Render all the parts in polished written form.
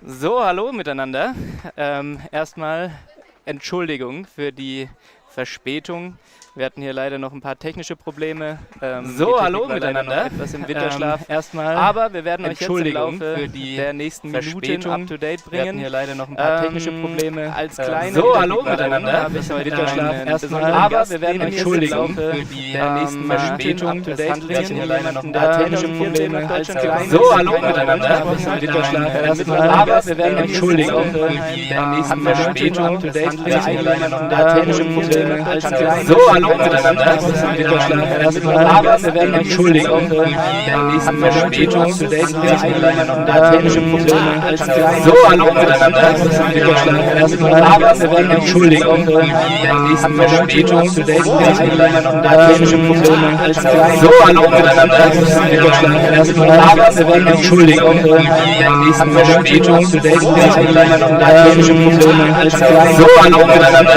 So, hallo miteinander. Erstmal Entschuldigung für die Verspätung. Wir hatten hier leider noch ein paar technische Probleme. So, hallo miteinander. Etwas im Winterschlaf. Erstmal Aber wir werden euch jetzt im Entschuldigung Laufe für die der nächsten Minuten Verspätung. up to date Wir hatten bringen. hier leider noch ein paar technische Probleme. Als kleine So, hallo Wiedergutmachung miteinander. habe ich heute Winterschlaf einen erstmal. besonderen Aber Gast wir werden neben euch mir entschuldigen sitzen. für die nächsten Verspätung. Up to Es date handelt sich bringen. hier leider noch ein Der paar technische 2014 Probleme. nach Deutschland Als gekommen so, ist, hallo keine miteinander. gesprochen hat. Winterschlaf erstmal. Mittlerweile Aber Gast wir werden neben euch mir entschuldigen sitzen. für die nächsten Verspätung. Up to Es date handelt sich hier bringen. leider noch ein paar technische Probleme. Als So, hallo miteinander. Winterschlaf erstmal. Aber wir werden euch entschuldigen für die nächsten Verspätung. Es handelt sich hier leider noch ein paar technische Probleme. Als so, hallo miteinander. Winterschlaf erstmal. Aber wir werden euch entschuldigen für die nächsten Verspätung. Es handelt sich hier leider noch ein paar technische Probleme. Als so, hallo miteinander.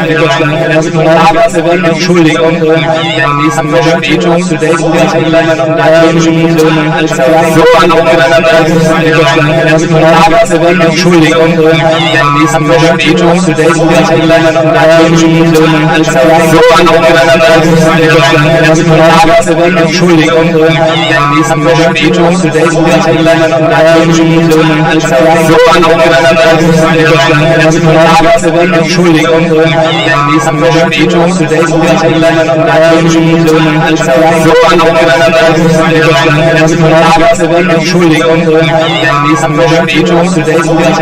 Winterschlaf erstmal. Aber wir werden euch entschuldigen für die nächsten Verspätung. Es handelt sich hier leider noch ein paar technische Probleme. Als so, hallo miteinander. Winterschlaf erstmal. Aber wir werden euch entschuldigen für die nächsten Verspätung. Es handelt sich hier leider noch ein paar technische Probleme. Als so, hallo miteinander. Winterschlaf erstmal. Aber wir werden euch entschuldigen für die nächsten Verspätung. Es handelt sich hier leider noch ein paar technische Probleme. Als so, hallo miteinander. Winterschlaf erstmal. Aber wir werden euch entschuldigen für die nächsten Verspätung. Es handelt sich hier leider noch ein paar technische Probleme. Als so, hallo miteinander. Winterschlaf erstmal. Aber wir werden euch entschuldigen für die nächsten Verspätung. Es handelt sich hier leider noch ein paar technische Probleme. Als so, hallo miteinander. Winterschlaf erstmal. Aber wir werden euch entschuldigen für die nächsten Verspätung. Es handelt sich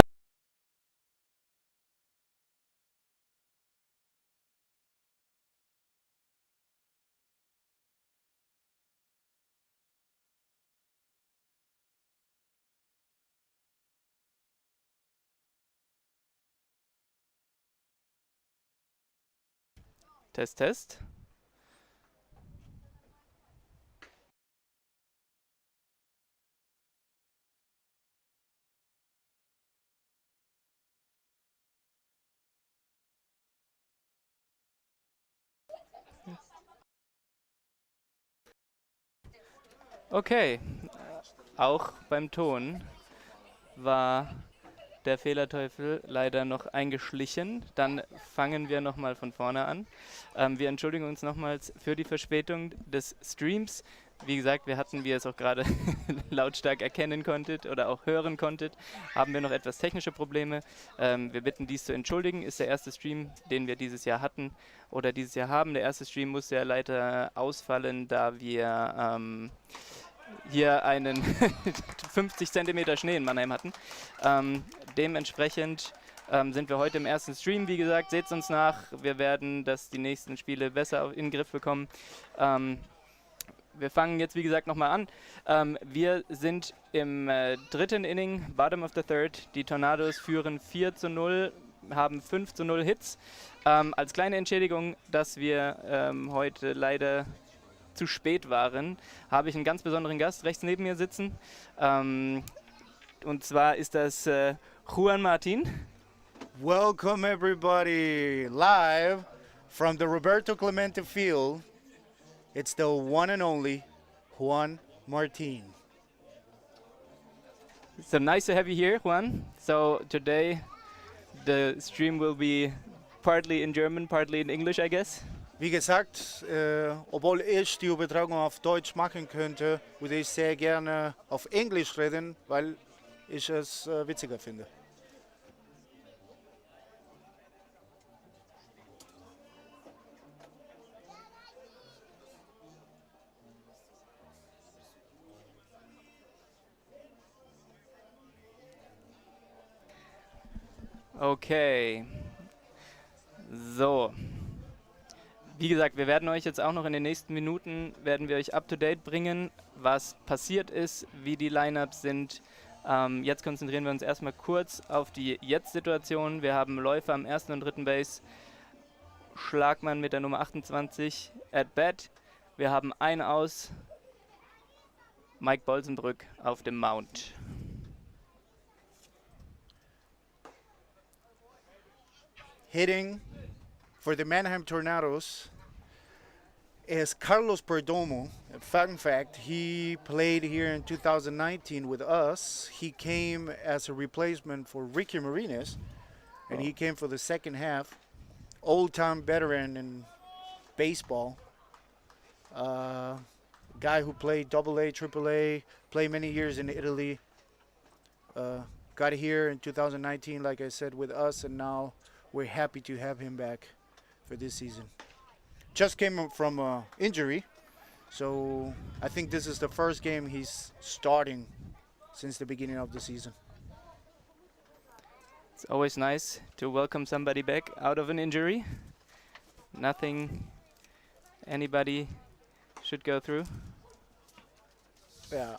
Test, Test. Okay, auch beim Ton war der Fehlerteufel leider noch eingeschlichen. Dann fangen wir nochmal von vorne an. Wir entschuldigen uns nochmals für die Verspätung des Streams. Wie gesagt, wir hatten, wie ihr es auch gerade lautstark erkennen konntet oder auch hören konntet, haben wir noch etwas technische Probleme. Wir bitten dies zu entschuldigen. Ist der erste Stream, den wir dieses Jahr hatten oder dieses Jahr haben. Der erste Stream musste ja leider ausfallen, da wir hier einen 50 Zentimeter Schnee in Mannheim hatten. Dementsprechend sind wir heute im ersten Stream. Wie gesagt, seht es uns nach. Wir werden die nächsten Spiele besser in den Griff bekommen. Wir fangen jetzt, wie gesagt, nochmal an. Wir sind im dritten Inning, bottom of the third. Die Tornados führen 4:0, haben 5:0 Hits. Als kleine Entschädigung, dass wir heute leider zu spät waren, habe ich einen ganz besonderen Gast rechts neben mir sitzen. Und zwar ist das Juan Martin. Welcome everybody, live from the Roberto Clemente Field. It's the one and only Juan Martin. So nice to have you here, Juan. So today the stream will be partly in German, partly in English, I guess. Wie gesagt, obwohl ich die Übertragung auf Deutsch machen könnte, würde ich sehr gerne auf Englisch reden, weil ich es witziger finde. Okay. So. Wie gesagt, wir werden euch jetzt auch noch in den nächsten Minuten, werden wir euch up to date bringen, was passiert ist, wie die Lineups sind. Jetzt konzentrieren wir uns erstmal kurz auf die Jetzt-Situation. Wir haben Läufer am ersten und dritten Base. Schlagmann mit der Nummer 28 at bat. Wir haben ein Aus. Mike Bolsenbrück auf dem Mount. Hitting for the Mannheim Tornadoes, is Carlos Perdomo. A fun fact, he played here in 2019 with us. He came as a replacement for Ricky Martinez, and he came for the second half. Old-time veteran in baseball. Guy who played Double A, Triple A, played many years in Italy. Got here in 2019, like I said, with us, and now we're happy to have him back for this season. Just came from injury, so I think this is the first game he's starting since the beginning of the season. It's always nice to welcome somebody back out of an injury. Nothing anybody should go through. Yeah.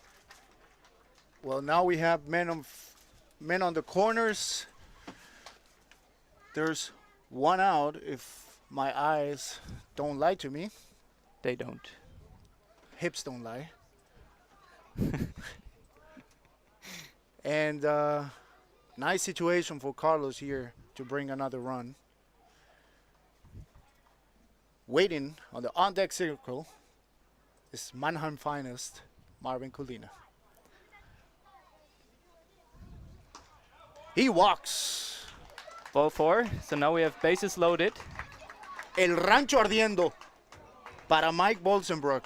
Well, now we have men on the corners. There's one out if my eyes don't lie to me. They don't. Hips don't lie. And nice situation for Carlos here to bring another run. Waiting on the on-deck circle is Mannheim finest, Marvin Colina. He walks. Ball 4, so now we have bases loaded. El Rancho Ardiendo para Mike Bolsenbrook.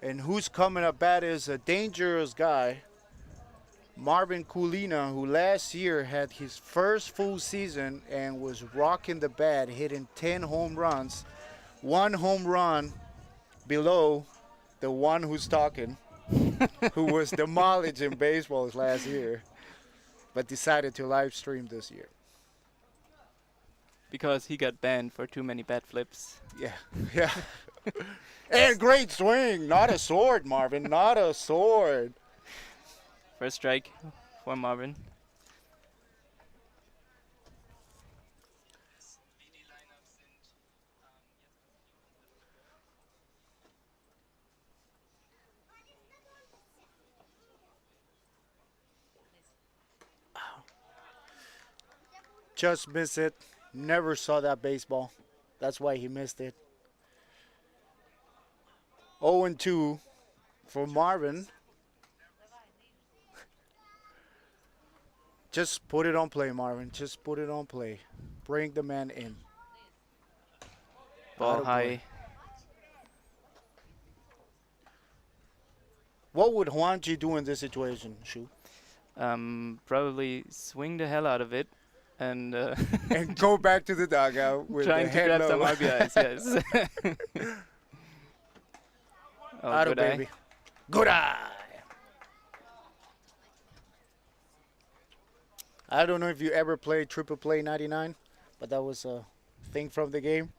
And who's coming up bat is a dangerous guy, Marvin Colina, who last year had his first full season and was rocking the bat, hitting 10 home runs. 1 home run below the one who's talking, who was demolished in baseball last year, but decided to live stream this year. Because he got banned for too many bat flips. Yeah, yeah. And great swing. Not a sword, Marvin. Not a sword. First strike for Marvin. Just missed it. Never saw that baseball. That's why he missed it. 0-2 for Marvin. Just put it on play, Marvin. Just put it on play. Bring the man in. Ball high. What would Juanji do in this situation, Shu? Probably swing the hell out of it and And go back to the dugout with trying the to head grab low. some RBIs, yes. Oh, Auto, good eye. baby. Good eye. I don't know if you ever played Triple Play 99, but that was a thing from the game.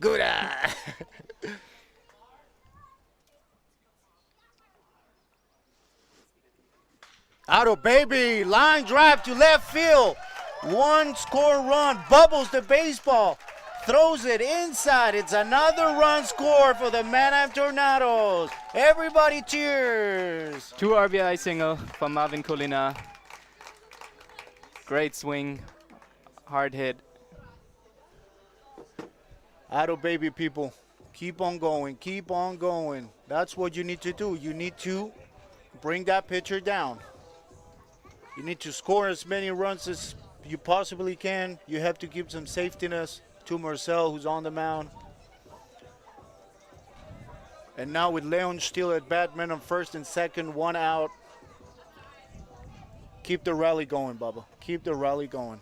Good eye. Auto, baby. Line drive to left field. 1 score run. Bubbles the baseball. Throws it inside. It's another run score for the Mannheim Tornadoes. Everybody cheers. 2 RBI single from Marvin Colina. Great swing. Hard hit. Auto, baby, people. Keep on going. Keep on going. That's what you need to do. You need to bring that pitcher down. You need to score as many runs as you possibly can. You have to give some safetiness to Marcel, who's on the mound. And now with Leon still at bat, men on first and second, 1 out. Keep the rally going, Bubba. Keep the rally going.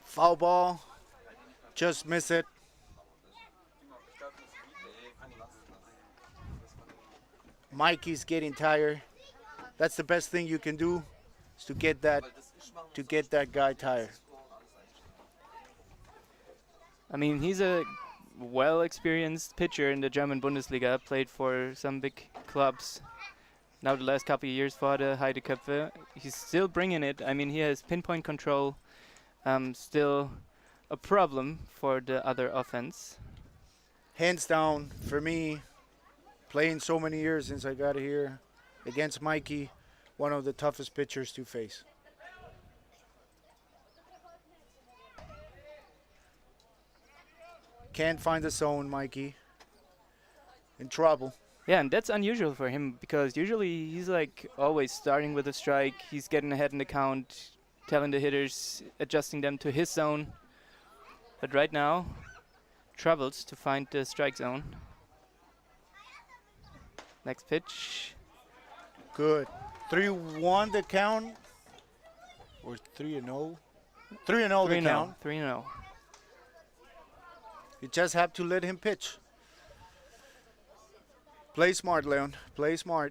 Foul ball. Just miss it. Mikey's getting tired. That's the best thing you can do, is to get that guy tired. I mean, he's a well-experienced pitcher in the German Bundesliga, played for some big clubs. Now the last couple of years for the Heideköpfe. He's still bringing it. I mean, he has pinpoint control, still a problem for the other offense. Hands down, for me, playing so many years since I got here, against Mikey, one of the toughest pitchers to face. Can't find the zone, Mikey. In trouble. Yeah, and that's unusual for him because usually he's like always starting with a strike. He's getting ahead in the count, telling the hitters, adjusting them to his zone. But right now, troubles to find the strike zone. Next pitch. Good. 3-1 the count. Or 3-0. 3-0 the count. 3-0. You just have to let him pitch. Play smart, Leon. Play smart.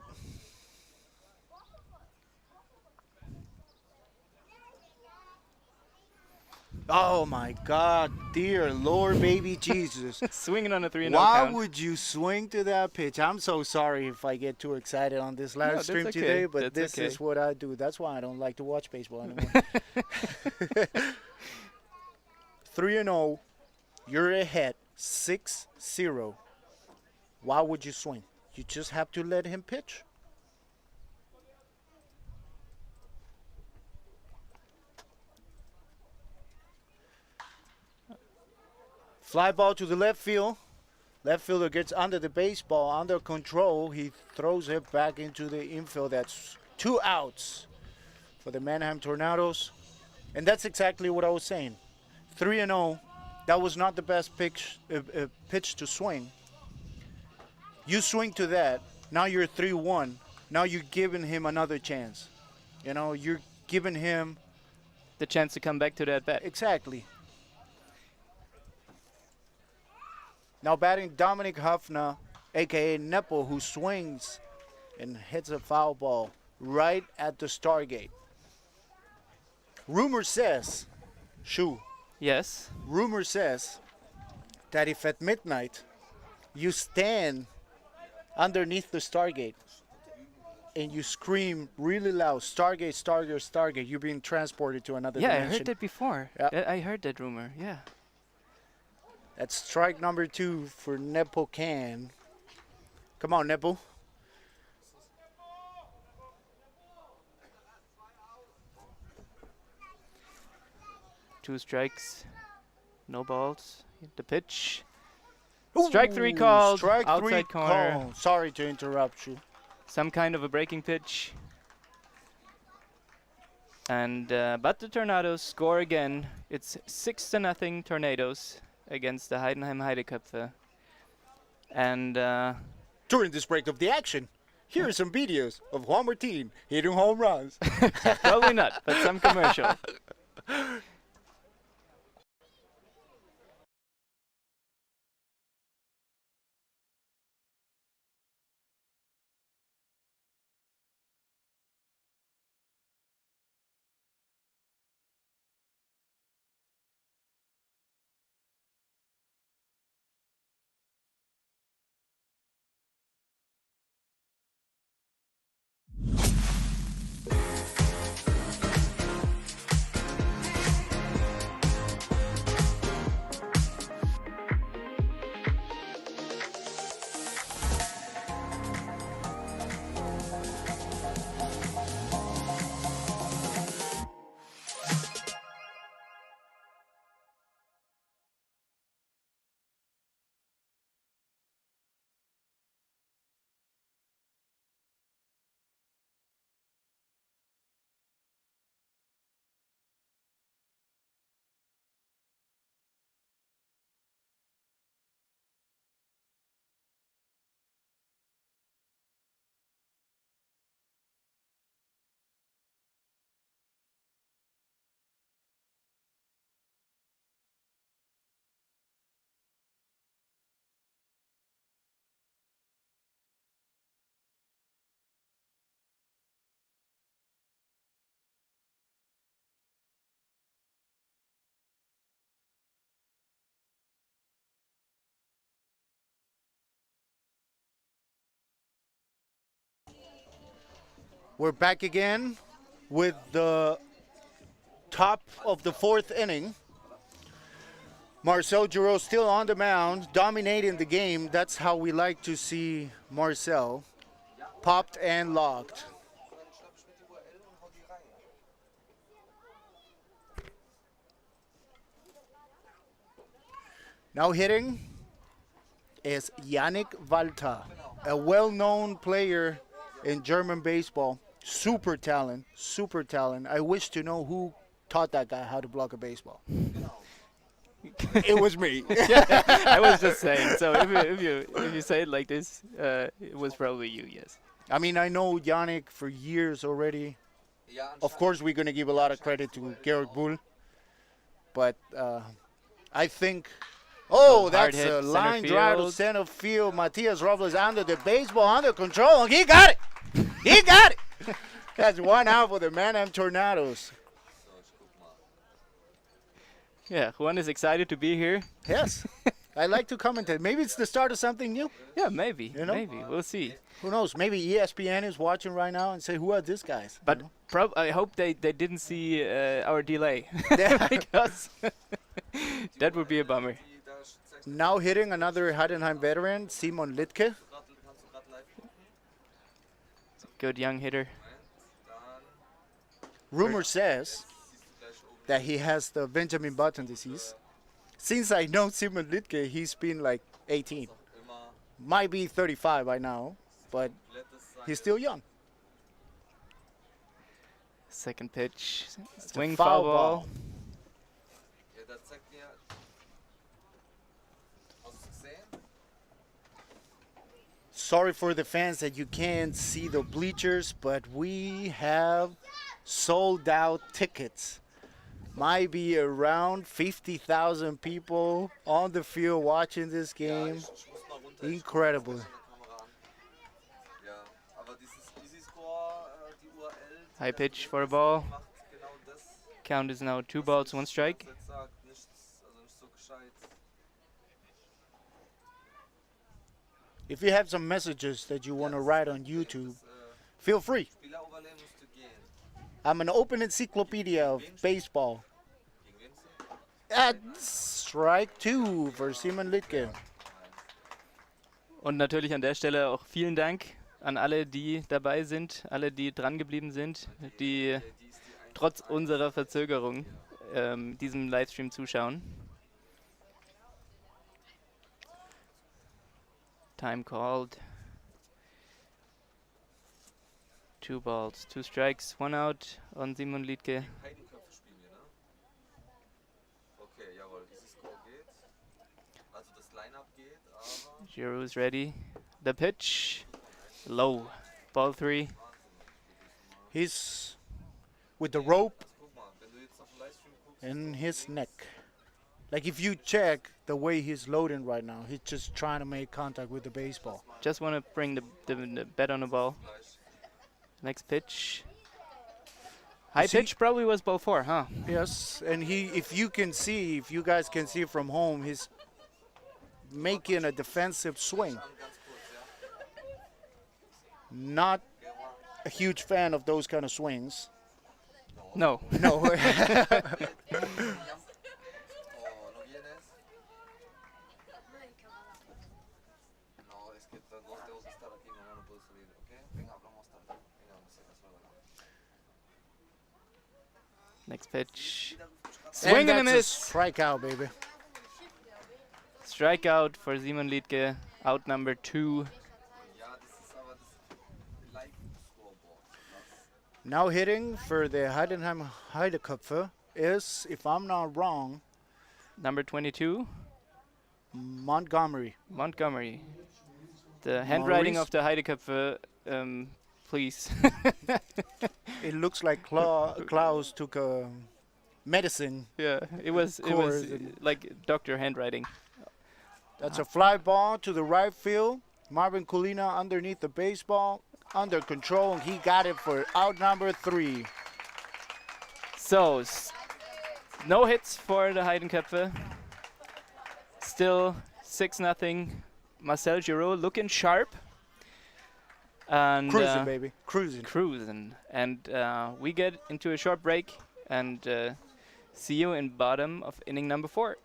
Oh my God, dear Lord, baby Jesus. Swinging on a 3-0 Why count. would you swing to that pitch? I'm so sorry if I get too excited on this live No, stream that's today, okay. but That's this okay. is what I do. That's why I don't like to watch baseball anymore. 3-0, you're ahead, 6-0. Why would you swing? You just have to let him pitch. Fly ball to the left field. Left fielder gets under the baseball, under control. He throws it back into the infield. That's 2 outs for the Mannheim Tornadoes. And that's exactly what I was saying. 3-0. That was not the best pitch to swing. You swing to that. Now you're 3-1. Now you're giving him another chance. You know, you're giving him The chance to come back to that bat. exactly. Now batting Dominic Huffner, a.k.a. Nepo, who swings and hits a foul ball right at the Stargate. Rumor says, Yes. rumor says that if at midnight you stand underneath the Stargate and you scream really loud, Stargate, Stargate, Stargate, you're being transported to another Yeah, I dimension. heard that before. Yeah. I heard that rumor. Yeah. That's strike number 2 for Nepo Can. Come on, Nepo. Two strikes, no balls. The pitch. Strike 3 called. Strike 3 outside corner. call. Sorry to interrupt you. Some kind of a breaking pitch. And but the Tornadoes score again. It's 6-0 Tornadoes against the Heidenheim Heideköpfe. And During this break of the action, here are some videos of Juan Martin hitting home runs. probably not, but some commercial. We're back again with the top of the 4th inning. Marcel Giroux still on the mound, dominating the game. That's how we like to see Marcel. Popped and locked. Now hitting is Yannick Walter, a well-known player in German baseball. Super talent, super talent. I wish to know who taught that guy how to block a baseball. It was me. I was just saying. So if you say it like this, it was probably you. Yes. I mean, I know Yannick for years already. Of course, we're going to give a lot of credit to Georg Bull. But I think... Oh, hard that's hit, a center line drive to field. center field. Matthias Robles under the baseball, under control. And he got it. He got it. That's one out for the Mannheim Tornadoes. Yeah, Juan is excited to be here. Yes. I like to commentate. Maybe it's the start of something new. Yeah, maybe. You know? Maybe we'll see. Who knows? Maybe ESPN is watching right now and say, who are these guys? But You know? I hope they didn't see our delay because that would be a bummer. Now hitting another Heidenheim veteran, Simon Littke. Good young hitter. Rumor says that he has the Benjamin Button disease. Since I know Simon Littke, he's been like 18. Might be 35 by now, but he's still young. Second pitch, It's a swing foul foul ball. Sorry for the fans that you can't see the bleachers, but we have sold out tickets. Might be around 50,000 people on the field watching this game. Incredible. High pitch for a ball. Count is now 2 balls, 1 strike. If you have some messages that you want to write on YouTube, feel free. I'm an open encyclopedia of baseball. At strike 2 for Simon Littke. Und natürlich an der Stelle auch vielen Dank an alle, die dabei sind, alle, die dran geblieben sind, die trotz unserer Verzögerung diesem Livestream zuschauen. Time called. 2 balls, 2 strikes, 1 out on Simon Littke. Heideköpfe spielen wir, ne? Okay, jawohl, dieses Score geht. Also das Line-Up geht, aber... Giroux's ready. The pitch, low. Ball 3. He's with the rope Guck mal, wenn du jetzt auf den Livestream guckst... in his neck. Like if you check the way he's loading right now, he's just trying to make contact with the baseball. Just want to bring the bat on the ball. Next pitch. High see- pitch probably was ball 4, huh? Yes, and if you guys can see from home, he's making a defensive swing. Not a huge fan of those kind of swings. No. No. Oh, ¿no vienes? No, es que tengo que estar aquí, mamá, no puedo salir, ¿ok? Venga, hablamos tarde. Venga, no sé, hasta luego. Next pitch. And Swing and a that's miss. strikeout, baby. Strikeout for Simon Littke. Out number 2. Ja, das ist aber das Live-Scoreboard. Now hitting for the Heidenheim Heideköpfe is, if I'm not wrong, Number 22. Montgomery. Montgomery. The handwriting Maurice? of the Heideköpfe, please. It looks like Klaus took a medicine. Yeah, it was Course. like doctor handwriting. That's a fly ball to the right field. Marvin Kulina underneath the baseball, under control, and he got it for out number 3. So, no hits for the Heidenköpfe. Still 6-0. Marcel Giroux looking sharp. And Cruising, baby. Cruising. cruising. And we get into a short break and see you in bottom of inning number 4.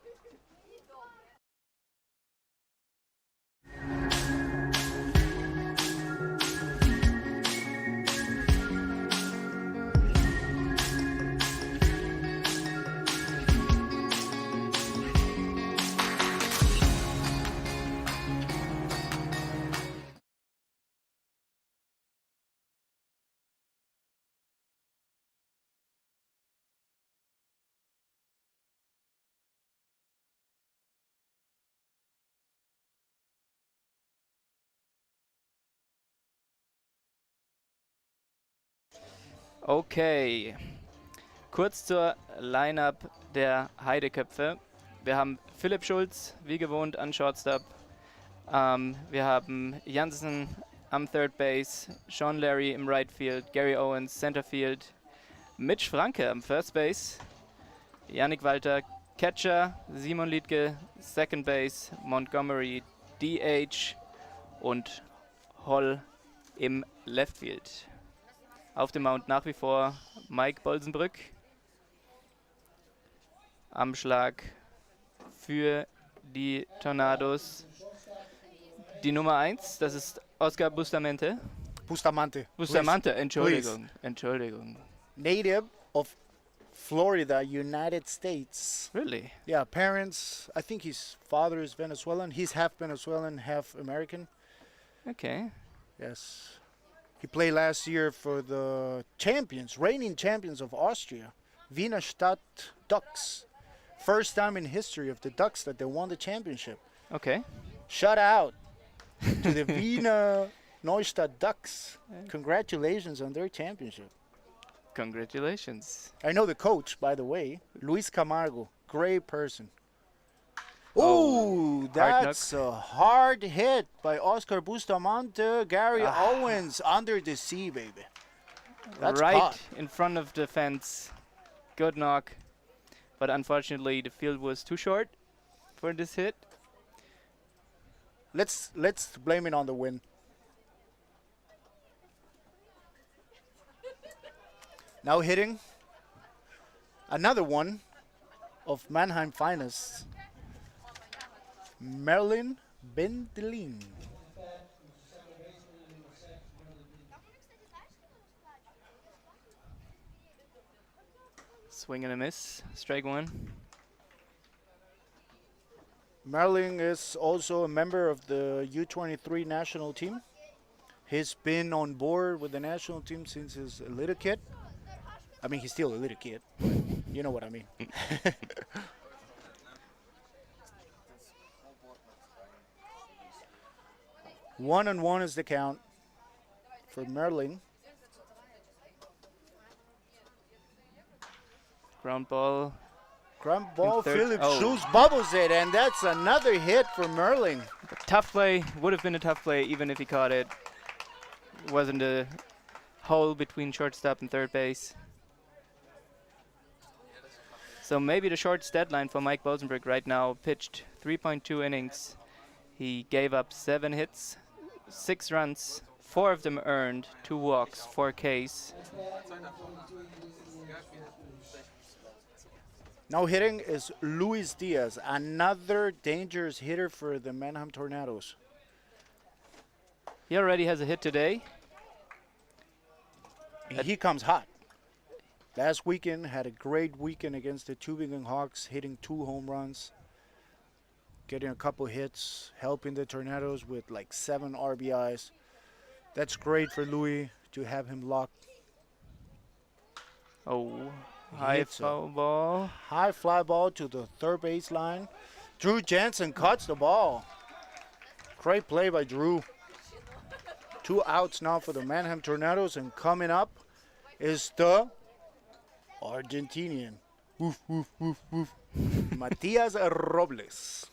Okay, kurz zur Line-Up der Heideköpfe. Wir haben Philipp Schulz, wie gewohnt, an Shortstop. Wir haben Jansen am Third Base, Sean Larry im Right Field, Gary Owens Center Field, Mitch Franke am First Base, Yannick Walter Catcher, Simon Liedke Second Base, Montgomery DH und Holl im Left Field. Auf dem Mount nach wie vor Mike Bolsenbrück. Am Schlag für die Tornados die Nummer 1, das ist Oscar Bustamante. Bustamante. Bustamante, Please. Entschuldigung, Entschuldigung. Native of Florida, United States. Really? Yeah, parents, I think his father is Venezuelan. He's half Venezuelan, half American. Okay. Yes. He played last year for the champions, reigning champions of Austria, Wiener Stadt Ducks. First time in history of the Ducks that they won the championship. Okay. Shout out to the Wiener Neustadt Ducks. Congratulations on their championship. Congratulations. I know the coach, by the way, Luis Camargo. Great person. Oh, Ooh, that's a hard hit by Oscar Bustamante. Gary Owens under the sea, baby. That's right caught. in front of the fence. Good knock. But unfortunately, the field was too short for this hit. Let's blame it on the wind. Now hitting another one of Mannheim finest, Merlin Bendelin. Swing and a miss. Strike one. Merlin is also a member of the U23 national team. He's been on board with the national team since he's a little kid. I mean, he's still a little kid, but you know what I mean. 1-1 is the count for Merlin. Ground ball. Ground ball, third. Philip Oh. Schulz bubbles it, and that's another hit for Merlin. Tough play. Would have been a tough play even if he caught it. Wasn't a hole between shortstop and third base. So maybe the short stat line for Mike Bosenberg right now. Pitched 3.2 innings. He gave up 7 hits, 6 runs, 4 of them earned, 2 walks, 4 Ks. Now hitting is Luis Diaz, another dangerous hitter for the Mannheim Tornadoes. He already has a hit today. He comes hot. Last weekend had a great weekend against the Tübingen Hawks, hitting 2 home runs, getting a couple hits, helping the Tornadoes with like 7 RBIs. That's great for Louis to have him locked. Oh, high hits foul ball. High fly ball to the third baseline. Drew Jensen cuts the ball. Great play by Drew. 2 outs now for the Mannheim Tornadoes, and coming up is the Argentinian. Woof, woof, woof, woof. Matias Robles.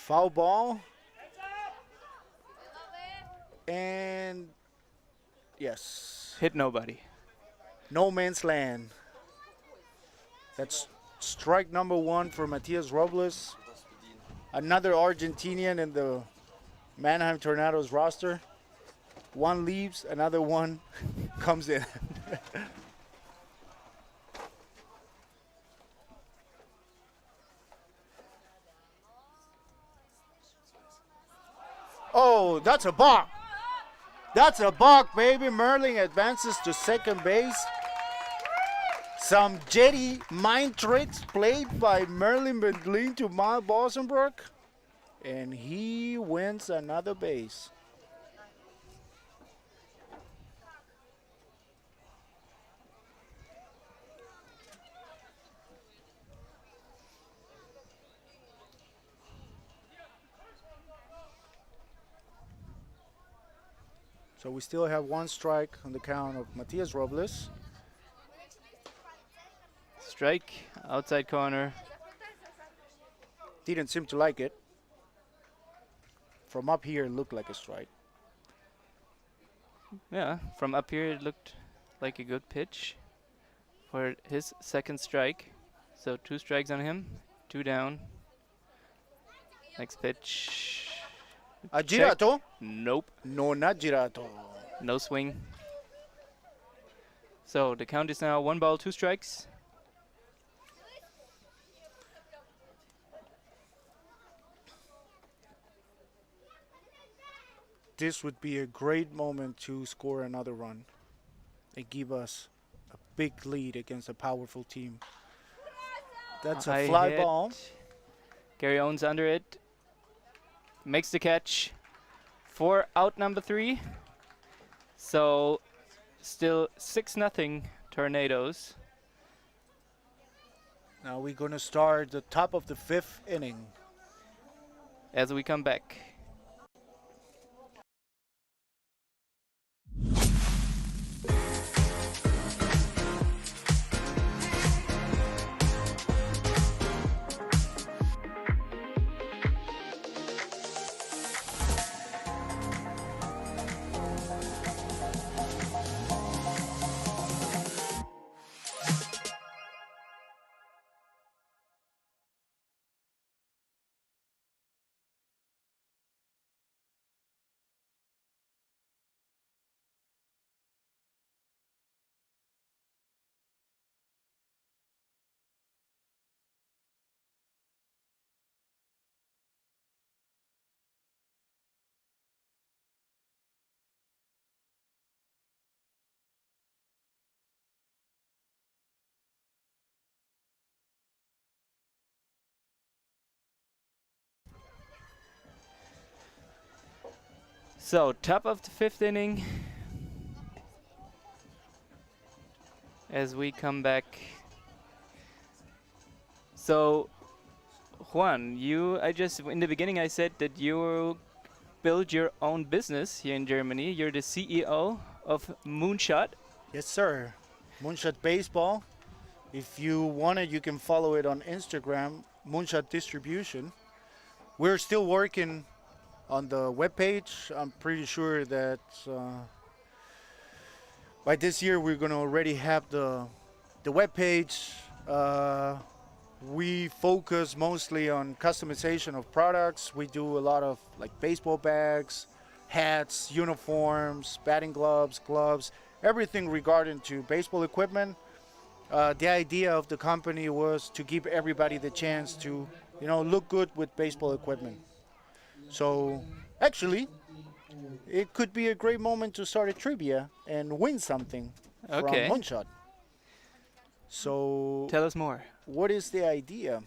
Foul ball. And yes, Hit nobody. no man's land. That's strike number 1 for Matias Robles. Another Argentinian in the Mannheim Tornadoes roster. One leaves, another one comes in. Oh, that's a balk. That's a balk, baby. Merlin advances to second base. Some jetty mind tricks played by Merlin Bendlin to Mike Bosenbrook. And he wins another base. So we still have one strike on the count of Matias Robles. Strike, outside corner. Didn't seem to like it. From up here, it looked like a strike. Yeah, from up here it looked like a good pitch for his second strike. So 2 strikes on him, 2 down. Next pitch. A Check. girato? Nope, No, not girato. no swing. So the count is now 1 ball, 2 strikes. This would be a great moment to score another run and give us a big lead against a powerful team. That's a High fly hit. ball. Gary Owens under it. Makes the catch for out number 3. So still 6-0 Tornadoes. Now we're going to start the top of the 5th inning. As we come back. So top of the 5th inning. As we come back. So Juan, in the beginning I said that you build your own business here in Germany. You're the CEO of Moonshot. Yes, sir. Moonshot Baseball. If you want it, you can follow it on Instagram, Moonshot Distribution. We're still working on the webpage. I'm pretty sure that by this year we're going to already have the webpage. We focus mostly on customization of products. We do a lot of like baseball bags, hats, uniforms, batting gloves, everything regarding to baseball equipment. The idea of the company was to give everybody the chance to, look good with baseball equipment. So actually, it could be a great moment to start a trivia and win something Okay. from Moonshot. So Tell us more. what is the idea?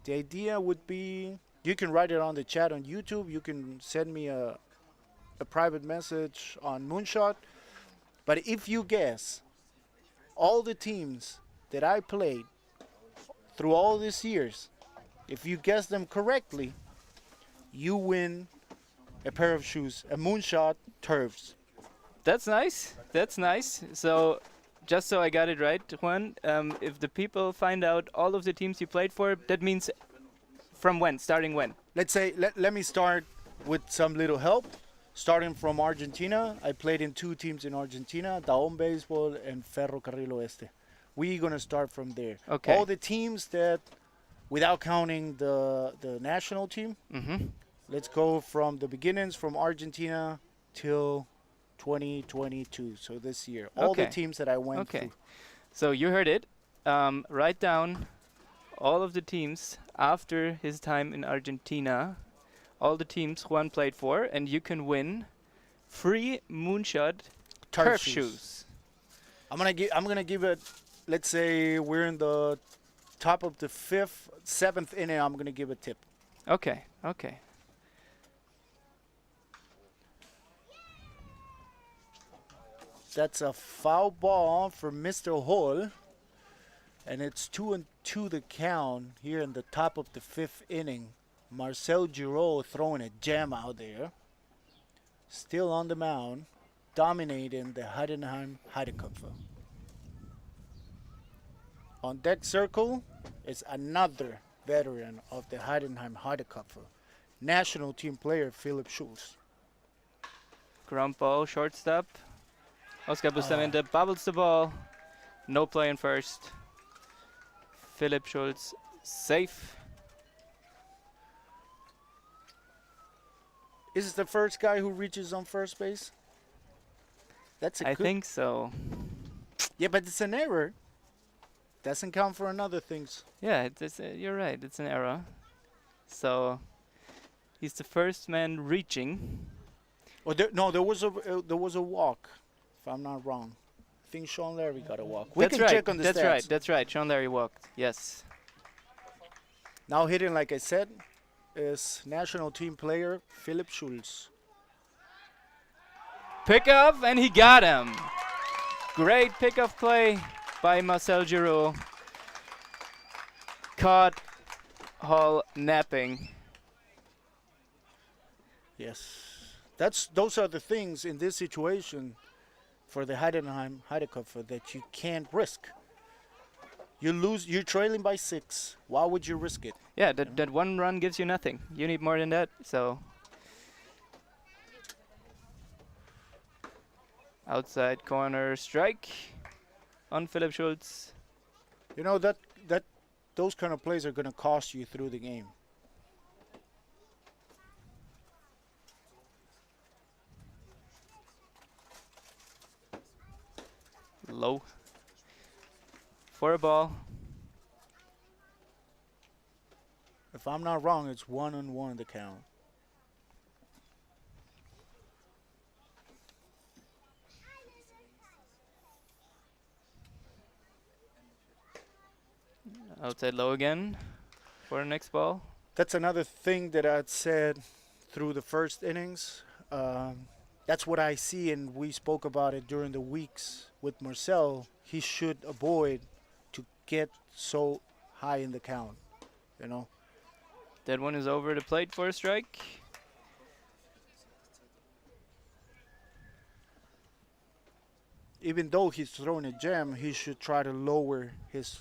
The idea would be, you can write it on the chat on YouTube. You can send me a private message on Moonshot. But if you guess all the teams that I played through all these years, if you guess them correctly, you win a pair of shoes, a Moonshot Turfs. That's nice. That's nice. So, just so I got it right, Juan, if the people find out all of the teams you played for, that means from when? Starting when? Let's say, let me start with some little help. Starting from Argentina, I played in 2 teams in Argentina, Daon Baseball and Ferrocarril Oeste. We're going to start from there. Okay. All the teams that, without counting the national team, Mm-hmm. let's go from the beginnings from Argentina till 2022, so this year. All the Okay. teams that I went Okay. through. So you heard it. Write down all of the teams after his time in Argentina, all the teams Juan played for, and you can win free Moonshot turf shoes. I'm gonna give it. Let's say we're in the top of the 5th, 7th inning. I'm gonna give a tip. Okay. Okay. That's a foul ball for Mr. Hall, and it's 2-2 the count here in the top of the 5th inning. Marcel Giraud throwing a gem out there. Still on the mound. dominating the Heidenheim Heideköpfe. On deck circle is another veteran of the Heidenheim Heideköpfe, national team player Philipp Schulz. Ground ball, shortstop. Oscar Bustamante bubbles the ball. No play in first. Philipp Schulz safe. Is this the first guy who reaches on first base? That's a I good. think so. Yeah, but it's an error. Doesn't count for another things. Yeah, you're right. It's an error. So he's the first man reaching. Oh, there was a walk, if I'm not wrong. I think Sean Larry got a walk. We That's can right. check on the That's stats. right. That's right. Sean Larry walked. Yes. Now hitting, like I said, is national team player Philipp Schulz. Pickoff, and he got him. Great pickoff play by Marcel Giroux. Caught Hall napping. Yes, those are the things in this situation for the Heidenheim Heideköpfe that you can't risk. You lose, you're trailing by 6. Why would you risk it? Yeah, that one run gives you nothing. You need more than that. So outside corner strike on Philipp Schulz. You know that those kind of plays are going to cost you through the game. Low for a ball. If I'm not wrong, it's 1-1 the count. Outside low again for the next ball. That's another thing that I'd said through the first innings. That's what I see, and we spoke about it during the weeks with Marcel. He should avoid to get so high in the count, you know. That one is over the plate for a strike. Even though he's throwing a gem, he should try to lower his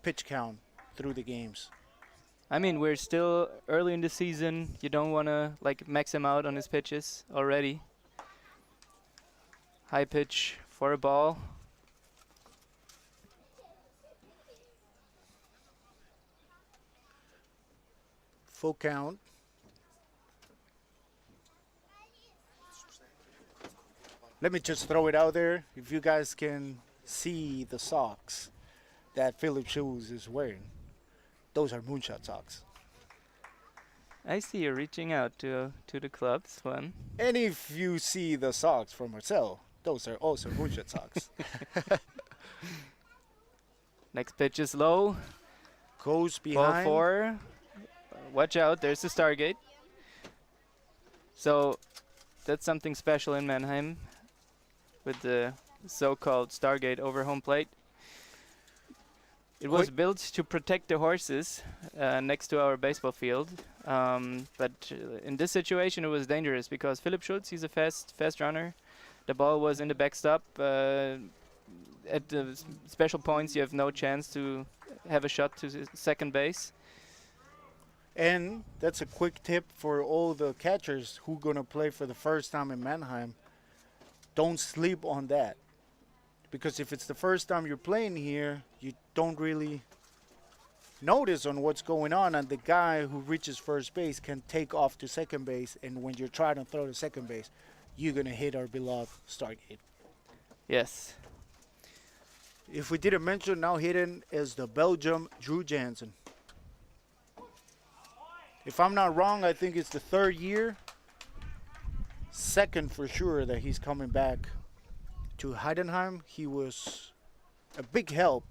pitch count through the games. I mean, we're still early in the season. You don't want to like max him out on his pitches already. High pitch for a ball. Full count. Let me just throw it out there. If you guys can see the socks that Philipp Schulz is wearing, those are moonshot socks. I see you reaching out to the clubs one. And if you see the socks from Marcel, those are also moonshot socks. Next pitch is low. Goes Ball behind. 4. Watch out, there's the Stargate. So that's something special in Mannheim with the so-called Stargate over home plate. It was built to protect the horses next to our baseball field. But in this situation it was dangerous because Philipp Schulz, he's a fast runner. The ball was in the backstop. At the special points you have no chance to have a shot to second base. And that's a quick tip for all the catchers who gonna play for the first time in Mannheim. Don't sleep on that. Because if it's the first time you're playing here, you don't really notice on what's going on, and the guy who reaches first base can take off to second base, and when you're trying to throw to second base, you're gonna hit our beloved Stargate. Yes. If we didn't mention, now hitting is the Belgium Drew Jansen. If I'm not wrong, I think it's the 3rd year, second for sure, that he's coming back to Heidenheim. He was a big help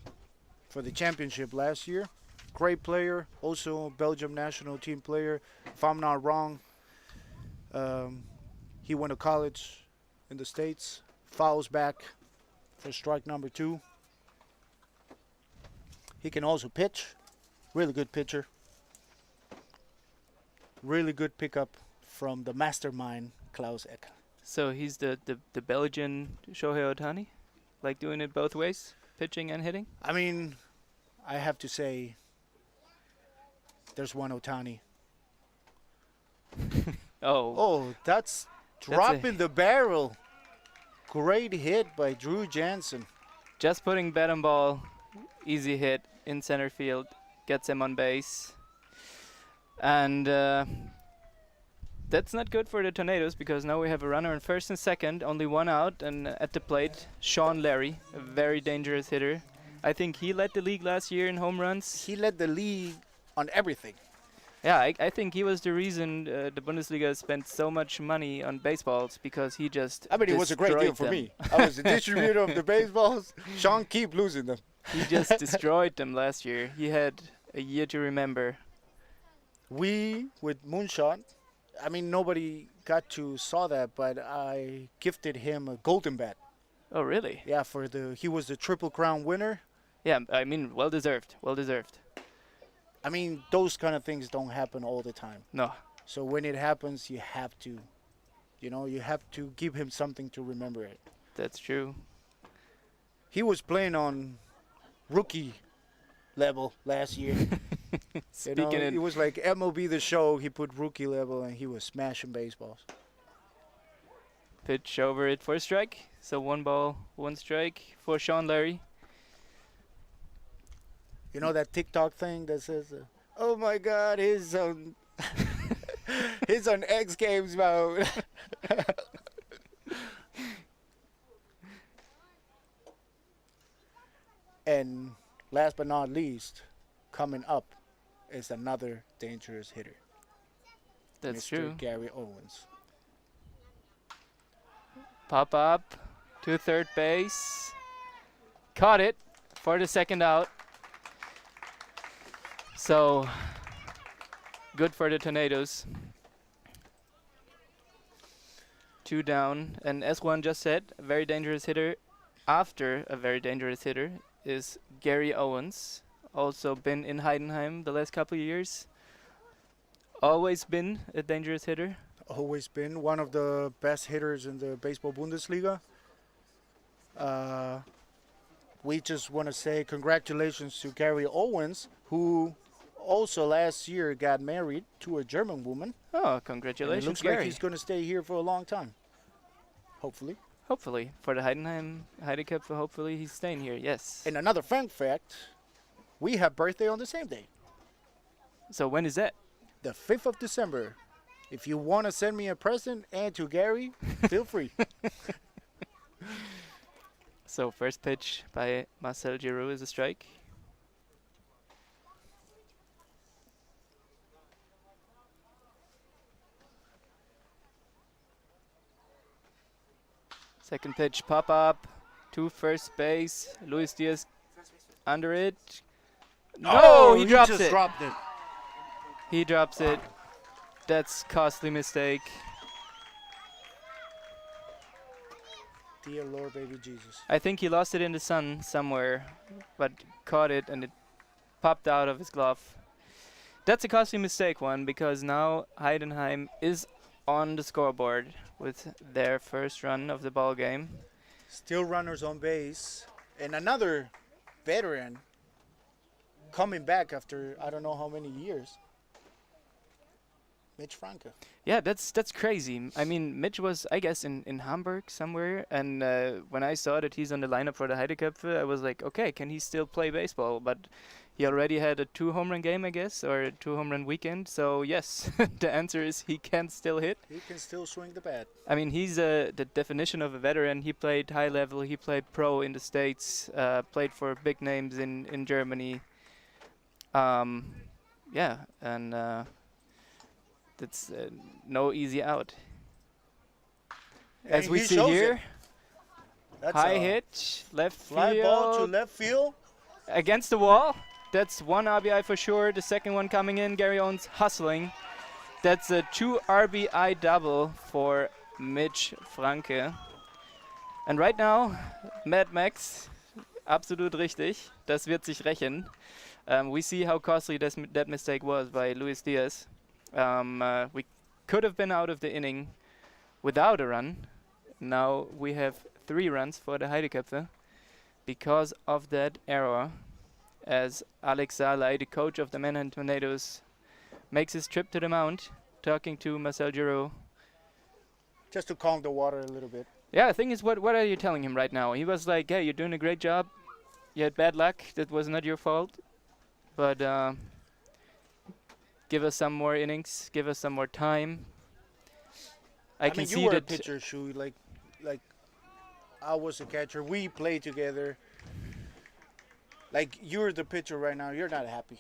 for the championship last year. Great player, also Belgium national team player. If I'm not wrong, he went to college in the States. Fouls back for strike number 2. He can also pitch. Really good pitcher. Really good pickup from the mastermind, Klaus Eck. So he's the Belgian Shohei Ohtani? Like doing it both ways, pitching and hitting? I mean, I have to say, there's one Ohtani. Oh, Oh, that's dropping the barrel. Great hit by Drew Jansen. just putting bat on ball, easy hit in center field, gets him on base. And that's not good for the Tornadoes because now we have a runner in first and second, only one out, and at the plate, Sean Larry, a very dangerous hitter. I think he led the league last year in home runs. He led the league on everything. Yeah, I think he was the reason the Bundesliga spent so much money on baseballs because he just I mean, it was a great deal destroyed for them. me. I was the distributor of the baseballs. Sean keep losing them. He just destroyed them last year. He had a year to remember. We, with Moonshot, I mean, nobody got to saw that, but I gifted him a golden bat. Oh, really? Yeah, he was the Triple Crown winner. Yeah, I mean, well deserved. Well deserved. I mean, those kind of things don't happen all the time. No. So when it happens, you have to give him something to remember it. That's true. He was playing on rookie level last year. Speaking It in, was like MLB The Show. He put rookie level and he was smashing baseballs. pitch over it for a strike. So 1 ball, 1 strike for Sean Larry. You know that TikTok thing that says, "Oh my God, he's on, he's on X Games mode." And last but not least, coming up is another dangerous hitter, That's Mr. true. Gary Owens. Pop up to third base. Caught it for the second out. So good for the Tornadoes. 2 down. And as Juan just said, a very dangerous hitter after a very dangerous hitter is Gary Owens. Also been in Heidenheim the last couple of years. Always been a dangerous hitter. Always been one of the best hitters in the baseball Bundesliga. We just want to say congratulations to Gary Owens, who also last year got married to a German woman. Oh, And congratulations, it looks Gary. like he's going to stay here for a long time. Hopefully. Hopefully. For the Heidenheim Heideköpfe, hopefully he's staying here, yes. And another fun fact, we have birthday on the same day, So when is that? the 5th of December. If you want to send me a present and to Gary, feel free. So first pitch by Marcel Giroux is a strike. Second pitch, pop up to first base. Luis Diaz under it. No, he drops just it. dropped it. He drops it. That's costly mistake. Dear Lord, baby Jesus. I think he lost it in the sun somewhere, but caught it and it popped out of his glove. That's a costly mistake, one, because now Heidenheim is on the scoreboard with their first run of the ball game. Still runners on base. And another veteran coming back after I don't know how many years. Mitch Franke. Yeah, that's crazy. I mean, Mitch was, I guess, in Hamburg somewhere, and when I saw that he's on the lineup for the Heideköpfe, I was like, okay, can he still play baseball? But he already had a 2 home run game, I guess, or a 2 home run weekend. So yes, the answer is he can still hit. He can still swing the bat. I mean, he's the definition of a veteran. He played high level. He played pro in the States. Played for big names in Germany. Yeah, and that's no easy out. As And we he see shows here, it. That's high a hit, left fly ball to field, left field. against the wall. That's 1 RBI for sure. The second one coming in. Gary Owens hustling. That's a 2 RBI double for Mitch Franke. And right now, Mad Max, absolut richtig. Das wird sich rächen. We see how costly that mistake was by Luis Diaz. We could have been out of the inning without a run, Now we have 3 runs for the Heideköpfe because of that error, as Alex Salai, the coach of the Mannheim Tornadoes, makes his trip to the mound, talking to Marcel Giroux. Just to calm the water a little bit. Yeah, the thing is, what are you telling him right now? He was like, "Hey, you're doing a great job. You had bad luck. That was not your fault. But give us some more innings. Give us some more time." I can mean, see you were a that. pitcher, Shu. Like I was a catcher. We played together. Like you're the pitcher right now. You're not happy.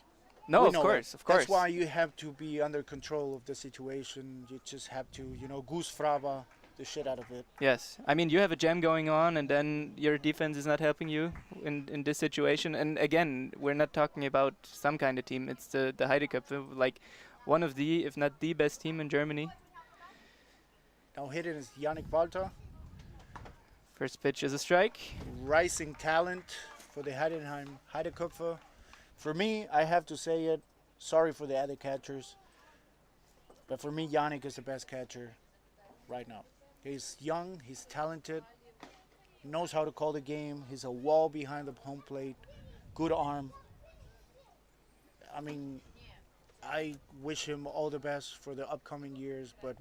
No, We of know course, that. of course. That's why you have to be under control of the situation. You just have to, goose frava the shit out of it. Yes, I mean you have a jam going on, and then your defense is not helping you in this situation. And again, we're not talking about some kind of team. It's the Heideköpfe, like one of the, if not the best team in Germany. Now hitting is Yannick Walter, First pitch is a strike. rising talent for the Heidenheim Heideköpfe. For me, I have to say it. Sorry for the other catchers, but for me, Yannick is the best catcher right now. He's young, he's talented, knows how to call the game. He's a wall behind the home plate, good arm. I mean, I wish him all the best for the upcoming years, but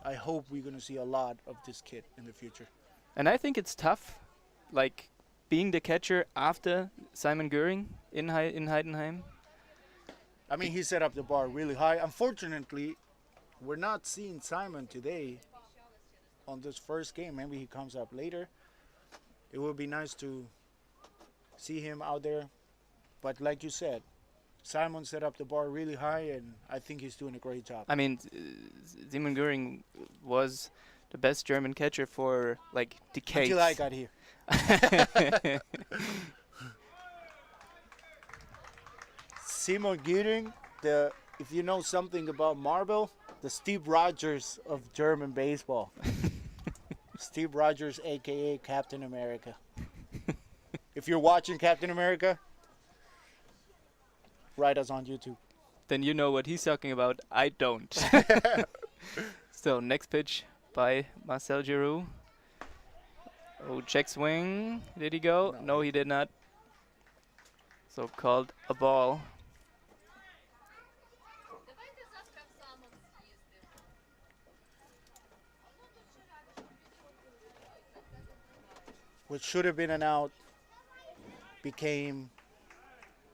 I hope we're going to see a lot of this kid in the future. And I think it's tough, like being the catcher after Simon Göring in Heidenheim. I mean, he set up the bar really high. Unfortunately, we're not seeing Simon today on this first game. Maybe he comes up later. It would be nice to see him out there. But like you said, Simon set up the bar really high, and I think he's doing a great job. I mean, Simon Göring was the best German catcher for like decades. Until I got here. Simon Göring, if you know something about marble, the Steve Rogers of German baseball. Steve Rogers, a.k.a. Captain America. If you're watching Captain America, write us on YouTube. Then you know what he's talking about. I don't. So next pitch by Marcel Giroux. Oh, check swing. Did he go? No, he did not. So called a ball. What should have been an out became,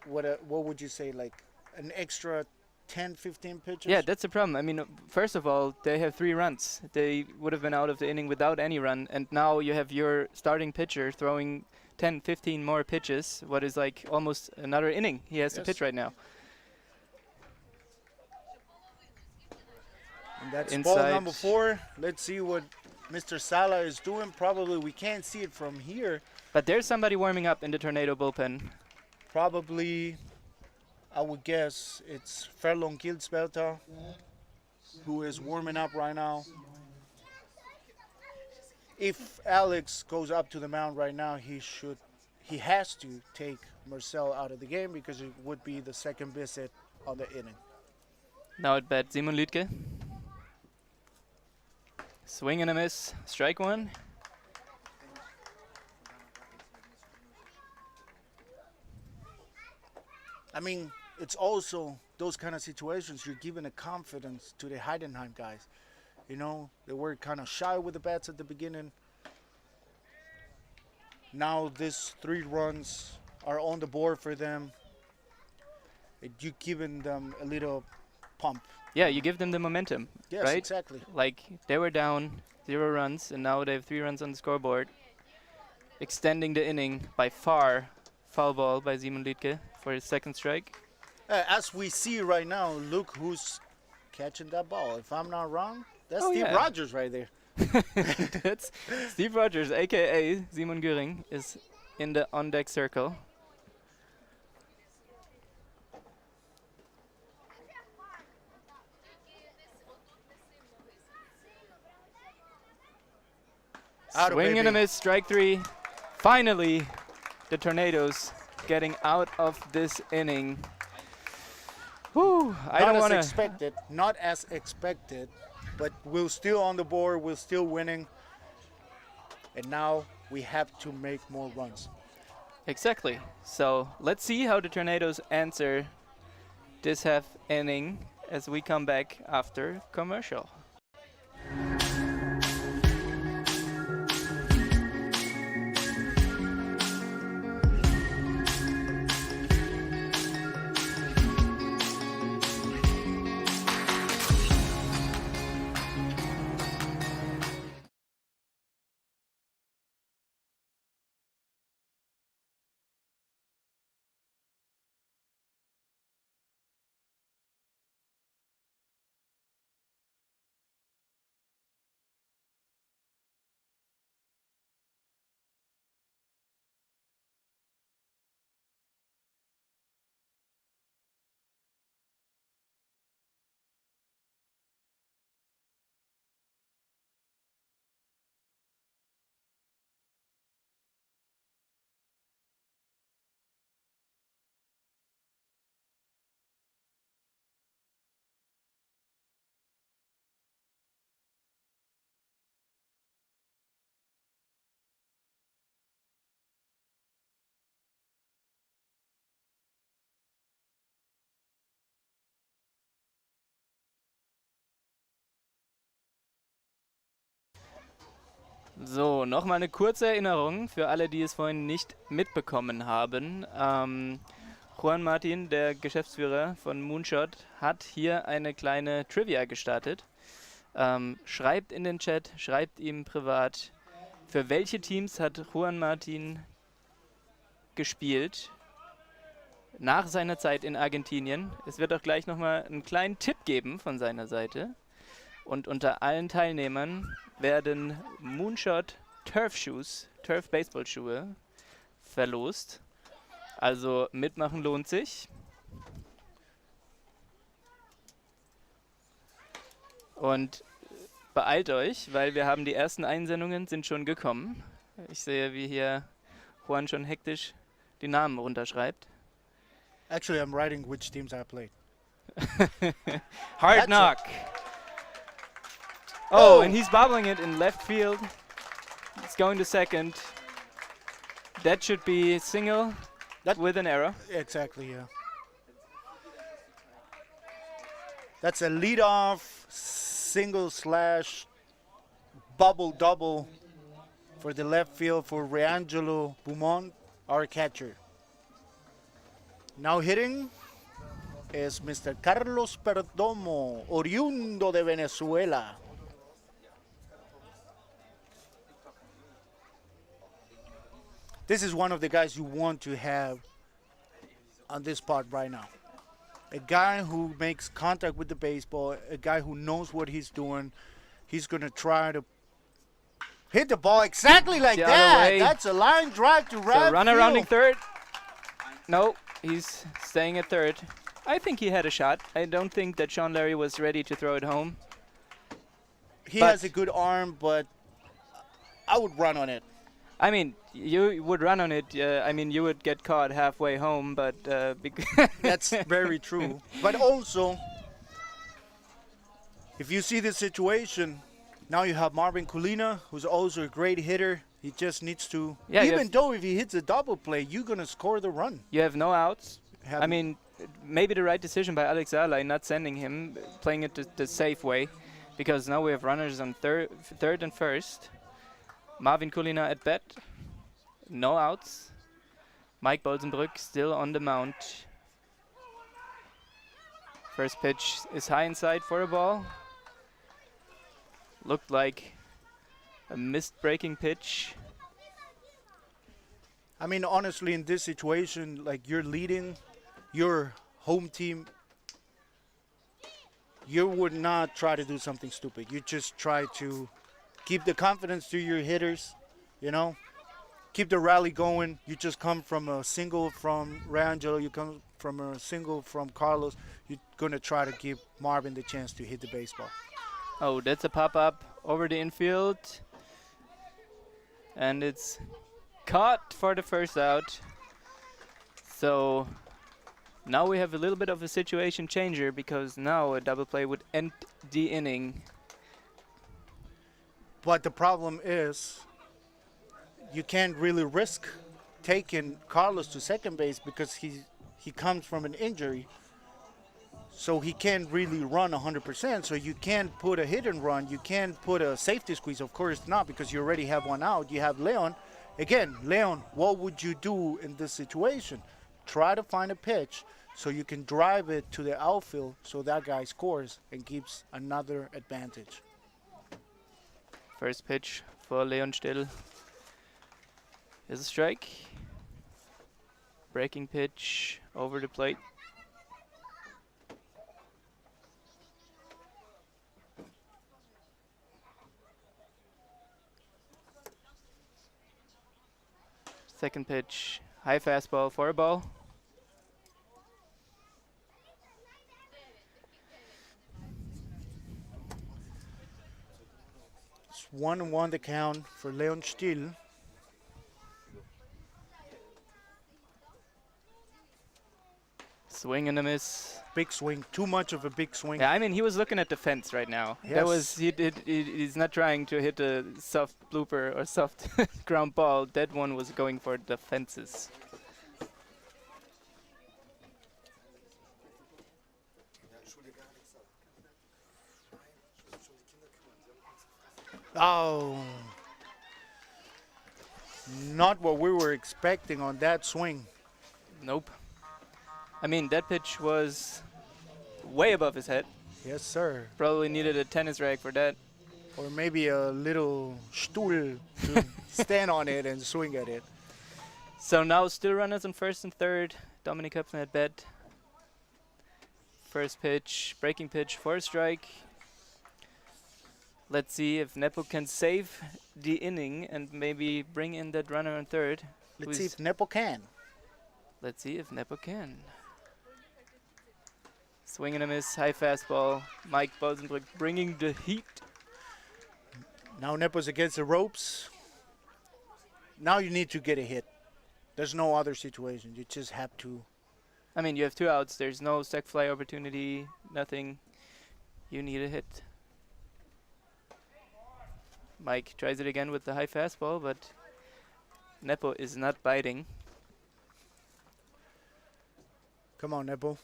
what would you say, like an extra 10, 15 pitches? Yeah, that's the problem. I mean, first of all, they have 3 runs. They would have been out of the inning without any run. And now you have your starting pitcher throwing 10, 15 more pitches, what is like almost another inning he has to pitch right now. And that's Inside. ball number 4. Let's see what Mr. Sala is doing. Probably we can't see it from here. But there's somebody warming up in the Tornado bullpen. Probably, I would guess, it's Ferlon Kildsbelter, who is warming up right now. If Alex goes up to the mound right now, he has to take Marcel out of the game because it would be the second visit on the inning. Now at bat, Simon Lüdke. Swing and a miss. Strike 1. I mean, it's also those kind of situations you're giving a confidence to the Heidenheim guys. You know, they were kind of shy with the bats at the beginning. Now these 3 runs are on the board for them. You're giving them a little pump. Yeah, you give them the momentum, Yes, right? exactly. Like, they were down 0 runs, and now they have 3 runs on the scoreboard. Extending the inning by far. Foul ball by Simon Lüdke for his second strike. As we see right now, look who's catching that ball. If I'm not wrong, that's Oh, Steve yeah. Rogers right there. That's Steve Rogers, a.k.a. Simon Göring, is in the on-deck circle. Out of Swing and a baby. miss, strike 3. Finally, the Tornadoes getting out of this inning. Whew, I don't want to. Not as expected, but we're still on the board. We're still winning. and now we have to make more runs. Exactly. So let's see how the Tornadoes answer this half inning as we come back after commercial. So, nochmal eine kurze Erinnerung für alle, die es vorhin nicht mitbekommen haben. Juan Martin, der Geschäftsführer von Moonshot, hat hier eine kleine Trivia gestartet. Schreibt in den Chat, schreibt ihm privat, für welche Teams hat Juan Martin gespielt nach seiner Zeit in Argentinien. Es wird auch gleich nochmal einen kleinen Tipp geben von seiner Seite. Und unter allen Teilnehmern werden Moonshot Turf Shoes, Turf Baseballschuhe verlost. Also mitmachen lohnt sich. Und beeilt euch, weil wir haben die ersten Einsendungen sind schon gekommen. Ich sehe, wie hier Juan schon hektisch die Namen runterschreibt. Actually, I'm writing which teams I played. Hard That's knock. Oh. And he's bobbling it in left field. It's going to second. That should be single That- with an arrow. Exactly, yeah. That's a leadoff single slash bubble double for the left field for Reangelo Beaumont, our catcher. Now hitting is Mr. Carlos Perdomo, oriundo de Venezuela. This is one of the guys you want to have on this spot right now. A guy who makes contact with the baseball, a guy who knows what he's doing. He's going to try to hit the ball exactly like The other that. way. That's a line drive to So right runner rounding field. third. No, he's staying at third. I think he had a shot. I don't think that Sean Larry was ready to throw it home. He but- has a good arm, but I would run on it. I mean, you would run on it. I mean, you would get caught halfway home, but That's very true. But also, if you see this situation, now you have Marvin Culina, who's also a great hitter. He just needs to, Yeah, you even have- though if he hits a double play, you're going to score the run. you have no outs. Have- I mean, maybe the right decision by Alex Alay not sending him, playing it the safe way, because now we have runners on third and first. Marvin Culina at bat, no outs. Mike Bolzenbrück still on the mound. First pitch is high inside for a ball. Looked like a missed breaking pitch. I mean, honestly, in this situation, like you're leading your home team, you would not try to do something stupid. You just try to keep the confidence to your hitters, you know, keep the rally going. You just come from a single from Rangelo, you come from a single from Carlos. You're going to try to give Marvin the chance to hit the baseball. Oh, that's a pop-up over the infield. And it's caught for the first out. So now we have a little bit of a situation changer because now a double play would end the inning. But the problem is you can't really risk taking Carlos to second base because he comes from an injury. So he can't really run 100%. So you can't put a hit and run. You can't put a safety squeeze. Of course not, because you already have one out. You have Leon. Again, Leon, what would you do in this situation? Try to find a pitch so you can drive it to the outfield so that guy scores and keeps another advantage. First pitch for Leon Still is a strike. Breaking pitch over the plate. Second pitch, high fastball for a ball. It's 1-1 the count for Leon Still. Swing and a miss. Big swing, too much of a big swing. Yeah, I mean, he was looking at the fence right now. Yes. That was he's not trying to hit a soft blooper or soft ground ball. That one was going for the fences. Oh, not what we were expecting on that swing. Nope. I mean, that pitch was way above his head. Yes, sir. Probably needed a tennis racket for that. Or maybe a little stool to stand on it and swing at it. So now still runners on first and third. Dominic Köpfner at bat. First pitch, breaking pitch for a strike. Let's see if Nepo can save the inning and maybe bring in that runner on third. Let's see if Nepo can. Let's see if Nepo can. Swing and a miss, high fastball. Mike Bolsenbrück bringing the heat. Now Nepo's against the ropes. Now you need to get a hit. There's no other situation. You just have to. I mean, you have two outs. There's no sac fly opportunity, nothing. You need a hit. Mike tries it again with the high fastball, but Nepo is not biting. Come on, Nepo.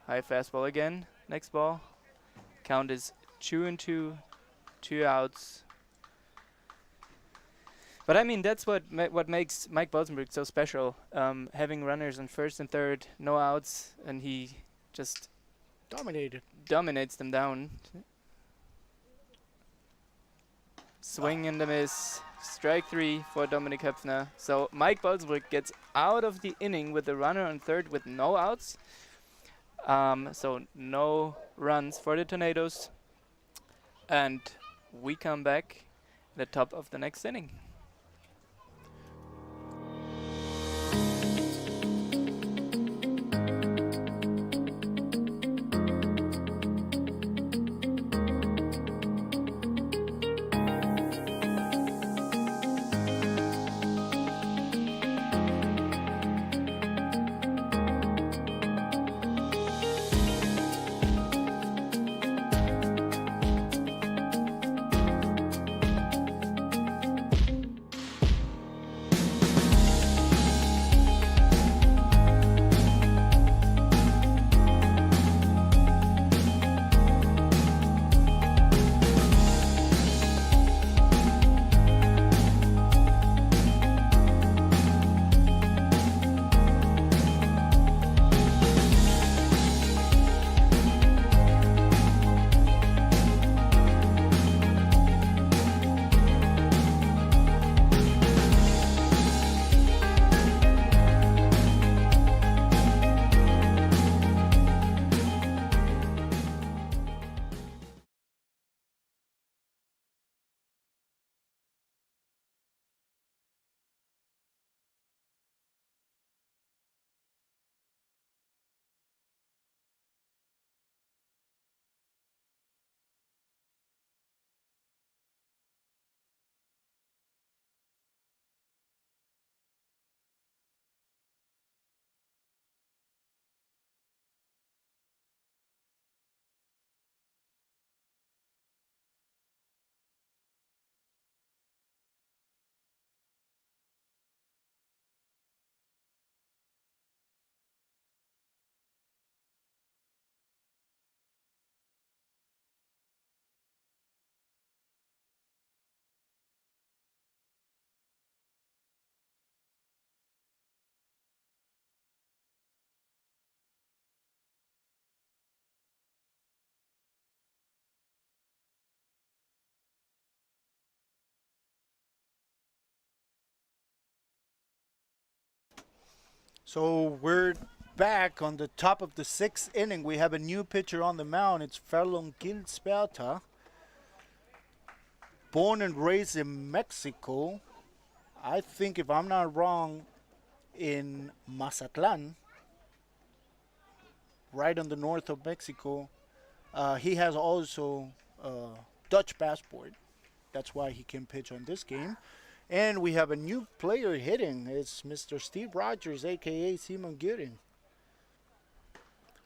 High fastball again. Next ball. Count is 2-2, 2 outs. But I mean, that's what makes Mike Bolsenbrück so special. Having runners on first and third, no outs, and he just dominates them down. Swing and a miss. Strike 3 for Dominic Köpfner. So Mike Bolsenbrück gets out of the inning with the runner on third with no outs. So no runs for the Tornadoes. And we come back at the top of the next inning. So we're back on the top of the 6th inning. We have a new pitcher on the mound. It's Ferlon Gilsberta. Born and raised in Mexico. I think, if I'm not wrong, in Mazatlan, right on the north of Mexico. He has also a Dutch passport. That's why he can pitch on this game. And we have a new player hitting. It's Mr. Steve Rogers, a.k.a. Simon Göring.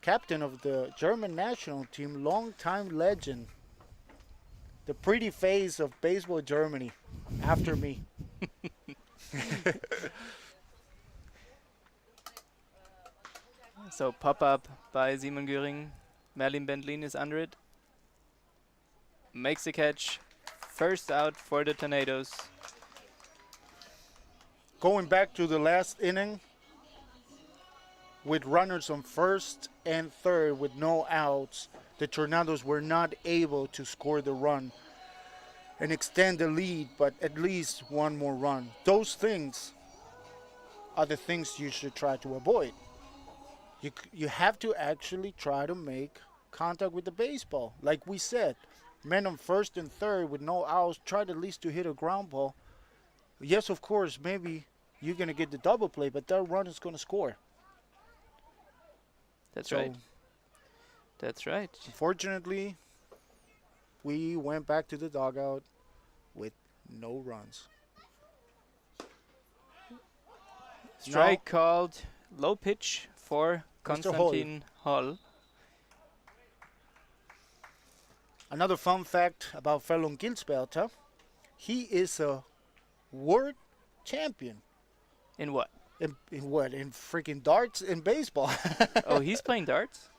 Captain of the German national team, longtime legend. The pretty face of baseball Germany, after me. So pop up by Simon Göring. Merlin Bendlin is under it. Makes the catch. First out for the Tornadoes. Going back to the last inning, with runners on first and third with no outs, the Tornadoes were not able to score the run and extend the lead, but at least one more run. Those things are the things you should try to avoid. You have to actually try to make contact with the baseball. Like we said, men on first and third with no outs, try at least to hit a ground ball. Yes, of course, maybe you're going to get the double play, but that run is going to score. That's right. That's right. Unfortunately, we went back to the dugout with no runs. Strike called. Low pitch for Mr. Konstantin Hall. Another fun fact about Ferlon Gilsberta, he is a world champion. In what? In what? In freaking darts in baseball. Oh, he's playing darts?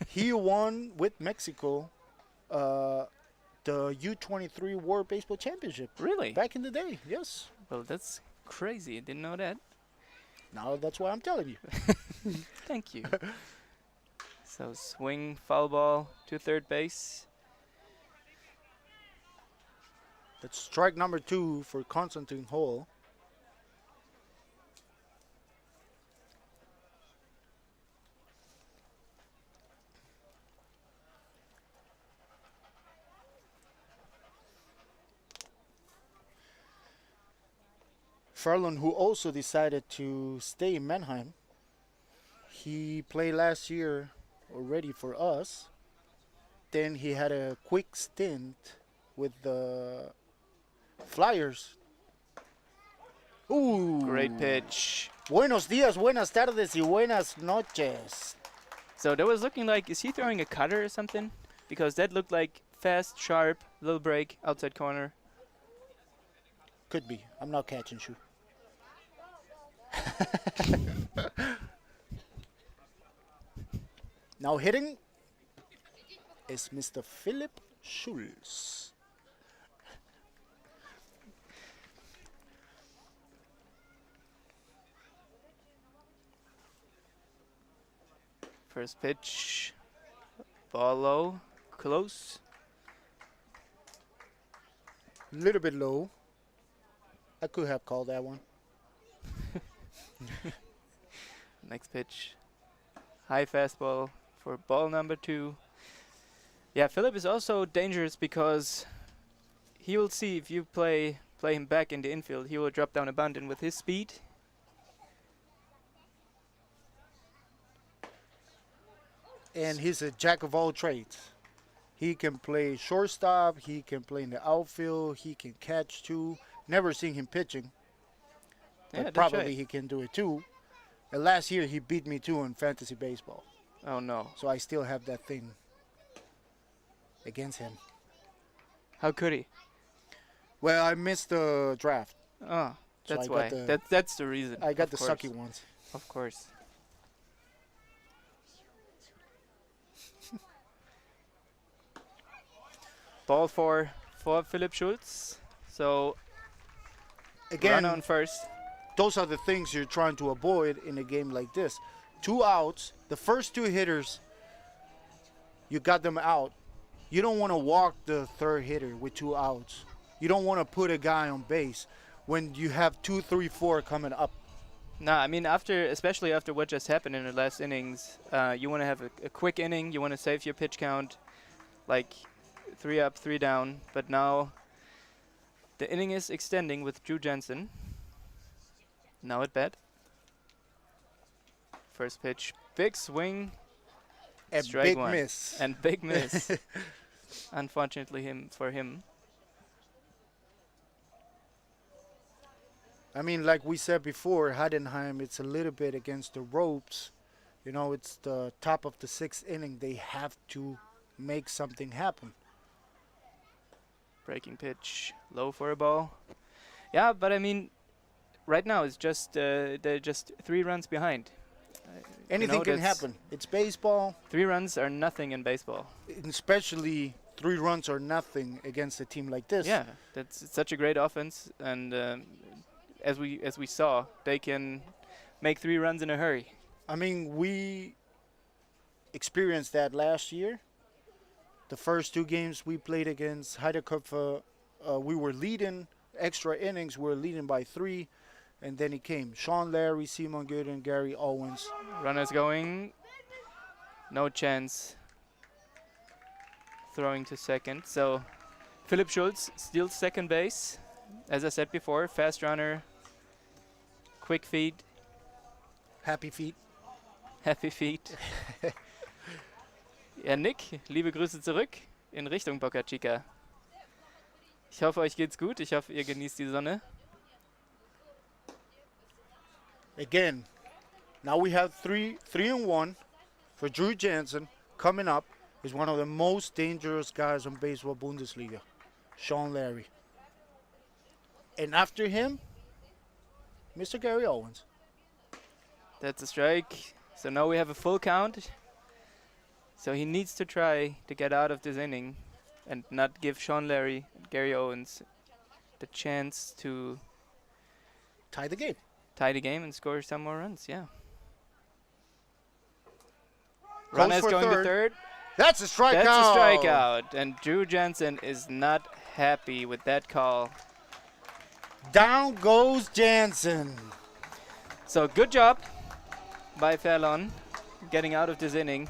He won with Mexico the U23 World Baseball Championship. Really? Back in the day, yes. Well, that's crazy. Didn't know that. Now that's why I'm telling you. Thank you. So swing, foul ball to third base. That's strike number 2 for Konstantin Hall. Ferlon, who also decided to stay in Mannheim, he played last year already for us. Then he had a quick stint with the Flyers. Ooh. Great pitch. Buenos días, buenas tardes y buenas noches. So that was looking like, is he throwing a cutter or something? Because that looked like fast, sharp, little break, outside corner. Could be. I'm not catching you. Now hitting is Mr. Philip Schulz. First pitch. Ball low. Close. Little bit low. I could have called that one. Next pitch. High fastball for ball number 2. Yeah, Philip is also dangerous because he will see if you play him back in the infield. He will drop down a bunt, and with his speed, And he's a jack of all trades. He can play shortstop. He can play in the outfield. He can catch too. Never seen him pitching. yeah, But that's probably right. he can do it too. And last year he beat me too in fantasy baseball. Oh no! So I still have that thing against him. How could he? Well, I missed the draft. Oh, So that's I got why. the- That's the reason. I got of the course. sucky ones. Of course. Ball for Philip Schulz. So Again, run on first. those are the things you're trying to avoid in a game like this. 2 outs, the first 2 hitters, you got them out. You don't want to walk the third hitter with 2 outs. You don't want to put a guy on base when you have 2, 3, 4 coming up. No, I mean especially after what just happened in the last innings, you want to have a quick inning. You want to save your pitch count, like 3 up, 3 down. But now the inning is extending with Drew Jensen. Now at bat. First pitch, big swing, A strike big one, miss. and big miss. Unfortunately, for him. I mean, like we said before, Heidenheim, it's a little bit against the ropes. You know, it's the top of the 6th inning. They have to make something happen. Breaking pitch, low for a ball. Yeah, but I mean, right now it's just they're just 3 runs behind. Anything can happen. It's baseball, 3 runs are nothing in baseball. and especially 3 runs are nothing against a team like this. Yeah, that's such a great offense, and as we saw, they can make 3 runs in a hurry. I mean, we experienced that last year. The first 2 games we played against Heideköpfe, we were leading extra innings. We were leading by 3, and then it came Sean Larry, Simon Gooden, Gary Owens. Runners going, no chance. Throwing to second. So Philipp Schulz steals second base. As I said before, fast runner, quick feet, Happy feet. happy feet. Ja, Nick, liebe Grüße zurück in Richtung Boca Chica. Ich hoffe, euch geht's gut. Ich hoffe, ihr genießt die Sonne. Again, now we have 3-1 for Drew Jensen. Coming up is one of the most dangerous guys in baseball Bundesliga, Sean Larry. And after him, Mr. Gary Owens. That's a strike. So now we have a full count. So he needs to try to get out of this inning and not give Sean Larry and Gary Owens the chance to Tie the game. tie the game and score some more runs. Yeah. Goes Runners for going to third. third. That's a strikeout. That's a strikeout. And Drew Jensen is not happy with that call. Down goes Jansen. So good job by Fallon getting out of this inning.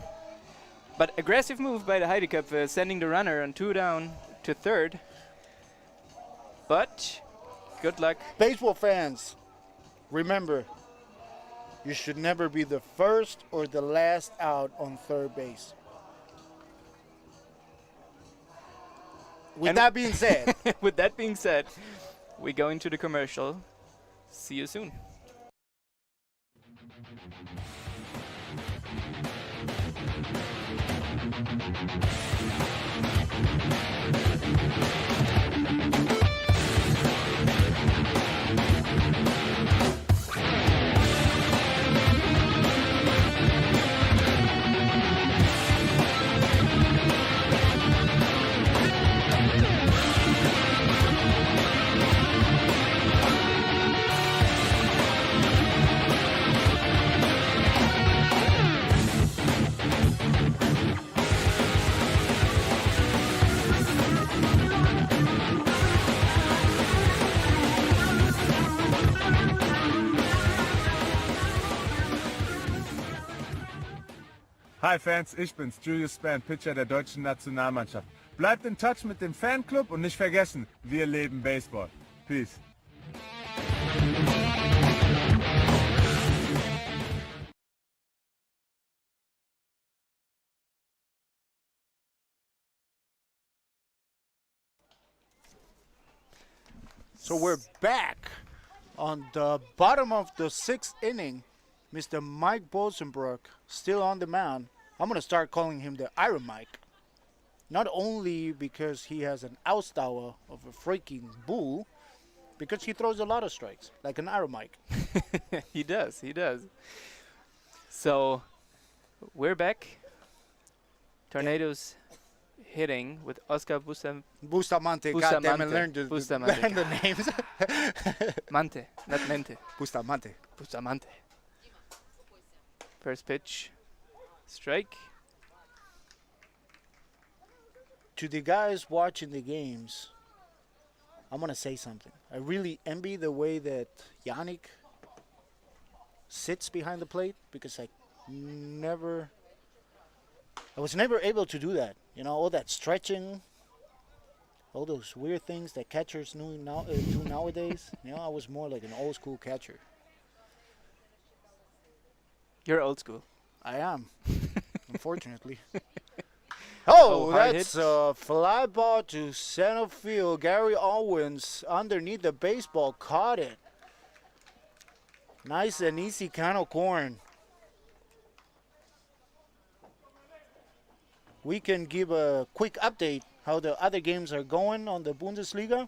But aggressive move by the Heideköpfe, sending the runner on 2 down to third. But good luck. Baseball fans, remember, you should never be the first or the last out on third base. With And that being said, With that being said, we go into the commercial. See you soon. Hi Fans, ich bin's, Julius Spann, Pitcher der deutschen Nationalmannschaft. Bleibt in Touch mit dem Fanclub und nicht vergessen, wir leben Baseball. Peace. so we're back on the bottom of the 6th inning. Mr. Mike Bosenbrook still on the mound. I'm going to start calling him the Iron Mike. Not only because he has an Ausdauer of a freaking bull, because he throws a lot of strikes, like an Iron Mike. He does. So we're back. Tornadoes hitting with Oscar Bustamante. Bustamante. Goddamn it, learn Bustamante. the names. Mante, not Mente. Bustamante. Bustamante. First pitch, strike. To the guys watching the games, I'm going to say something. I really envy the way that Yannick sits behind the plate because never, I was never able to do that. You know, all that stretching, all those weird things that catchers do nowadays. You know, I was more like an old school catcher. You're old school. I am, unfortunately. Oh, Oh, hard that's hit. a fly ball to center field. Gary Owens underneath the baseball caught it. Nice and easy kind of corn. We can give a quick update how the other games are going on the Bundesliga.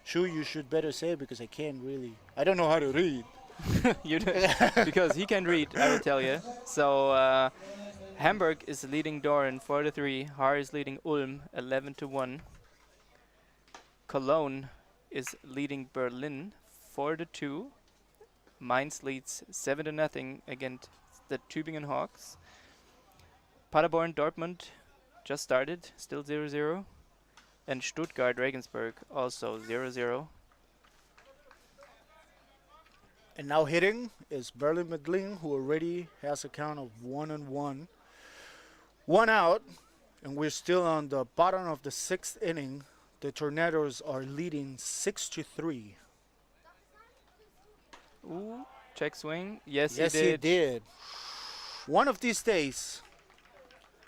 Sure, you should better say it because I don't know how to read. You do, because he can read, I will tell you. So Hamburg is leading Doran 4-3. Haar is leading Ulm 11-1. Cologne is leading Berlin 4-2. Mainz leads 7-0 against the Tübingen Hawks. Paderborn Dortmund just started, still 0-0. And Stuttgart Regensburg also 0-0. And now hitting is Berlin McLean, who already has a count of 1-1. One out, and we're still on the bottom of the 6th inning. The Tornadoes are leading 6-3. Ooh, check swing. Yes, Yes, he he did. One of these days,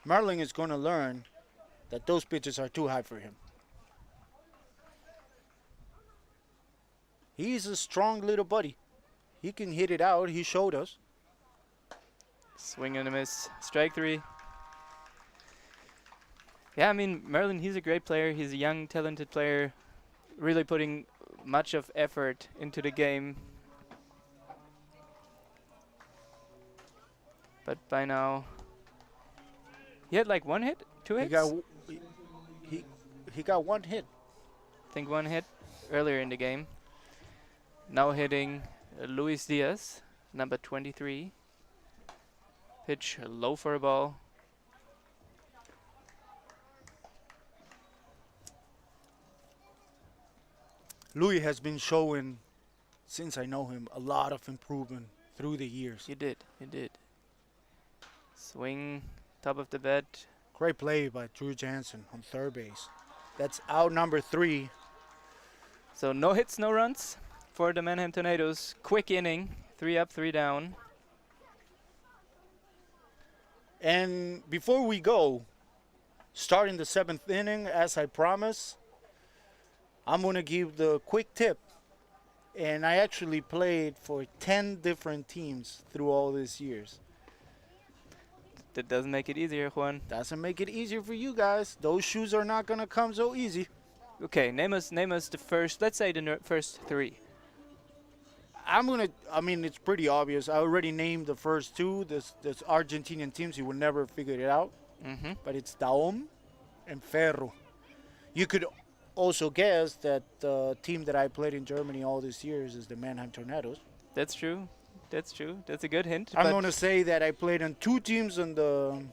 Merlin is going to learn that those pitches are too high for him. He's a strong little buddy. He can hit it out. He showed us. Swing and a miss. Strike 3. Yeah, I mean, Merlin, he's a great player. He's a young, talented player, really putting much of effort into the game. But by now, he had like 1 hit, 2 hits? He got 1 hit. I think 1 hit earlier in the game. Now hitting Luis Diaz, number 23. Pitch low for a ball. Louis has been showing, since I know him, a lot of improvement through the years. He did. Swing, top of the bat. Great play by Drew Jansen on third base. That's out number 3. So no hits, no runs for the Mannheim Tornadoes. Quick inning, 3 up, 3 down. And before we go, starting the 7th inning, as I promised, I'm going to give the quick tip. And I actually played for 10 different teams through all these years. That doesn't make it easier, Juan. Doesn't make it easier for you guys. Those shoes are not going to come so easy. Okay, name us the first, let's say the first 3. It's pretty obvious. I already named the first 2. This Argentinian teams, you will never figure it out. Mm-hmm. But it's Daum and Ferro. You could also guess that the team that I played in Germany all these years is the Mannheim Tornadoes. That's true. That's a good hint. I'm going to say that I played on 2 teams in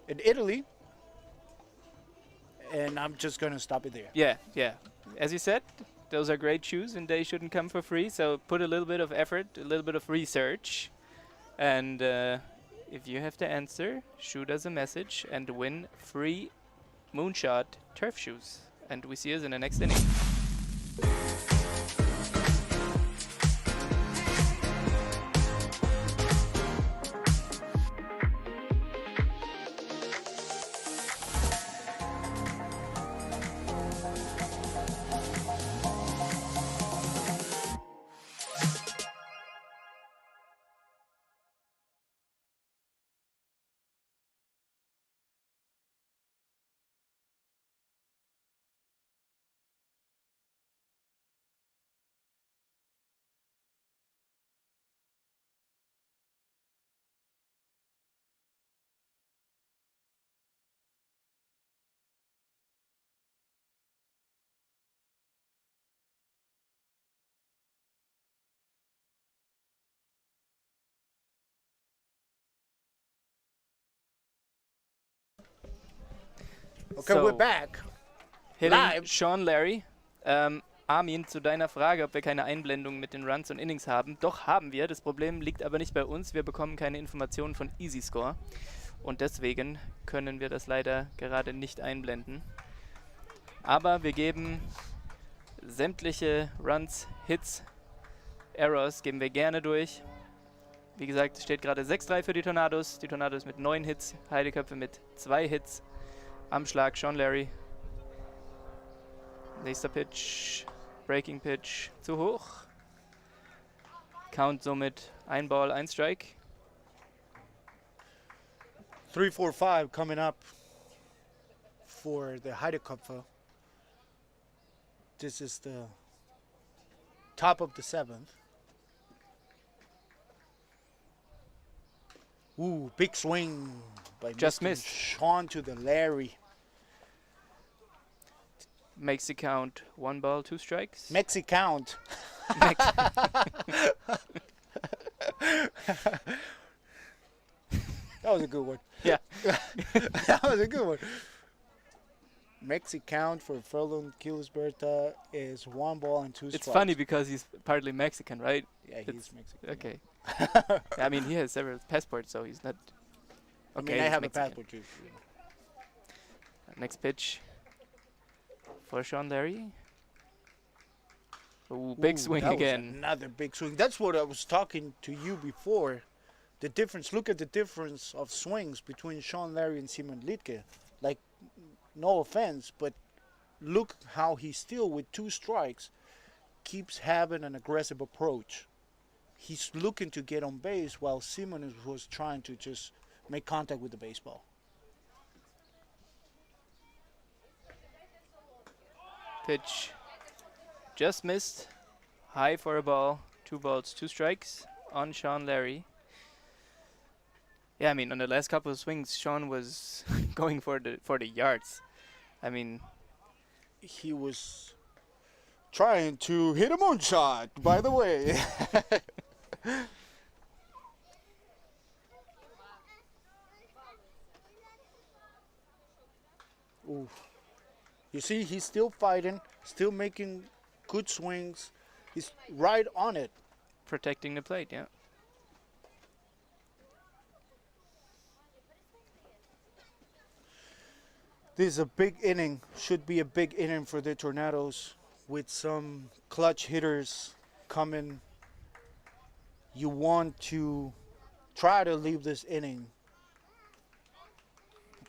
Italy. And I'm just going to stop it there. Yeah. As you said, those are great shoes and they shouldn't come for free. So put a little bit of effort, a little bit of research. And if you have to answer, shoot us a message and win free Moonshot turf shoes. And we see us in the next inning. Okay, So we're back. Hitting Live. Sean Larry. Armin, zu deiner Frage, ob wir keine Einblendung mit den Runs und Innings haben. Doch haben wir. Das Problem liegt aber nicht bei uns. Wir bekommen keine Informationen von EasyScore. Und deswegen können wir das leider gerade nicht einblenden. Aber wir geben sämtliche Runs, Hits, Errors geben wir gerne durch. Wie gesagt, es steht gerade 6-3 für die Tornados. Die Tornados mit 9 Hits, Heideköpfe mit 2 Hits. Am Schlag Sean Larry. Nächster Pitch, Breaking Pitch, zu hoch. Count somit 1 Ball, 1 Strike. 3-4-5 coming up for the Heideköpfe. This is the top of the 7th. Ooh, big swing by Just Mr. missed. Sean to the Larry. Makes the count 1 ball, 2 strikes. Mexi count. That was a good one. Yeah. That was a good one. Mexi count for Furlong Kilsberta is 1 ball and 2 strikes. It's funny because he's partly Mexican, right? Yeah, he's it's- Mexican. Okay. I mean, he has several passports, so he's not. I Okay, mean, I he's have Mexican. a passport too. Next pitch for Sean Larry. Ooh, big Ooh, swing that was again. another big swing. That's what I was talking to you before. The difference. Look at the difference of swings between Sean Larry and Simon Liedtke. Like, no offense, but look how he still, with 2 strikes, keeps having an aggressive approach. He's looking to get on base while Simon was trying to just make contact with the baseball. Pitch just missed. High for a ball. 2 balls, 2 strikes on Sean Larry. Yeah, I mean, on the last couple of swings, Sean was going for the yards. I mean, He was trying to hit a moonshot, by the way. Ooh. You see, he's still fighting, still making good swings. He's right on it. protecting the plate, yeah. This is a big inning. Should be a big inning for the Tornadoes with some clutch hitters coming. You want to try to leave this inning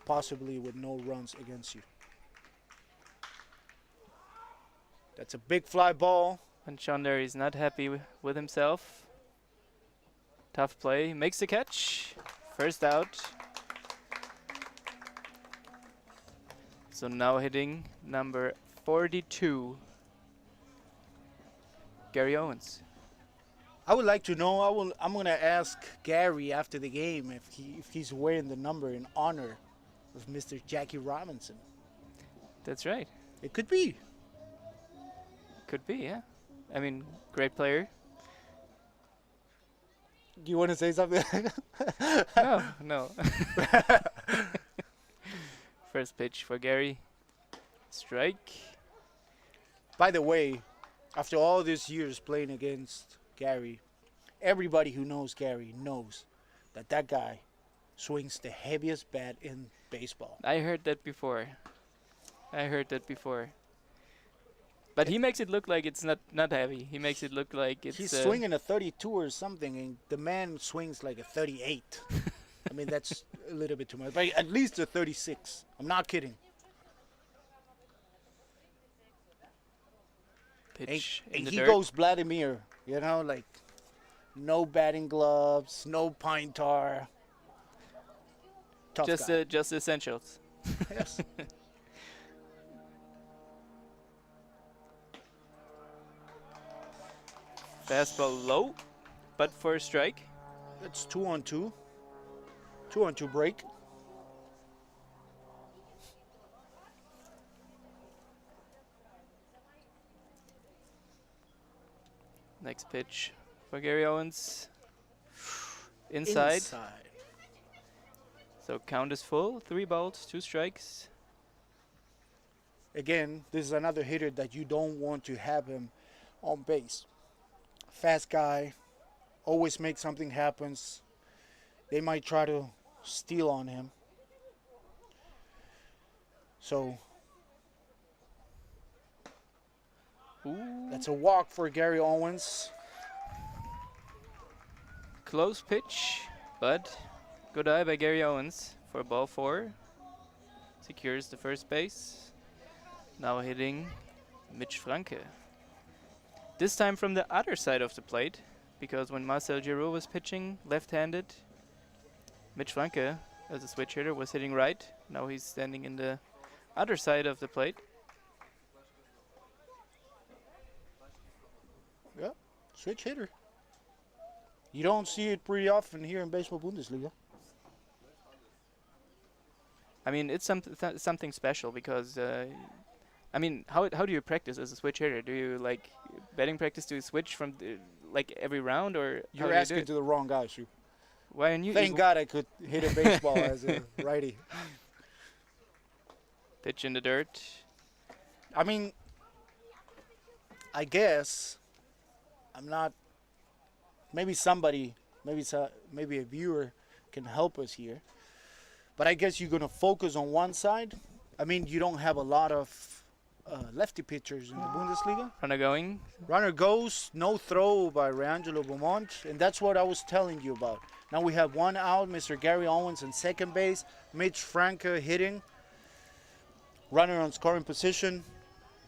possibly with no runs against you. That's a big fly ball. And Sean Larry is not happy with himself. Tough play. Makes the catch. First out. So now hitting number 42, Gary Owens. I would like to know. I'm gonna ask Gary after the game if he's wearing the number in honor of Mr. Jackie Robinson. That's right. It could be. Could be, yeah. I mean, great player. Do you want to say something? No, no. First pitch for Gary. Strike. By the way, after all these years playing against Gary, everybody who knows Gary knows that guy swings the heaviest bat in baseball. I heard that before. But he makes it look like it's not heavy. He makes it look like it's... He's swinging a 32 or something, and the man swings like a 38. I mean, that's a little bit too much. But at least a 36. I'm not kidding. pitch in And the he dirt. goes Vladimir, you know, like no batting gloves, no pine tar. Tough guy. Just essentials. Yes. Fastball low, but for a strike. It's 2-on-2. 2-on-2 break. Next pitch for Gary Owens. Inside. So count is full. 3 balls, 2 strikes. again, this is another hitter that you don't want to have him on base. Fast guy, always make something happen. They might try to steal on him. So Ooh, that's a walk for Gary Owens. close pitch, but good eye by Gary Owens for ball 4. Secures the first base. Now hitting Mitch Franke. This time from the other side of the plate, because when Marcel Giroux was pitching left-handed, Mitch Franke, as a switch hitter, was hitting right. Now he's standing in the other side of the plate. Yeah, switch hitter. You don't see it pretty often here in Baseball Bundesliga. I mean, it's something special because, I mean, how do you practice as a switch hitter? Do you like batting practice? Do you switch from like every round, or how You're do you do asking it? to the wrong guy, Shu. Why aren't you? Thank God I could hit a baseball as a righty. Pitch in the dirt. I mean, I guess I'm not. Maybe somebody, maybe a viewer can help us here. But I guess you're gonna focus on one side. I mean, you don't have a lot of lefty pitchers in the Bundesliga. Runner going. Runner goes, no throw by Reangelo Beaumont, and that's what I was telling you about. Now we have one out, Mr. Gary Owens in second base, Mitch Franke hitting. Runner on scoring position.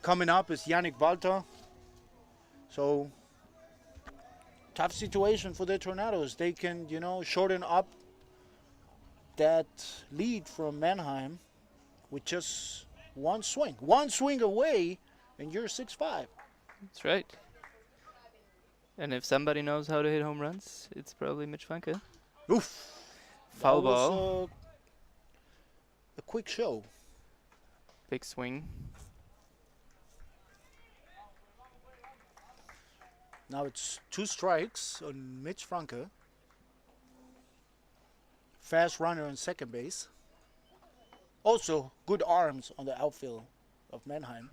Coming up is Yannick Walter. So, tough situation for the Tornadoes. They can, shorten up that lead from Mannheim with just one swing. One swing away, and you're 6-5. That's right. And if somebody knows how to hit home runs, it's probably Mitch Franke. Oof. Foul That was, ball. a quick show. Big swing. Now it's 2 strikes on Mitch Franke. Fast runner on second base. Also, good arms on the outfield of Mannheim.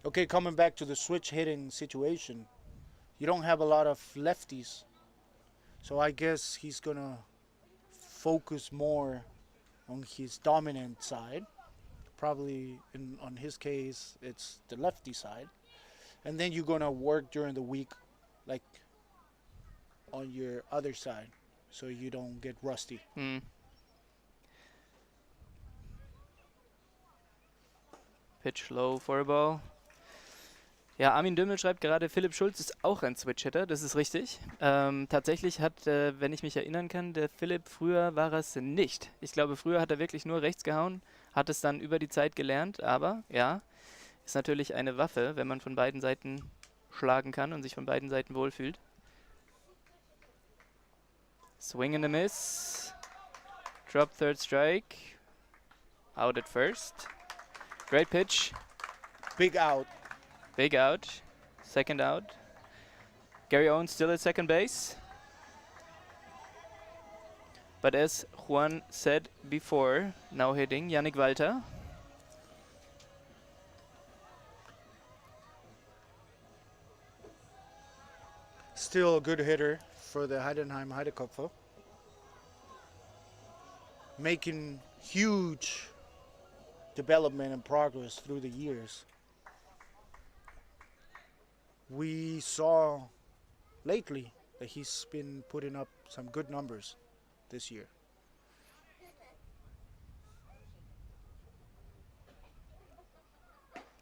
Okay, coming back to the switch hitting situation. You don't have a lot of lefties. So I guess he's going to focus more on his dominant side. Probably on his case, it's the lefty side. And then you're going to work during the week like on your other side so you don't get rusty. Pitch low for a ball. Ja, Armin Dümmel schreibt gerade, Philipp Schulz ist auch ein Switch-Hitter, das ist richtig. Tatsächlich hat, wenn ich mich erinnern kann, der Philipp, früher war es nicht. Ich glaube, früher hat er wirklich nur rechts gehauen, hat es dann über die Zeit gelernt, aber ja, ist natürlich eine Waffe, wenn man von beiden Seiten schlagen kann und sich von beiden Seiten wohlfühlt. Swing and a miss. Drop third strike. Out at first. Great pitch. Big out. Big out. Second out. Gary Owens still at second base. But as Juan said before, now hitting Yannick Walter. Still a good hitter for the Heidenheim Heideköpfe. Making huge development and progress through the years. We saw lately that he's been putting up some good numbers this year.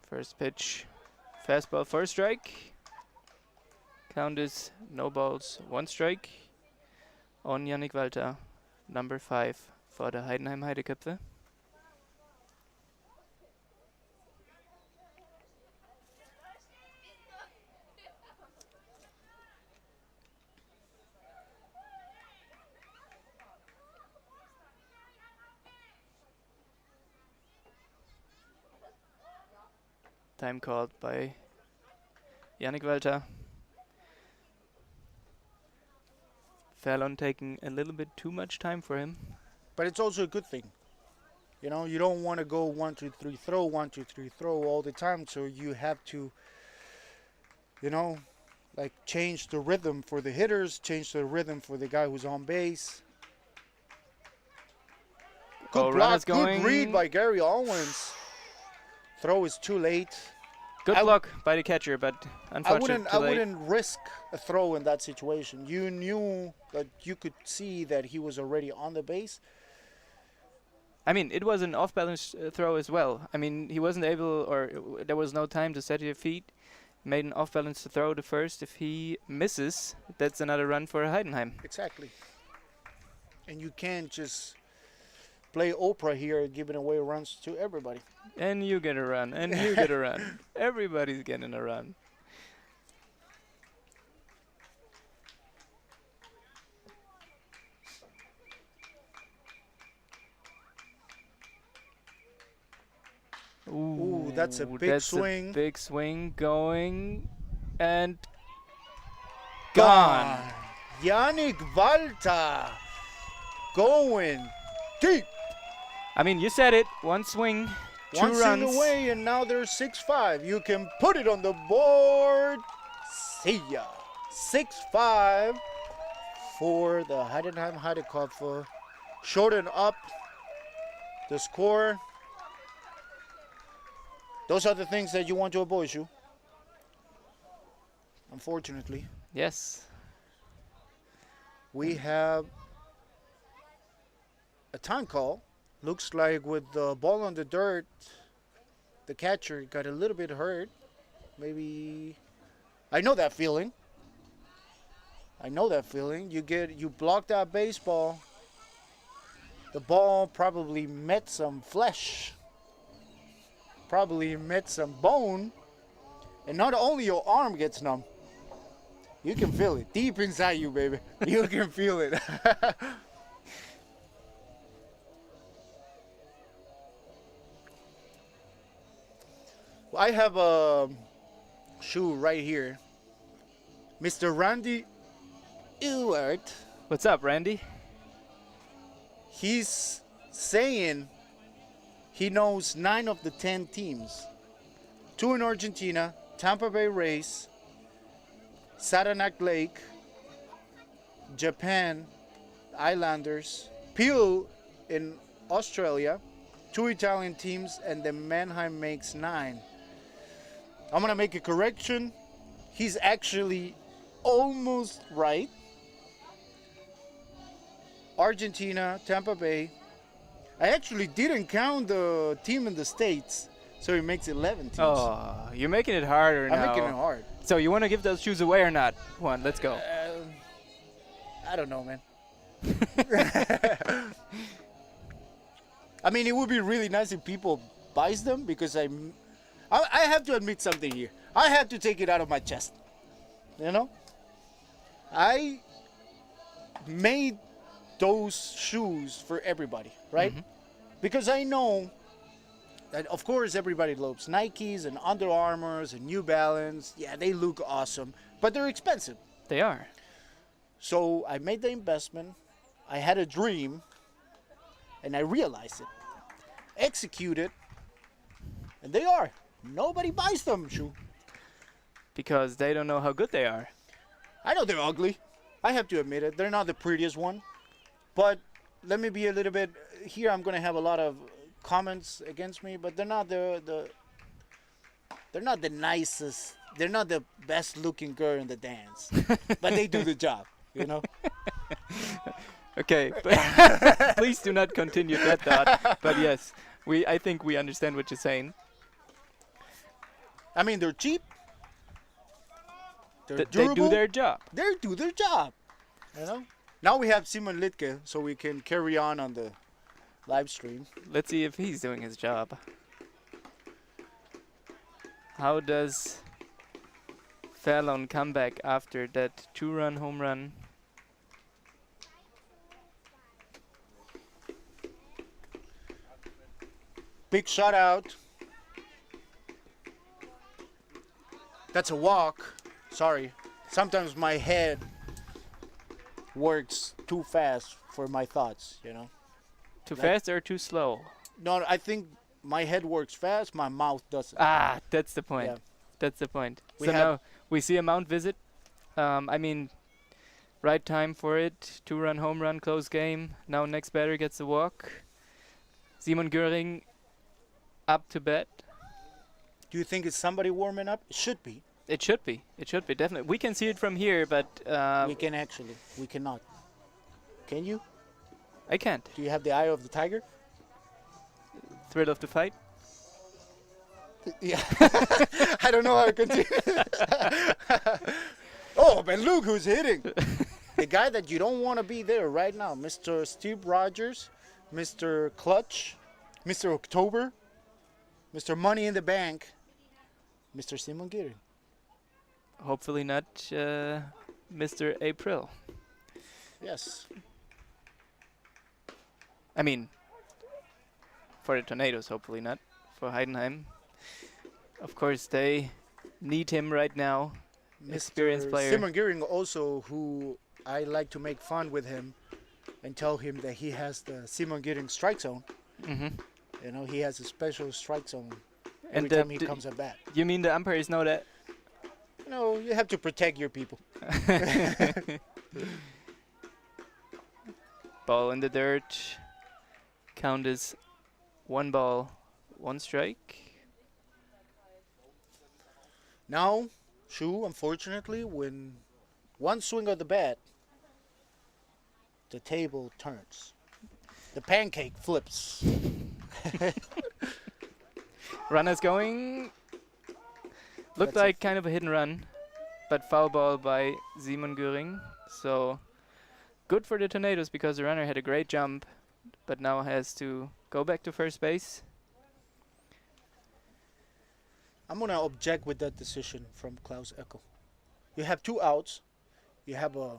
First pitch. Fastball for a strike. Count is no balls, 1 strike on Yannick Walter, number 5 for the Heidenheim Heideköpfe. Time called by Yannick Walter. Fallon taking a little bit too much time for him. But it's also a good thing. You know, you don't want to go 1, 2, 3, throw, 1, 2, 3, throw all the time. So you have to, you know, like change the rhythm for the hitters, change the rhythm for the guy who's on base. Good Oh, block, runners going. good read by Gary Owens. Throw is too late. Good I block by the catcher, but unfortunately I wouldn't risk a throw in that situation. You knew that you could see that he was already on the base. I mean, it was an off-balance throw as well. I mean, he wasn't able, or there was no time to set your feet. Made an off-balance throw to first. If he misses, that's another run for Heidenheim. Exactly. And you can't just play Oprah here, giving away runs to everybody. And you get a run, and you get a run. Everybody's getting a run. Ooh, that's a big swing. A big swing going and Gone. gone. Yannick Valta going deep. I mean, you said it. One swing, two One runs. swing away, and now they're 6-5. You can put it on the board. See ya. 6-5 for the Heidenheim Heideköpfe. Shorten up the score. Those are the things that you want to avoid, Shu. Unfortunately. Yes. We have a time call. Looks like with the ball on the dirt, the catcher got a little bit hurt. Maybe, I know that feeling. I know that feeling. You block that baseball. The ball probably met some flesh. Probably met some bone. And not only your arm gets numb, you can feel it deep inside you, baby. You can feel it. I have a shoe right here. Mr. Randy Ewart. What's up, Randy? He's saying he knows 9 of the 10 teams. 2 in Argentina, Tampa Bay Rays, Saranac Lake, Japan, Islanders, Peel in Australia, 2 Italian teams, and the Mannheim makes 9. I'm going to make a correction. He's actually almost right. Argentina, Tampa Bay. I actually didn't count the team in the States, so he makes 11 teams. Oh, you're making it harder now. I'm making it hard. So you want to give those shoes away or not? Juan, let's go. I don't know, man. I mean, it would be really nice if people buys them, because I have to admit something here. I have to take it out of my chest. You know? I made those shoes for everybody, right? Mhm. Because I know that, of course, everybody loves Nikes and Under Armours and New Balance. Yeah, they look awesome, but they're expensive. They are. So I made the investment. I had a dream, and I realized it. Executed, and they are. Nobody buys them, Shu. Because they don't know how good they are. I know they're ugly. I have to admit it. They're not the prettiest one. But let me be a little bit here. I'm going to have a lot of comments against me, but they're not they're not the nicest. They're not the best looking girl in the dance. But they do the job, you know? Okay, but please do not continue that thought. But yes, I think we understand what you're saying. I mean, they're cheap. They're They durable. do their job. They do their job, you know? Now we have Simon Litke, so we can carry on the live stream. Let's see if he's doing his job. How does Fallon come back after that 2-run home run? Big shutout. That's a walk. Sorry. Sometimes my head works too fast for my thoughts, you know. Too Like- fast or too slow? No, I think my head works fast, my mouth doesn't. Ah, that's the point. Yeah. That's the point. We So have- now we see a Mount visit. I mean, right time for it. 2-run home run, close game. Now next batter gets a walk. Simon Göring up to bat. Do you think it's somebody warming up? It should be. It should be. It should be, definitely. We can see it from here, but We cannot. Can you? I can't. Do you have the eye of the tiger? Thrill of the fight. Yeah. I don't know how to continue. Oh, but look who's hitting. The guy that you don't want to be there right now, Mr. Steve Rogers, Mr. Clutch, Mr. October, Mr. Money in the Bank, Mr. Simon Göring. Hopefully not Mr. April. Yes. I mean, for the Tornadoes, hopefully not. For Heidenheim. Of course, they need him right now. Experienced Mr. player. Simon Göring also, who I like to make fun with him and tell him that he has the Simon Göring strike zone. Hmm. You know, he has a special strike zone And every time he comes at bat. you mean the umpires know that? You know, you have to protect your people. Ball in the dirt. Count is 1 ball, 1 strike. Now, Shu, unfortunately, when one swing of the bat, the table turns. The pancake flips. Runners going. Looked That's a like kind of a hit and run, but foul ball by Simon Göring. So good for the Tornadoes because the runner had a great jump, but now has to go back to first base. I'm going to object with that decision from Klaus Eckel. You have 2 outs. You have a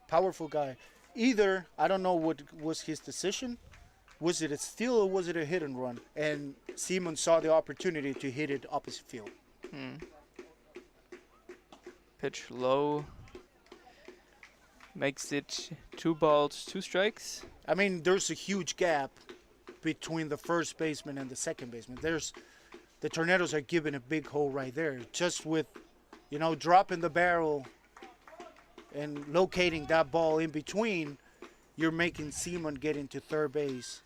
powerful guy. Either, I don't know what was his decision. Was it a steal or was it a hit and run? And Simon saw the opportunity to hit it opposite field. Pitch low. Makes it 2 balls, 2 strikes. I mean, there's a huge gap between the first baseman and the second baseman. The Tornadoes are given a big hole right there. Just with, you know, dropping the barrel and locating that ball in between, you're making Simon get into third base.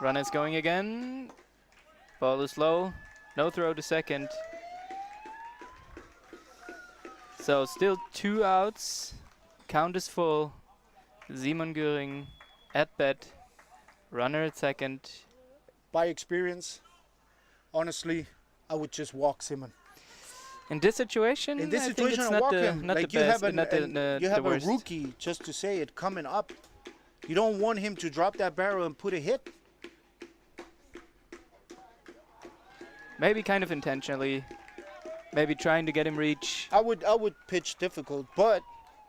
Runners going again. Ball is low. No throw to second. So still 2 outs. Count is full. Simon Göring at bat. Runner at second. By experience, honestly, I would just walk Simon. In this situation, In this I think situation, it's I not walk the him. not Like the you best, have, not the you have a worst. rookie, just to say it, coming up. You don't want him to drop that barrel and put a hit. Maybe kind of intentionally. Maybe trying to get him reach. I would pitch difficult, but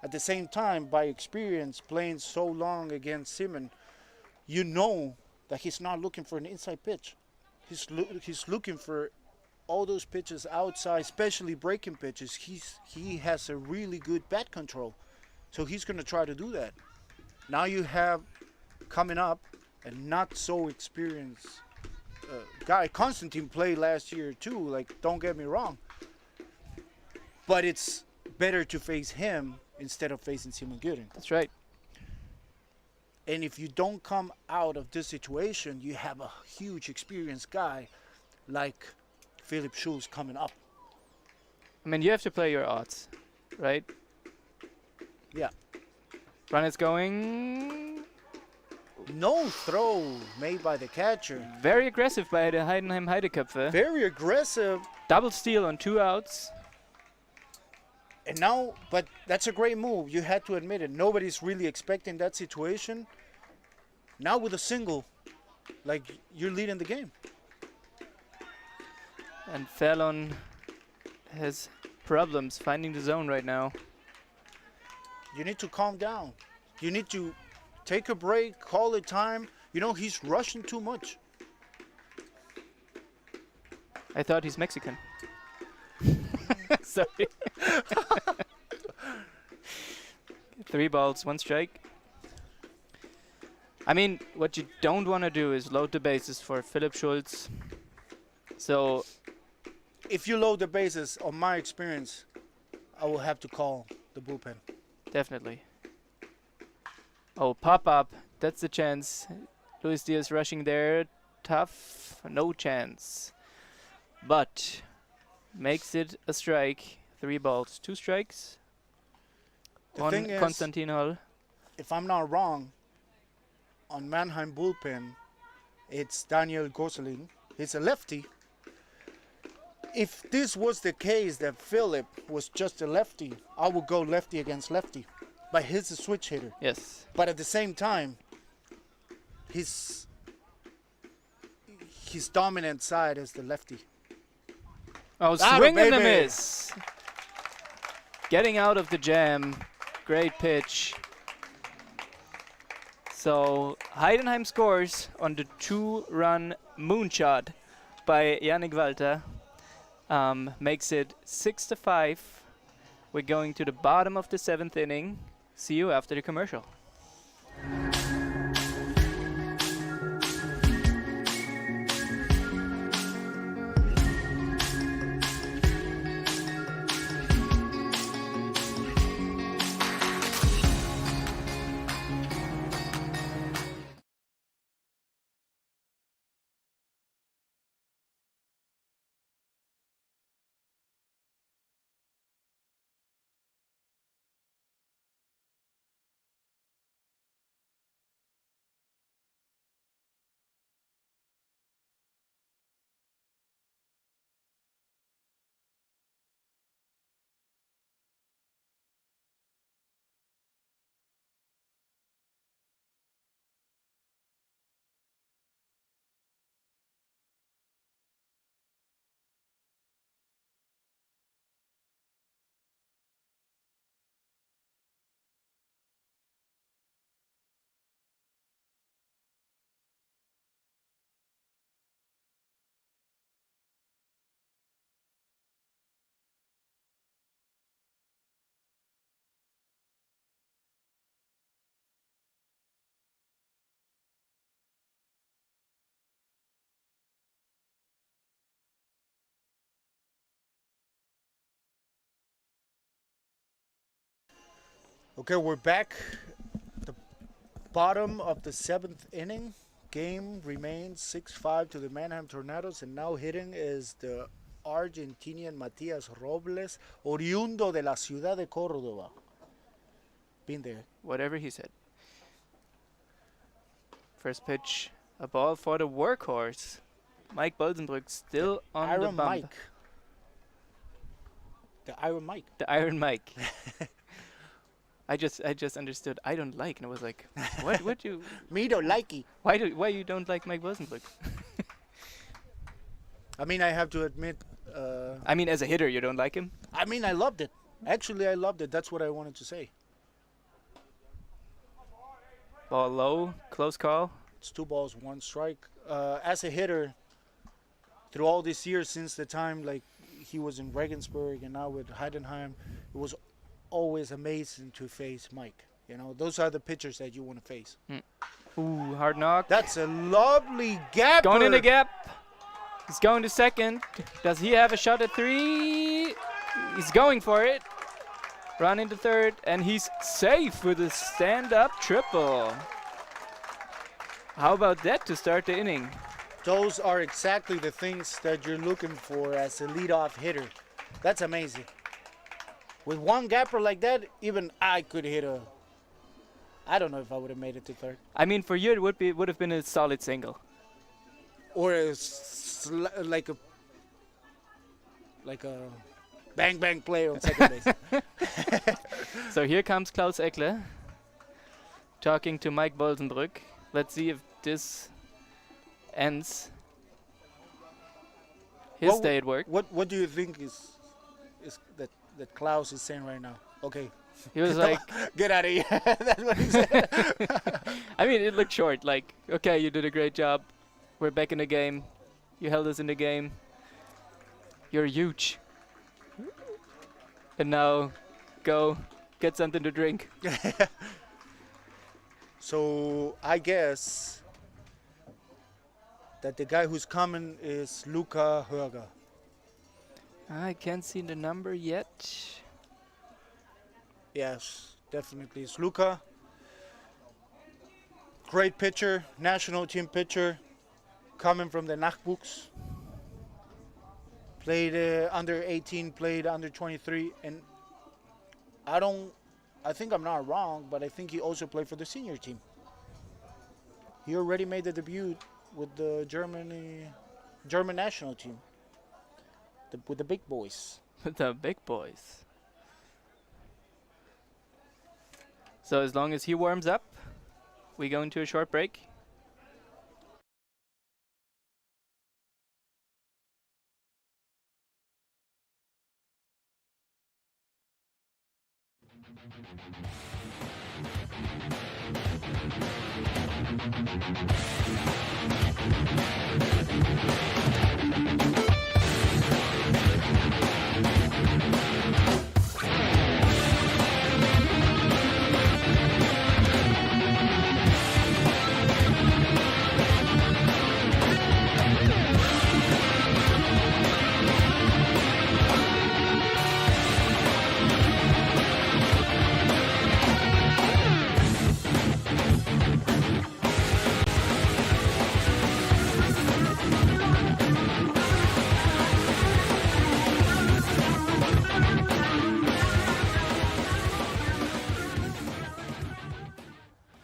at the same time, by experience, playing so long against Simon, you know that he's not looking for an inside pitch. He's looking for all those pitches outside, especially breaking pitches. He has a really good bat control, so he's going to try to do that. Now you have coming up a not so experienced guy. Constantine played last year too. Like, don't get me wrong, but it's better to face him instead of facing Simon Göring. That's right. And if you don't come out of this situation, you have a huge experienced guy like Philip Schulz coming up. I mean, you have to play your odds, right? Yeah. Runners going. No throw made by the catcher. Very aggressive by the Heidenheim Heideköpfe. Very aggressive. Double steal on 2 outs. And now, but that's a great move. You had to admit it. Nobody's really expecting that situation. Now with a single, like, you're leading the game. And Fallon has problems finding the zone right now. You need to calm down. You need to take a break, call it time. You know, he's rushing too much. I thought he's Mexican. Sorry. 3 balls, 1 strike. I mean, what you don't want to do is load the bases for Philipp Schulz. So If you load the bases, on my experience, I will have to call the bullpen. definitely. Oh, pop up. That's the chance. Luis Diaz rushing there. Tough. No chance. But makes it a strike. 3 balls, 2 strikes. The On thing is, Konstantin Hall. if I'm not wrong, on Mannheim bullpen, it's Daniel Gosselin. He's a lefty. If this was the case that Philip was just a lefty, I would go lefty against lefty. But he's a switch hitter. Yes. But at the same time, his dominant side is the lefty. Oh, Atta swing and a baby. miss. Getting out of the jam. Great pitch. So Heidenheim scores on the 2-run moonshot by Yannick Walter. Makes it 6-5. We're going to the bottom of the 7th inning. See you after the commercial. Okay, we're back. The bottom of the 7th inning. Game remains 6-5 to the Mannheim Tornadoes, and now hitting is the Argentinian Matias Robles, oriundo de la ciudad de Córdoba. Been there. Whatever he said. First pitch, a ball for the workhorse. Mike Bolsenbrück still on the Iron bump. Mike. The Iron Mike. The Iron Mike. I just understood I don't like, and I was like, what would you? Me don't like it. Why you don't like Mike Bolsenbrück? I mean, I have to admit. I mean, as a hitter, you don't like him. I mean, I loved it. Actually, I loved it. That's what I wanted to say. Ball low, close call. It's 2 balls, 1 strike. As a hitter, through all these years since the time like he was in Regensburg and now with Heidenheim, it was always amazing to face Mike. You know, those are the pitchers that you want to face. Ooh, hard knock. That's a lovely gap. Going in the gap. He's going to second. Does he have a shot at 3? He's going for it. Run into third, and he's safe with a stand-up triple. How about that to start the inning? Those are exactly the things that you're looking for as a leadoff hitter. That's amazing. With one gapper like that, even I could hit a. I don't know if I would have made it to third. I mean, for you, it would have been a solid single. Or like a bang bang play on second base. So here comes Klaus Eckle talking to Mike Bolsenbrück. Let's see if this ends his day at work. What do you think is that Klaus is saying right now? Okay. He was like, get out of here. That's what he said. I mean, it looked short. Like, okay, you did a great job. We're back in the game. You held us in the game. You're huge. And now go get something to drink. So I guess that the guy who's coming is Luca Höger. I can't see the number yet. Yes, definitely it's Luca. Great pitcher, national team pitcher, coming from the Nachwuchs. Played under 18, played under 23, and I think I'm not wrong, but I think he also played for the senior team. He already made the debut with the German national team, with the big boys. The big boys. So as long as he warms up, we go into a short break.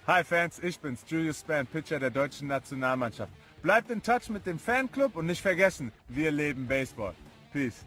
Hi Fans, ich bin's, Julius Span, Pitcher der deutschen Nationalmannschaft. Bleibt in Touch mit dem Fanclub und nicht vergessen, wir leben Baseball. Peace.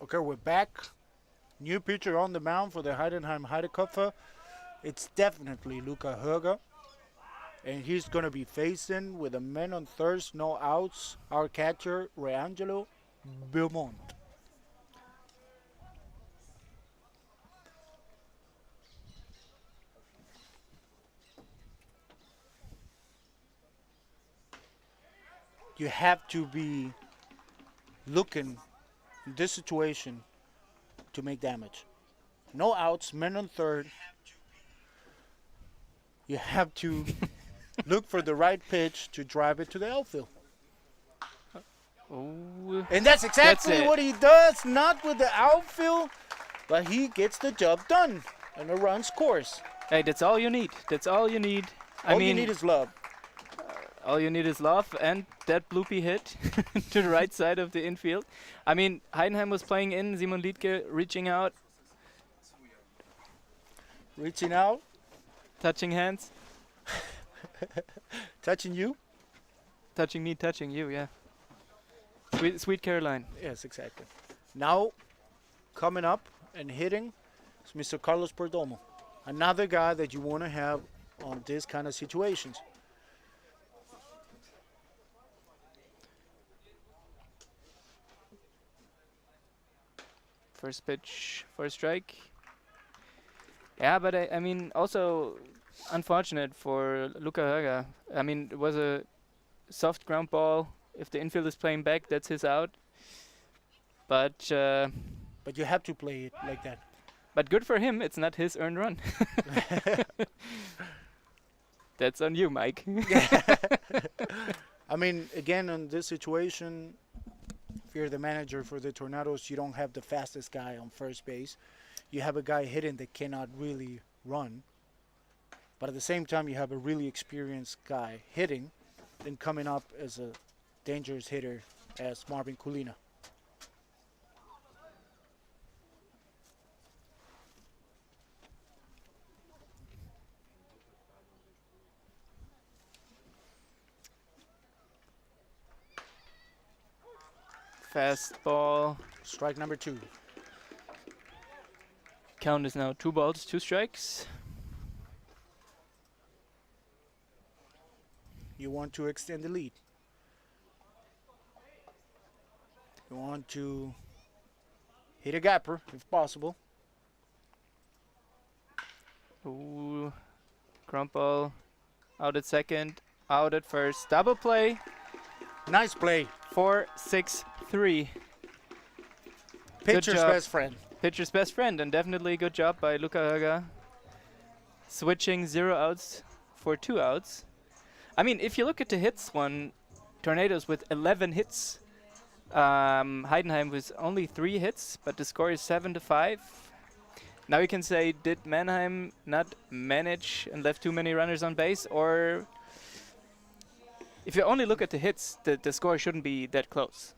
Okay, we're back. New pitcher on the mound for the Heidenheim Heideköpfe. It's definitely Luca Höger. And he's going to be facing with a man on third, no outs, our catcher, Reangelo Beaumont. You have to be looking in this situation to make damage. No outs, men on third. You have to look for the right pitch to drive it to the outfield. Oh, And that's exactly it. what he does, not with the outfield, but he gets the job done and a run scores. hey, that's all you need. That's all you need. I All mean, you need is love. all you need is love and that bloopy hit to the right side of the infield. I mean, Heidenheim was playing in, Simon Liedke reaching out, Reaching out, touching hands, touching you. touching me, touching you, yeah. Sweet, sweet Caroline. Yes, exactly. Now, coming up and hitting is Mr. Carlos Perdomo. Another guy that you want to have on this kind of situations. First pitch for a strike. Yeah, but I mean, also unfortunate for Luca Höger. I mean, it was a soft ground ball. If the infield is playing back, that's his out. But But you have to play it like that. but good for him. It's not his earned run. That's on you, Mike. I mean, again, in this situation, if you're the manager for the Tornadoes, you don't have the fastest guy on first base. you have a guy hitting that cannot really run, but at the same time you have a really experienced guy hitting, then coming up as a dangerous hitter as Marvin Kulina. Fastball. Strike number 2. Count is now 2 balls, 2 strikes. You want to extend the lead. You want to hit a gapper if possible. Ooh. Ground ball. Out at second. Out at first. Double play. Nice play. 4-6-3. Pitcher's job. best friend. Pitcher's best friend, and definitely good job by Luka Haga. Switching 0 outs for 2 outs. I mean, if you look at the hits one, Tornadoes with 11 hits. Heidenheim with only 3 hits, but the score is 7-5. Now you can say, did Mannheim not manage and left too many runners on base? Or if you only look at the hits, the score shouldn't be that close.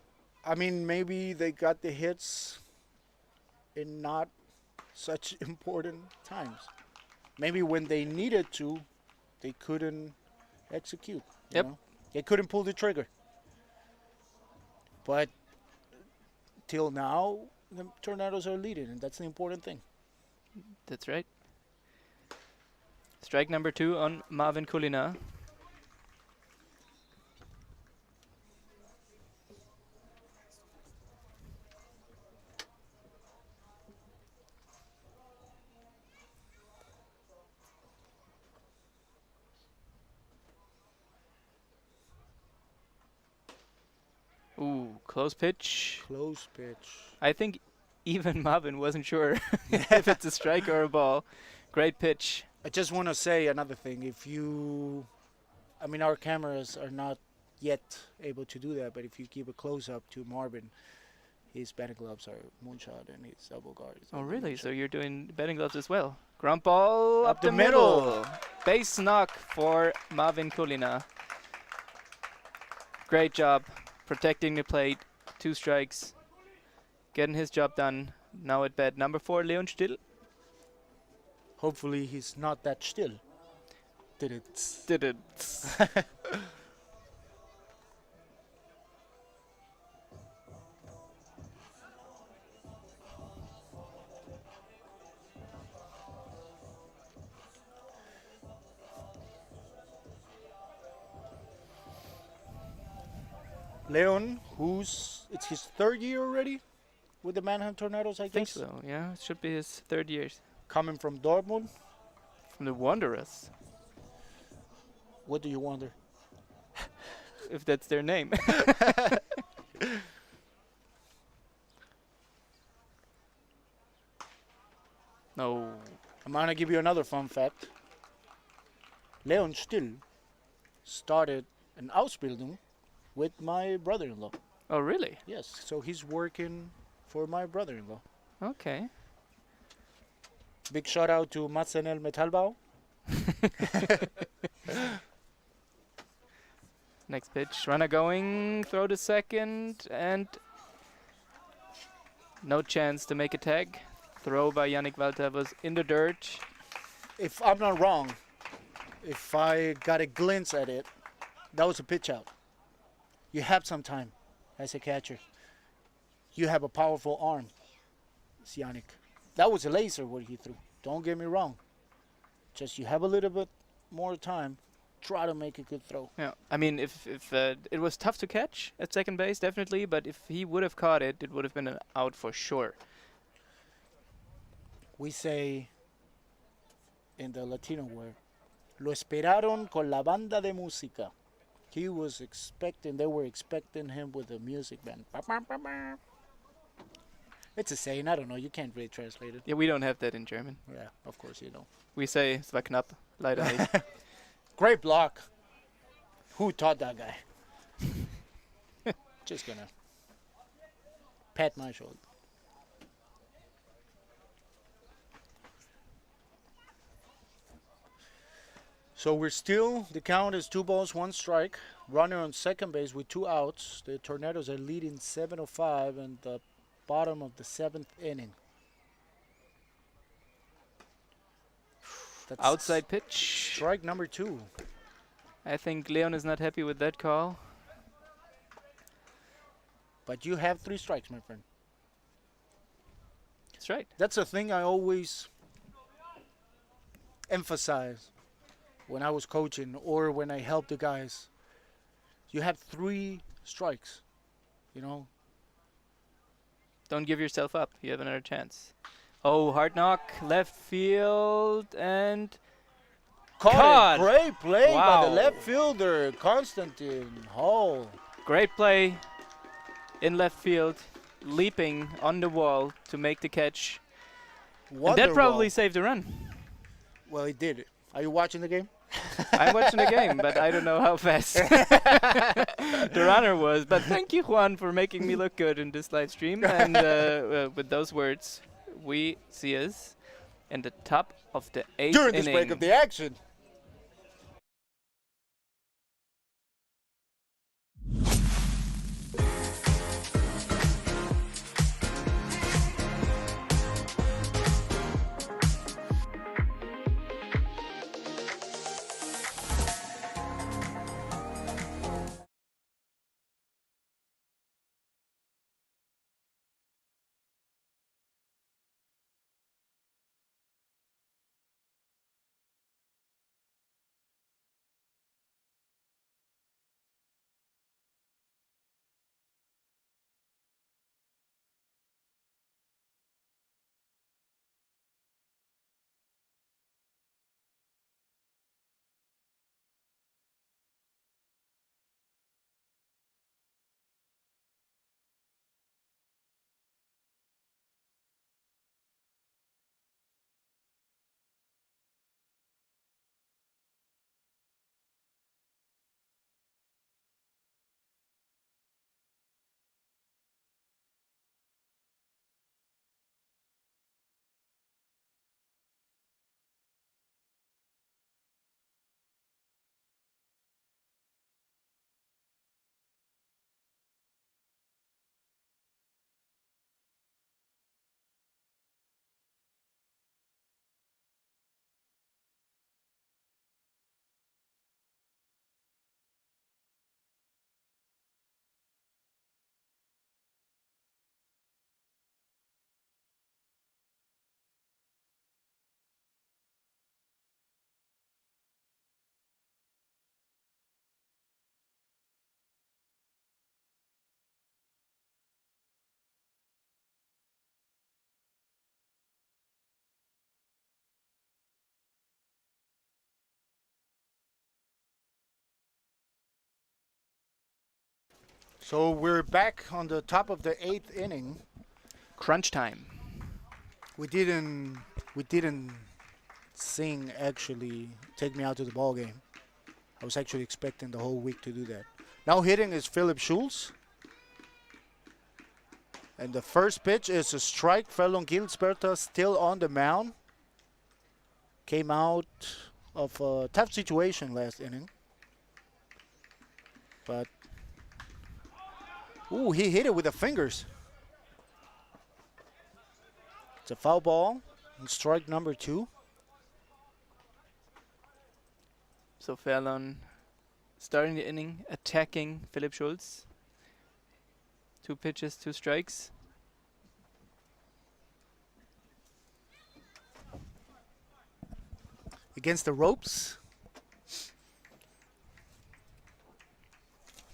I mean, maybe they got the hits in not such important times. Maybe when they needed to, they couldn't execute. You Yep. know? They couldn't pull the trigger. But till now, the Tornadoes are leading, and that's the important thing. That's right. Strike number 2 on Marvin Kulina. Ooh, close pitch. Close pitch. I think even Marvin wasn't sure if it's a strike or a ball. Great pitch. I just want to say another thing. I mean, our cameras are not yet able to do that, but if you give a close-up to Marvin, his batting gloves are moonshot and his elbow guard is Oh, also really? moonshot. So you're doing batting gloves as well. Ground ball Up up the the middle. middle. Base knock for Marvin Kulina. Great job protecting the plate. 2 strikes. Getting his job done. Now at bat number 4, Leon Still. Hopefully he's not that still. Did it? Did it. Leon, it's his 3rd year already with the Mannheim Tornadoes, I I think guess. so, yeah. It should be his 3rd year. Coming from Dortmund. From the Wanderers, What do you wonder? if that's their name. No. I'm going to give you another fun fact. Leon Still started an Ausbildung with my brother-in-law. Oh, really? Yes, so he's working for my brother-in-law. Okay. Big shout out to Matzenel Metallbau. Next pitch. Runner going. Throw to second. And no chance to make a tag. Throw by Yannick Walter was in the dirt. If I'm not wrong, if I got a glimpse at it, that was a pitch out. You have some time as a catcher. You have a powerful arm, it's Yannick. That was a laser what he threw. Don't get me wrong. Just you have a little bit more time. Try to make a good throw. Yeah. I mean, if it was tough to catch at second base, definitely. But if he would have caught it, it would have been an out for sure. We say in the Latino word, lo esperaron con la banda de música. They were expecting him with a music band. Ba, ba, ba, ba. It's a saying, I don't know, you can't really translate it. Yeah, we don't have that in German. Yeah, of course you don't. We say es war knapp, leider nicht. Great block. Who taught that guy? Just gonna pat my shoulder. So we're still, the count is 2 balls, 1 strike. Runner on second base with 2 outs. The Tornadoes are leading 7-5 in the bottom of the 7th inning. That's Outside pitch. strike number 2. I think Leon is not happy with that call. But you have 3 strikes, my friend. That's right. That's a thing I always emphasize when I was coaching or when I help the guys. You have 3 strikes, you know. Don't give yourself up. You have another chance. Oh, hard knock, left field, and Caught it. Great play by Wow. the left fielder, Konstantin Hall. great play in left field, leaping on the wall to make the catch. And that probably saved the run. Well, he did it. Are you watching the game? I'm watching the game, but I don't know how fast the runner was. But thank you, Juan, for making me look good in this live stream. And with those words, we see us in the top of the 8th During inning. this break of the action. So we're back on the top of the 8th inning. Crunch time. We didn't sing actually take me out to the ball game. I was actually expecting the whole week to do that. Now hitting is Philip Schulz. And the first pitch is a strike. Felon Gilsberta still on the mound. Came out of a tough situation last inning. But ooh, he hit it with the fingers. It's a foul ball. And strike number 2. So Fallon starting the inning, attacking Philipp Schulz. 2 pitches, 2 strikes. Against the ropes,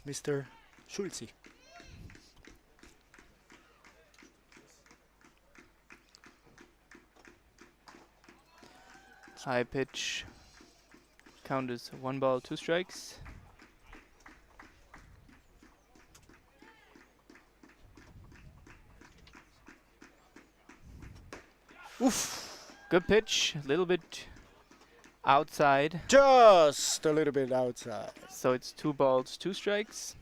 Mr. Schulze. High pitch. Count is 1 ball, 2 strikes. Oof. Good pitch, a little bit outside. Just a little bit outside. So it's 2 balls, 2 strikes.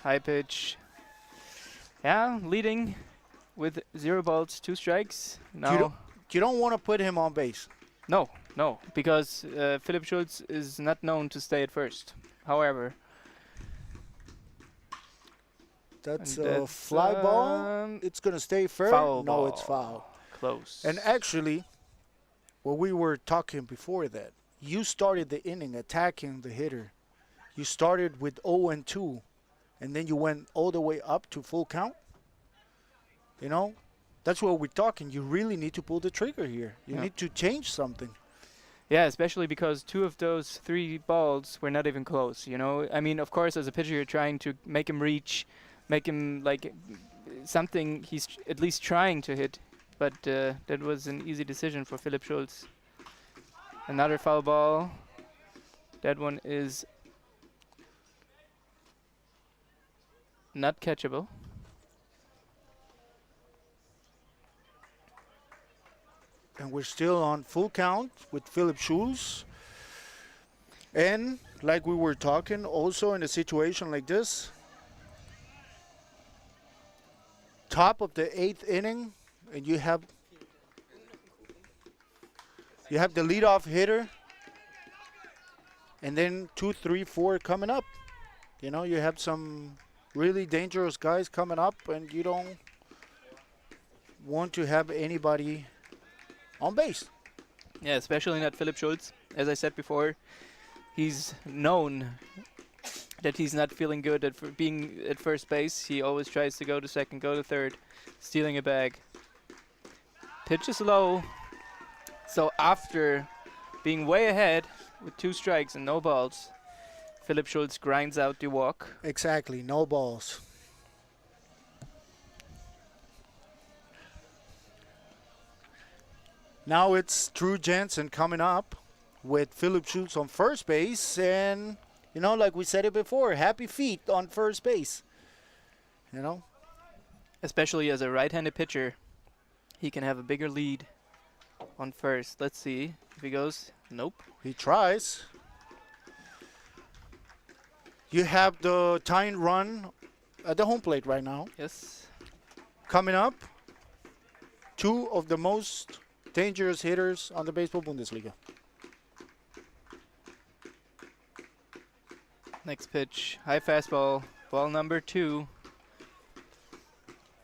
High pitch. Yeah, leading with 0 balls, 2 strikes. don't- Now, You don't want to put him on base. no, because Philip Schultz is not known to stay at first. However, That's and a that's, fly ball. It's going to stay fair. foul No, it's ball. foul. Close. And actually, what we were talking before that, you started the inning attacking the hitter. You started with 0-2, and then you went all the way up to full count. You know, that's what we're talking. You really need to pull the trigger here. You Yeah. need to change something. Yeah, especially because 2 of those 3 balls were not even close, you know? I mean, of course, as a pitcher, you're trying to make him reach, make him, like, something he's at least trying to hit. But that was an easy decision for Philip Schultz. Another foul ball. That one is not catchable. And we're still on full count with Philip Schulz. And like we were talking, also in a situation like this, top of the 8th inning, and you have the leadoff hitter, and then 2, 3, 4 coming up. You know, you have some really dangerous guys coming up, and you don't want to have anybody on base. Yeah, especially not Philip Schultz. As I said before, he's known that he's not feeling good at being at first base. He always tries to go to second, go to third, stealing a bag. Pitch is low. So after being way ahead with 2 strikes and no balls, Philip Schultz grinds out the walk. Exactly, no balls. Now it's Drew Jensen coming up with Philip Schultz on first base, and you know, like we said it before, happy feet on first base. You know, Especially as a right-handed pitcher, he can have a bigger lead on first. Let's see if he goes. Nope. he tries. You have the tying run at the home plate right now. Yes. Coming up, 2 of the most dangerous hitters on the baseball Bundesliga. Next pitch, high fastball, ball number 2.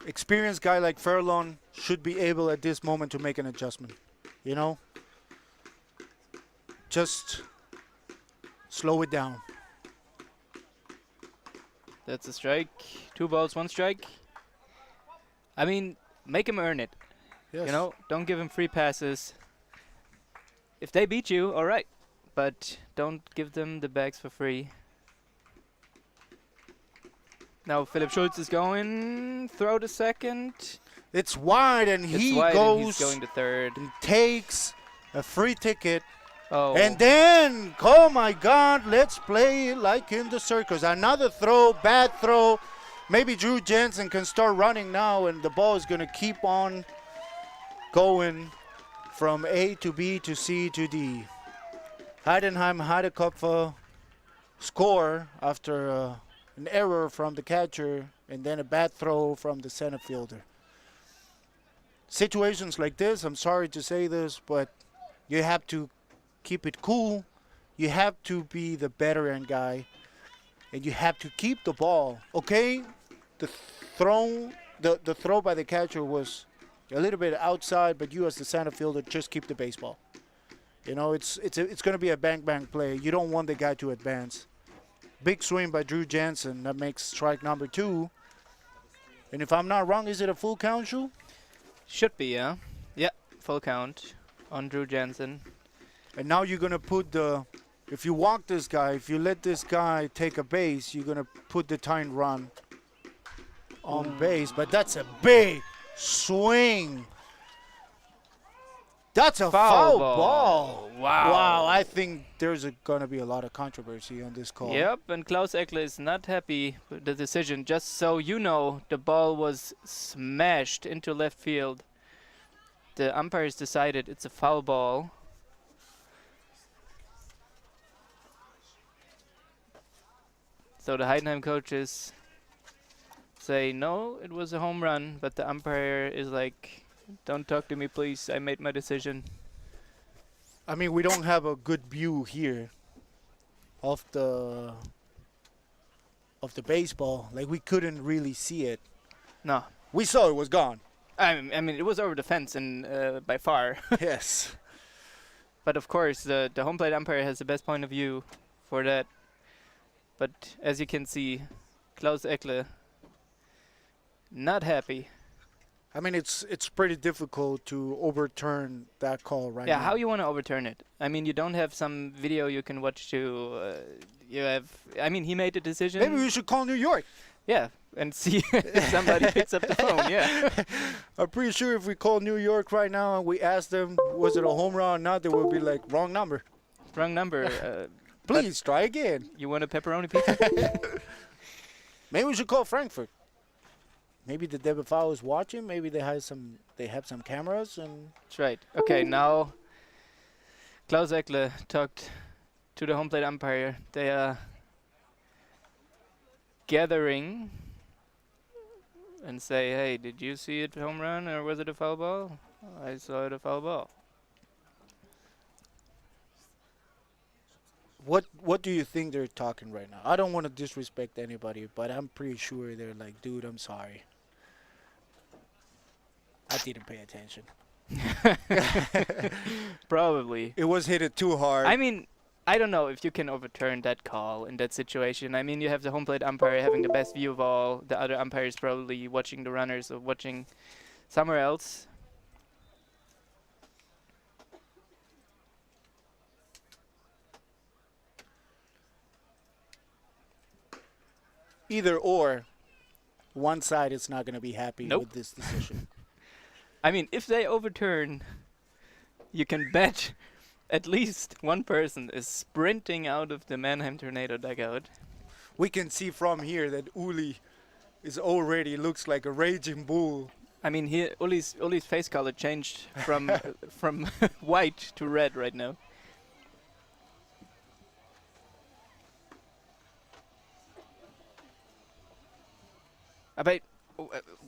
Experienced guy like Furlong should be able at this moment to make an adjustment. You know, just slow it down. That's a strike. 2 balls, 1 strike. I mean, make him earn it. Yes. You know, don't give him free passes. If they beat you, all right, but don't give them the bags for free. Now Philip Schultz is going, throw to second. It's wide, and It's he wide and goes he's going to third. and takes a free ticket. Oh, And then, oh my God, let's play like in the circus. Another throw, bad throw. Maybe Drew Jensen can start running now, and the ball is going to keep on going from A to B to C to D. Heidenheim, Heideköpfe score after an error from the catcher and then a bad throw from the center fielder. Situations like this, I'm sorry to say this, but you have to keep it cool. You have to be the veteran guy, and you have to keep the ball. Okay, the throw by the catcher was a little bit outside, but you as the center fielder just keep the baseball. You know, it's going to be a bang play. You don't want the guy to advance. Big swing by Drew Jensen. That makes strike number 2. And if I'm not wrong, is it a full count, Shu? should be, yeah. Yeah, full count on Drew Jensen. And now you're going to put if you walk this guy, if you let this guy take a base, you're going to put the tying run on base. But that's a big swing. That's a foul ball. Wow. Wow, I think there's going to be a lot of controversy on this call. Yep, and Klaus Eckler is not happy with the decision. Just so you know, the ball was smashed into left field. The umpires decided it's a foul ball. So the Heidenheim coaches say, no, it was a home run, but the umpire is like, don't talk to me, please. I made my decision. I mean, we don't have a good view here of the baseball. Like, we couldn't really see it. No. We saw it was gone. I mean, it was over the fence and by far. Yes. But of course, the home plate umpire has the best point of view for that. But as you can see, Klaus Eckle not happy. I mean, it's pretty difficult to overturn that call right now. Yeah, how you want to overturn it? I mean, you don't have some video you can watch to. You have. I mean, he made the decision. Maybe we should call New York. Yeah, and see if somebody picks up the phone. Yeah. I'm pretty sure if we call New York right now and we ask them, was it a home run or not, they will be like, wrong number. Wrong number. Please try again. You want a pepperoni pizza? Maybe we should call Frankfurt. Maybe the David Fowl is watching. Maybe they have some cameras and. That's right. Okay, now Klaus Eckle talked to the home plate umpire. They are gathering and say, hey, did you see it home run or was it a foul ball? I saw it a foul ball. What do you think they're talking right now? I don't want to disrespect anybody, but I'm pretty sure they're like, dude, I'm sorry. I didn't pay attention. Probably. It was hit it too hard. I mean, I don't know if you can overturn that call in that situation. I mean, you have the home plate umpire having the best view of all. The other umpire is probably watching the runners or watching somewhere else. Either or, one side is not going to be happy Nope. with this decision. I mean, if they overturn, you can bet at least one person is sprinting out of the Mannheim Tornado dugout. We can see from here that Uli is already looks like a raging bull. I mean, Uli's face color changed from from white to red right now. But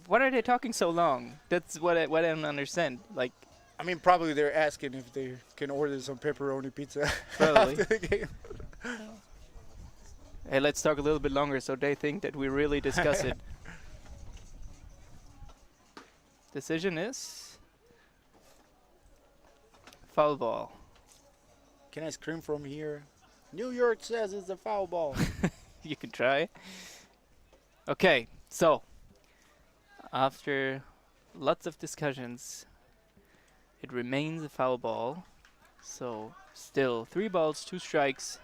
what are they talking so long? That's what I don't understand. Like, I mean, probably they're asking if they can order some pepperoni pizza Probably. after the game. hey, let's talk a little bit longer so they think that we really discuss it. Decision is foul ball. Can I scream from here? New York says it's a foul ball. You can try. Okay, so after lots of discussions, it remains a foul ball. So still 3 balls, 2 strikes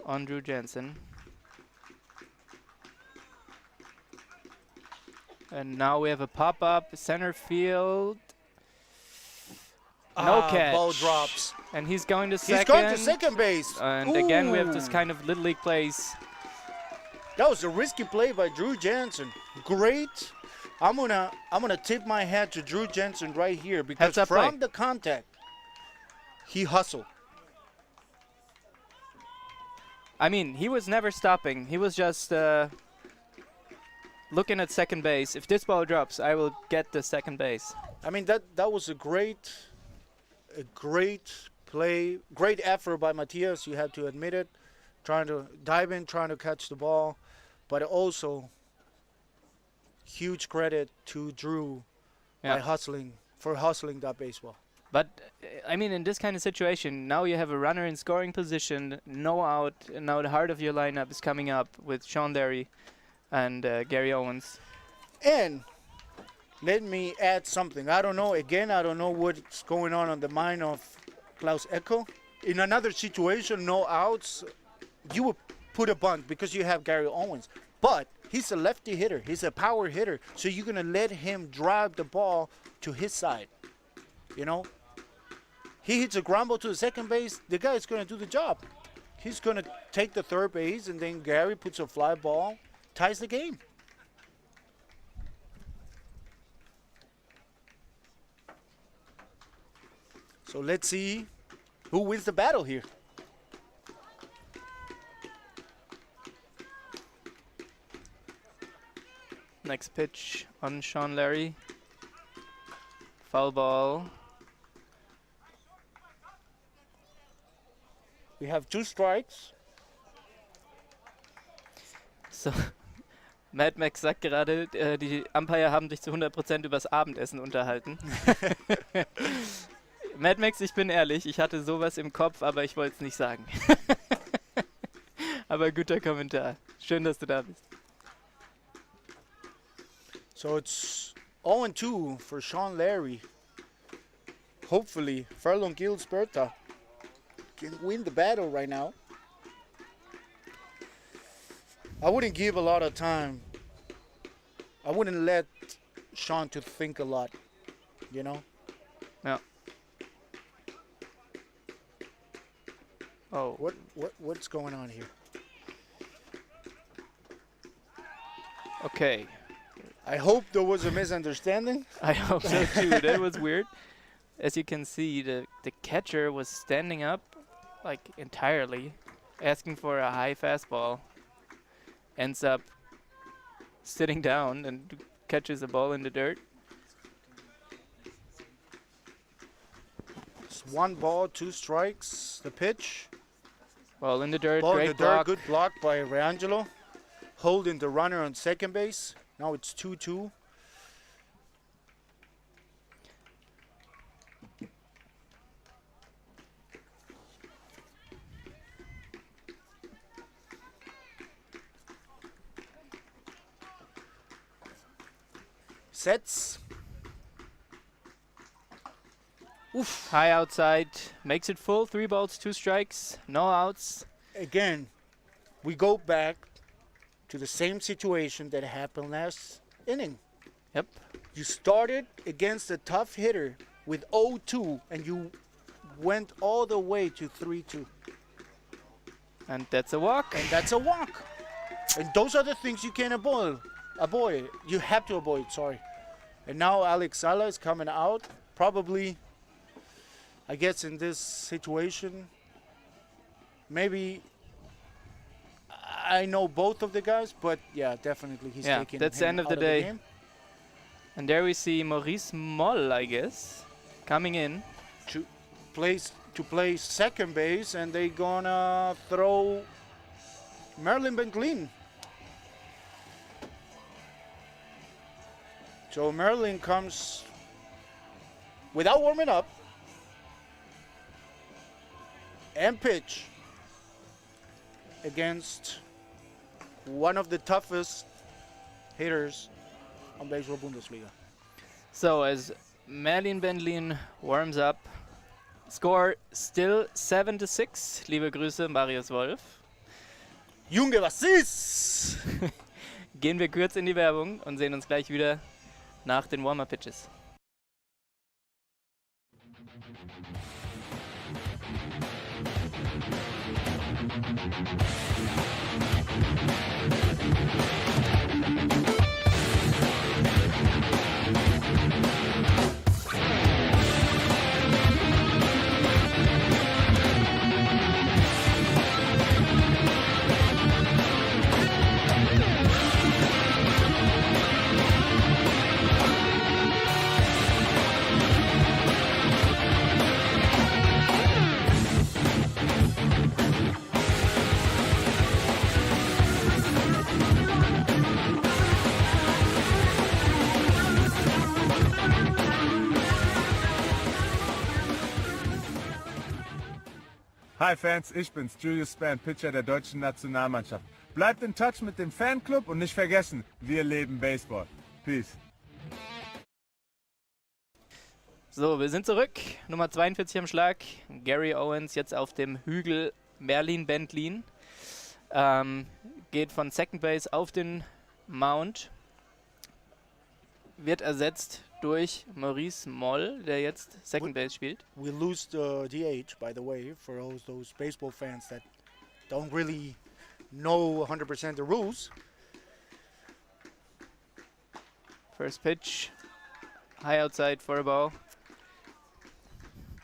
on Drew Jensen. And now we have a pop-up center field. No catch. Ball drops. And he's going to second. He's going to second base. And again, we have this Ooh. kind of little league plays. That was a risky play by Drew Jensen. Great. I'm gonna tip my hat to Drew Jensen right here because Heads up from play. the contact, he hustled. I mean, he was never stopping. He was just looking at second base. If this ball drops, I will get the second base. I mean that was a great play, great effort by Matthias. You have to admit it. Trying to dive in, trying to catch the ball, but also huge credit to Drew Yeah. for hustling that baseball. But, I mean, in this kind of situation, now you have a runner in scoring position, no out, and now the heart of your lineup is coming up with Sean Derry and Gary Owens. And let me add something. I don't know what's going on the mind of Klaus Eckle. In another situation, no outs, you would put a bunt because you have Gary Owens. But he's a lefty hitter. He's a power hitter. So you're going to let him drive the ball to his side. You know? He hits a ground ball to the second base. The guy is going to do the job. He's going to take the third base, and then Gary puts a fly ball, ties the game. So let's see who wins the battle here. Next pitch on Sean Larry. Foul ball. We have 2 strikes. So, Mad Max sagt gerade, die Umpire haben sich zu 100% übers Abendessen unterhalten. Mad Max, ich bin ehrlich, ich hatte sowas im Kopf, aber ich wollte es nicht sagen. Aber guter Kommentar. Schön, dass du da bist. So it's 0-2 for Sean Larry. Hopefully, Furlong Gilsberta can win the battle right now. I wouldn't give a lot of time. I wouldn't let Sean to think a lot, you know? Ja. Oh. What's going on here? Okay. I hope there was a misunderstanding. I hope so too. That was weird. As you can see, the catcher was standing up like entirely, asking for a high fastball. Ends up sitting down and catches a ball in the dirt. It's 1 ball, 2 strikes. The pitch. Ball in the dirt, Ball in great the block. dirt, good block by Reangelo. Holding the runner on second base. Now it's 2-2. Sets. Oof. High outside, makes it full. 3 balls, 2 strikes, no outs. Again, we go back to the same situation that happened last inning. Yep. You started against a tough hitter with 0-2 and you went all the way to 3-2. And that's a walk. And that's a walk. And those are the things you can avoid. You have to avoid, sorry. And now Alex Sala is coming out. Probably, I guess in this situation, maybe I know both of the guys, but yeah, definitely he's taking that's the him end of out the day. game. And there we see Maurice Moll, I guess, coming in. To play second base, and they gonna throw Merlin Bentlin. So Merlin comes without warming up and pitch against one of the toughest hitters on Baseball Bundesliga. So as Merlin Bendlin warms up, score still 7-6. Liebe Grüße, Marius Wolf. Junge, was ist? Gehen wir kurz in die Werbung und sehen uns gleich wieder nach den Warm-Up-Pitches. Hi Fans, ich bin's, Julius Spann, Pitcher der deutschen Nationalmannschaft. Bleibt in Touch mit dem Fanclub und nicht vergessen, wir leben Baseball. Peace. So, wir sind zurück. Nummer 42 am Schlag. Gary Owens jetzt auf dem Hügel Merlin Bendlin. Geht von Second Base auf den Mound. Wird ersetzt durch Maurice Moll, der jetzt Second Base spielt. We lose the DH, by the way, for those baseball fans that don't really know 100% the rules. First pitch, high outside for a ball.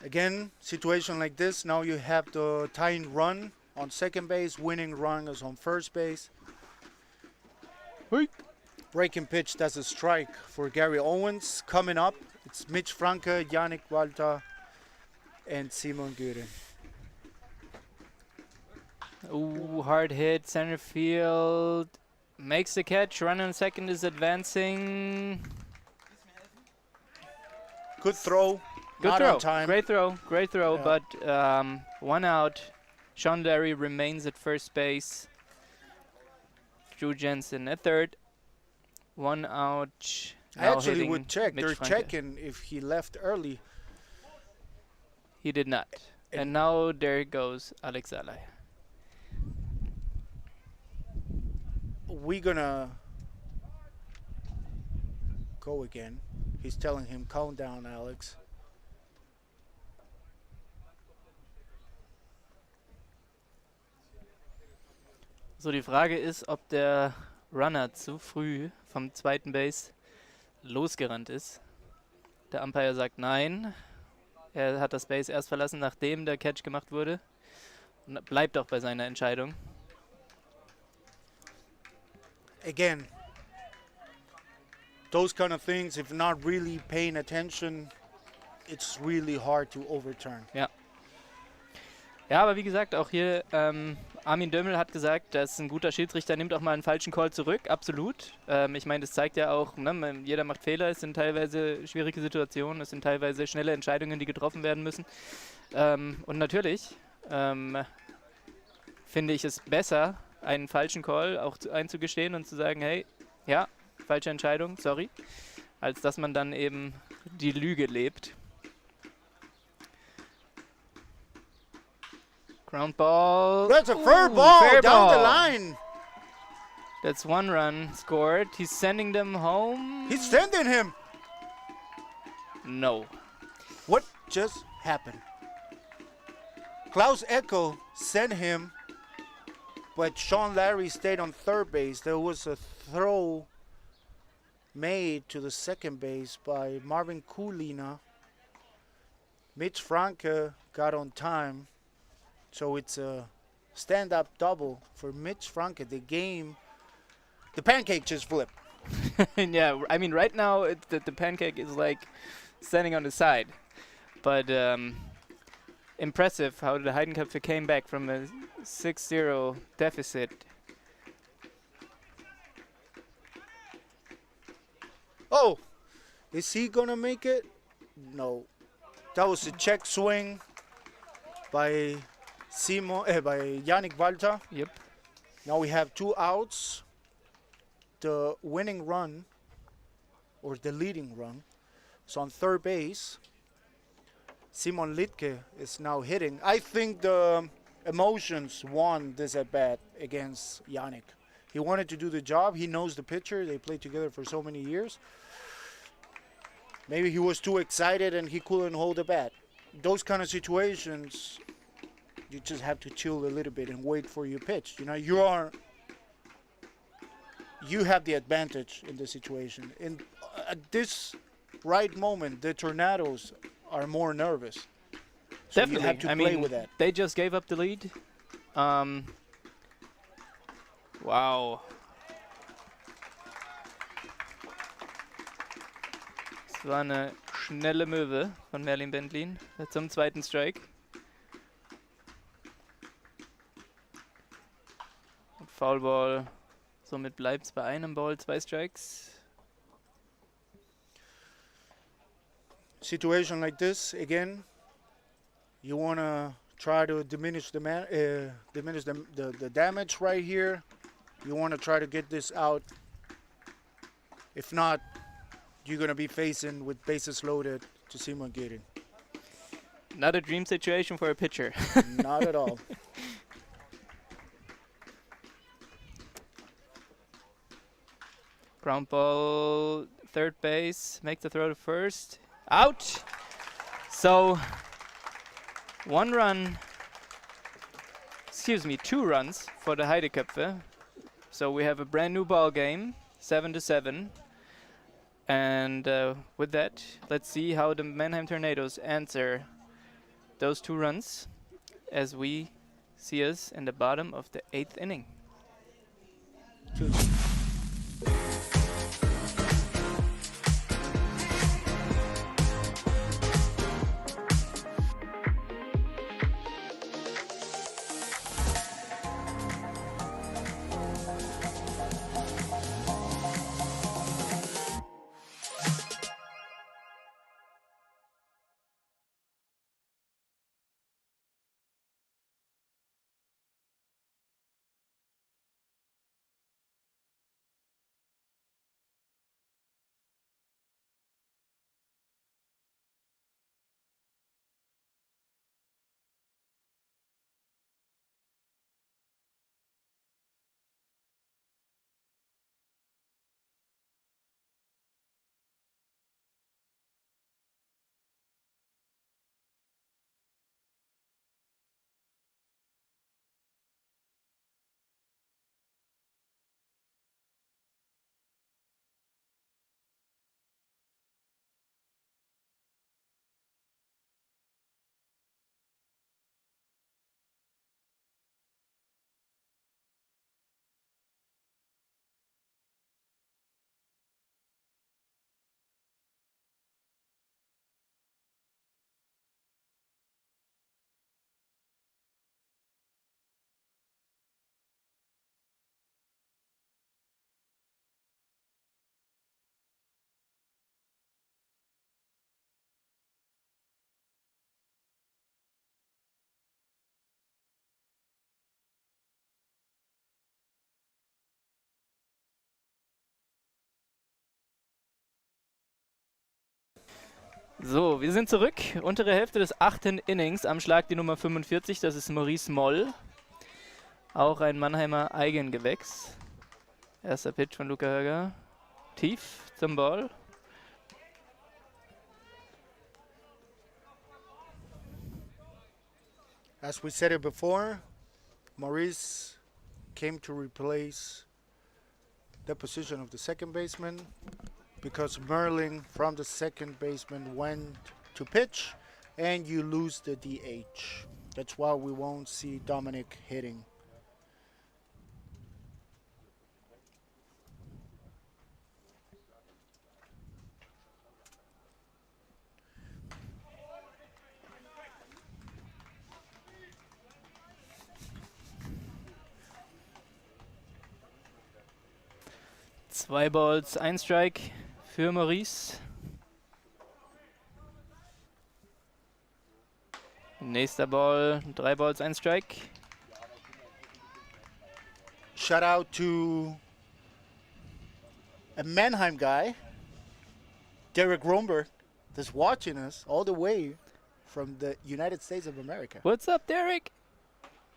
Again, situation like this, now you have the tying run on second base, winning run is on first base. Breaking pitch, that's a strike for Gary Owens. Coming up, it's Mitch Franke, Yannick Walter, and Simon Göring. Ooh, hard hit, center field. Makes the catch, runner on second is advancing. Good throw. Good Not throw, on time. great throw, Yeah. but 1 out. Sean Larry remains at first base. Drew Jensen at third. 1 out. I now actually hitting would check. Mitch They're Franke. checking if he left early. He did not. And now there goes Alex Alay. We're gonna go again. He's telling him, calm down, Alex. So, die Frage ist, ob der Runner zu früh vom zweiten Base losgerannt ist. Der Umpire sagt nein. Er hat das Base erst verlassen, nachdem der Catch gemacht wurde. Und bleibt auch bei seiner Entscheidung. Again, those kind of things, if not really paying attention, it's really hard to overturn. Ja, aber wie gesagt, auch hier Armin Dömmel hat gesagt, dass ein guter Schiedsrichter nimmt auch mal einen falschen Call zurück. Absolut. Ich meine, das zeigt ja auch, ne, jeder macht Fehler. Es sind teilweise schwierige Situationen. Es sind teilweise schnelle Entscheidungen, die getroffen werden müssen. Und natürlich finde ich es besser, einen falschen Call auch einzugestehen und zu sagen, hey, ja, falsche Entscheidung, sorry, als dass man dann eben die Lüge lebt. Ground ball. That's a fair ball fair down the ball. line. That's 1 run scored. He's sending them home. He's sending him. No. What just happened? Klaus Echo sent him, but Sean Larry stayed on third base. There was a throw made to the second base by Marvin Kulina. Mitch Franke got on time, so it's a stand-up double for Mitch Franke. The pancake just flipped. Yeah, I mean, right now the pancake is like standing on the side. But impressive how the Heidenköpfe came back from a 6-0 deficit. Oh, is he gonna make it? No. That was a check swing by by Yannick Walter. Yep. Now we have 2 outs. The winning run, or the leading run, is on third base. Simon Littke is now hitting. I think the emotions won this at bat against Yannick. He wanted to do the job. He knows the pitcher. They played together for so many years. Maybe he was too excited and he couldn't hold the bat. Those kind of situations, you just have to chill a little bit and wait for your pitch. You know, you have the advantage in the situation. And at this right moment, the Tornadoes are more nervous. So Definitely. you have to I play mean, with that. they just gave up the lead. Wow. Das war eine schnelle Möwe von Merlin Bendlin zum zweiten Strike. Und Foulball. Somit bleibt es bei einem Ball, 2 Strikes. Situation like this, again, you want to try to diminish the damage right here. You want to try to get this out. If not, you're going to be facing with bases loaded to Simon Göring. Not a dream situation for a pitcher. Not at all. Ground ball, third base, make the throw to first. Out! So, 2 runs for the Heideköpfe. So we have a brand new ball game, 7-7. And with that, let's see how the Mannheim Tornadoes answer those 2 runs as we see us in the bottom of the 8th inning. So, wir sind zurück. Untere Hälfte des 8. Innings. Am Schlag die Nummer 45, das ist Maurice Moll. Auch ein Mannheimer Eigengewächs. Erster Pitch von Luca Höger. Tief zum Ball. As we said it before, Maurice came to replace the position of the second baseman because Merling from the second baseman went to pitch and you lose the DH. That's why we won't see Dominic hitting. Zwei Balls, ein Strike für Maurice. Nächster Ball, 3 Balls, ein Strike. Shout out to a Mannheim guy, Derek Romberg, that's watching us all the way from the United States of America. What's up, Derek?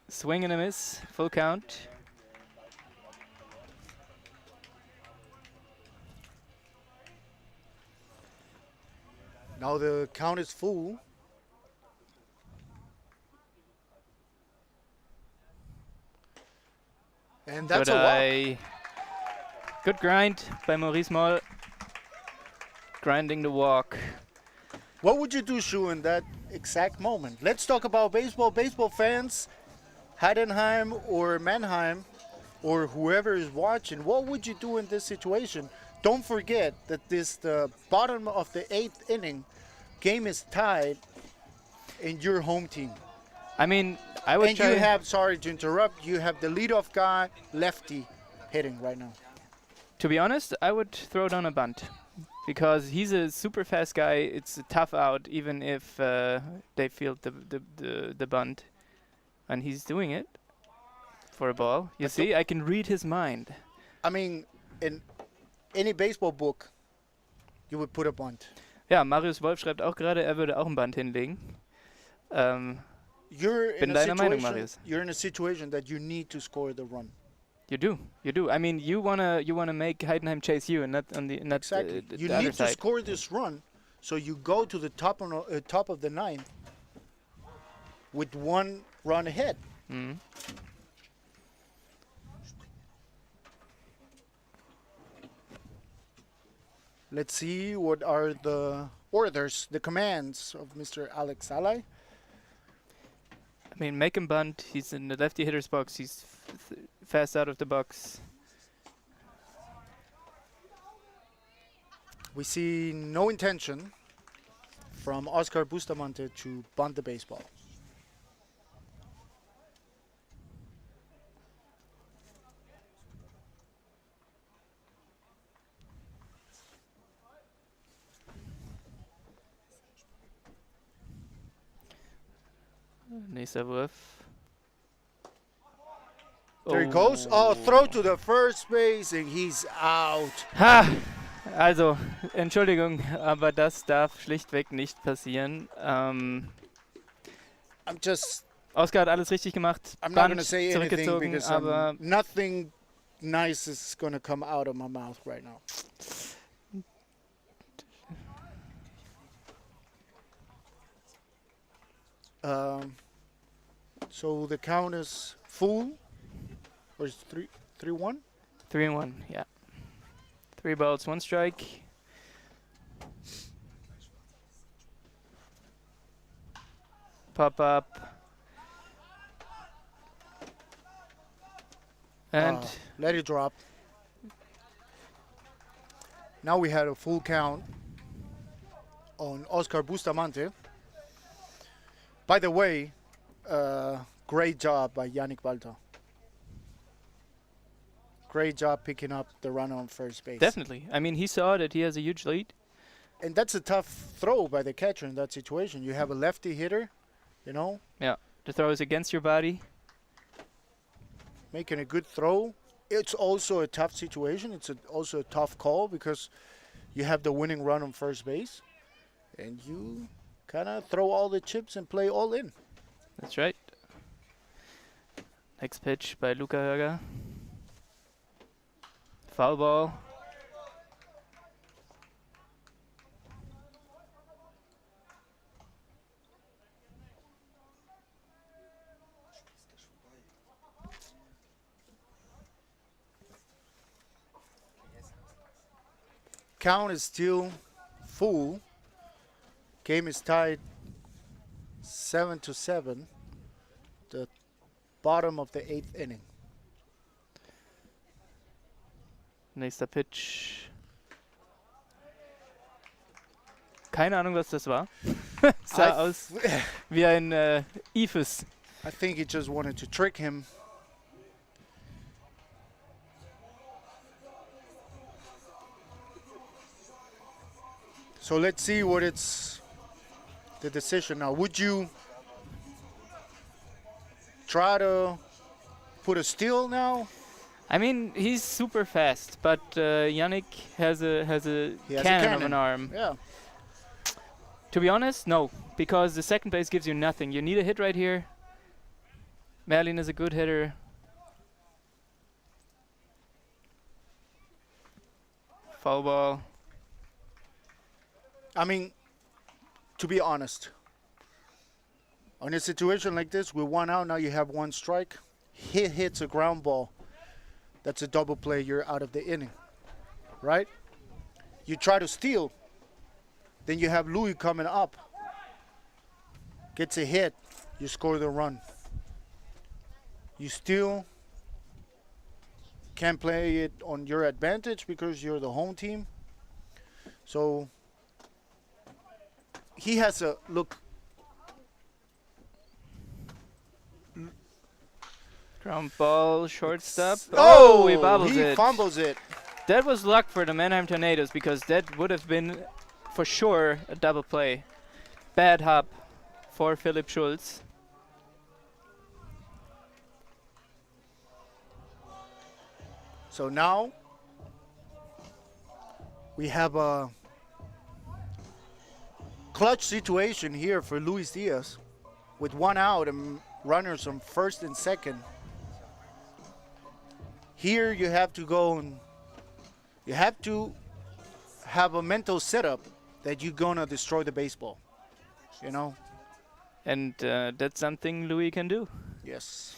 Swing and a miss, full count. Now the count is full. And that's Good a walk. eye. Good grind by Maurice Moll. Grinding the walk. What would you do, Shu, in that exact moment? Let's talk about baseball. Baseball fans, Heidenheim or Mannheim, or whoever is watching, what would you do in this situation? Don't forget that this the bottom of the 8th inning. Game is tied in your home team. I mean, I would And try. you have, sorry to interrupt, you have the leadoff guy, lefty, hitting right now. To be honest, I would throw down a bunt. Because he's a super fast guy. It's a tough out, even if they field the bunt. And he's doing it for a ball. You see, I can read his mind. I mean, in any baseball book, you would put a bunt. Ja, Marius Wolf schreibt auch gerade, er würde auch ein Band hinlegen. You're Bin in a deiner Meinung, situation. Marius. You're in a situation that you need to score the run. You do. I mean, you wanna make Heidenheim chase you, and not on the not Exactly. the You other need to side. score this run, so you go to the top of the 9th with 1 run ahead. Mhm. Let's see what are the orders, the commands of Mr. Alex Salai. I mean, make him bunt. He's in the lefty hitter's box. He's fast out of the box. We see no intention from Oscar Bustamante to bunt the baseball. Nächster Wurf. There he goes. Oh, throw to the first base and he's out. Ha! Also, Entschuldigung, aber das darf schlichtweg nicht passieren. I'm Oscar hat alles richtig gemacht. not going to Bunt, say anything zurückgezogen, because aber nothing nice is going to come out of my mouth right now. So the count is full, or is 3-1? 3-1, yeah. 3 balls, 1 strike. Pop up. And Let it drop. Now we had a full count on Oscar Bustamante. By the way, great job by Yannick Balta. Great job picking up the run on first base. definitely. I mean, he saw that he has a huge lead. And that's a tough throw by the catcher in that situation. You have a lefty hitter, you know, Yeah. The throw is against your body. making a good throw. It's also a tough situation. It's also a tough call because you have the winning run on first base. and you kind of throw all the chips and play all in. That's right. Next pitch by Luca Höger. Foul ball. Count is still full. Game is tied 7-7. The bottom of the 8th inning. Nächster Pitch. Keine Ahnung, was das war. Sah aus wie ein Ifus. I think he just wanted to trick him. So let's see what it's the decision now. Would you try to put a steal now? I mean, he's super fast, but Yannick has a He has a cannon of an arm. Yeah. To be honest, no, because the second base gives you nothing. You need a hit right here. Merlin is a good hitter. Foul ball. I mean, to be honest, on a situation like this, with 1 out, now you have 1 strike. He hits a ground ball. That's a double play. You're out of the inning, right? You try to steal. Then you have Louis coming up. Gets a hit. You score the run. You still can't play it on your advantage because you're the home team. So he has a look. Ground ball, shortstop. Oh, he bobbles he it. fumbles it. That was luck for the Mannheim Tornadoes because that would have been for sure a double play. Bad hop for Philipp Schulz. So now we have a clutch situation here for Luis Diaz with 1 out and runners on first and second. Here you have to go and you have to have a mental setup that you're gonna destroy the baseball, you know? And that's something Louis can do. Yes.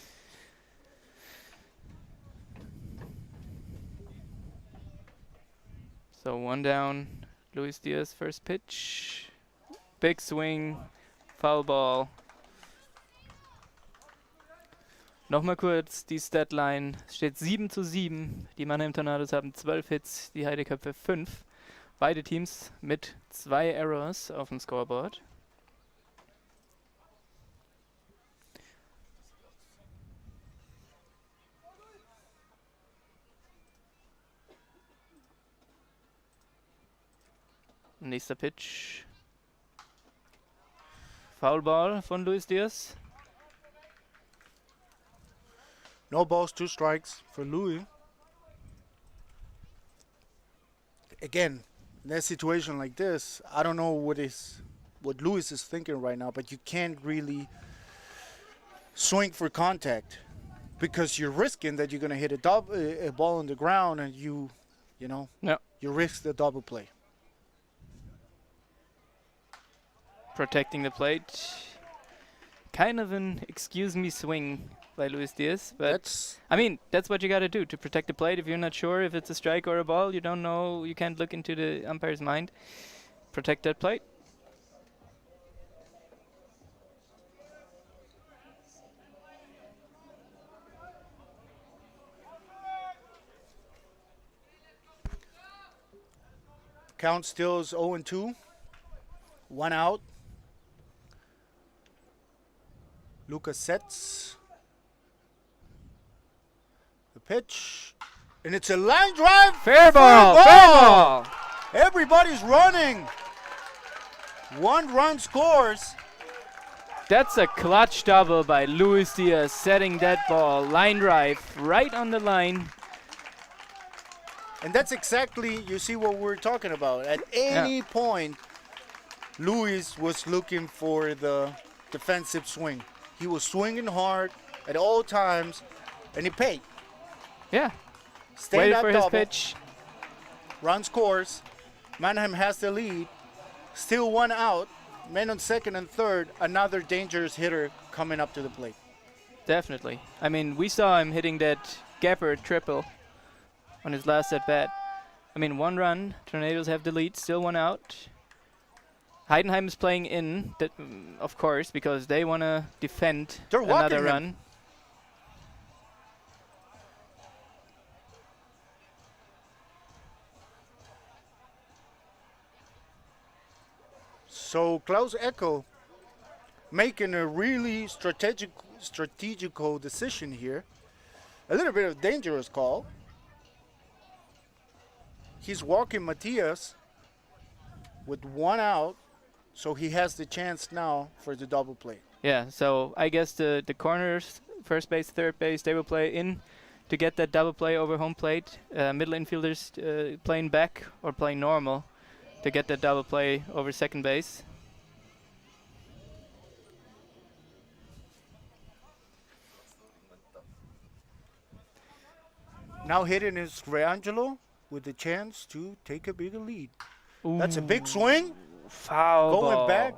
So 1 down, Luis Diaz first pitch. Big swing, foul ball. Nochmal kurz die Statline. Es steht 7-7. Die Mannheim Tornadoes haben 12 Hits, die Heideköpfe 5. Beide Teams mit 2 Errors auf dem Scoreboard. Nächster Pitch. Foul Ball von Luis Diaz. No balls, 2 strikes for Louis. Again, in a situation like this, I don't know what Louis is thinking right now, but you can't really swing for contact because you're risking that you're going to hit a ball on the ground and you risk the double play. Protecting the plate. Kind of an excuse me swing by Luis Diaz, but I mean, that's what you got to do to protect the plate. If you're not sure if it's a strike or a ball, you don't know, you can't look into the umpire's mind. Protect that plate. Count still is 0-2. 1 out. Lucas sets the pitch, and it's a line drive. Fair ball! Fair ball! Everybody's running. 1 run scores. That's a clutch double by Luis Diaz, setting that ball. Line drive right on the line. And that's exactly, you see what we're talking about. At any point, Luis was looking for the defensive swing. He was swinging hard at all times, and he paid. Yeah. Stand Waited up for double, his pitch. run scores. Mannheim has the lead. Still one out. Men on second and third. Another dangerous hitter coming up to the plate. Definitely. I mean, we saw him hitting that gapper triple on his last at bat. I mean, 1 run. Tornadoes have the lead. Still 1 out. Heidenheim is playing in, of course, because they want to defend They're another walking him. run. So Klaus Echo making a really strategical decision here. A little bit of dangerous call. He's walking Matias with 1 out, so he has the chance now for the double play. Yeah, so I guess the corners, first base, third base, they will play in to get that double play over home plate. Middle infielders playing back or playing normal to get that double play over second base. Now hitting is Reangelo with the chance to take a bigger lead. That's a big swing. Foul Going ball. back.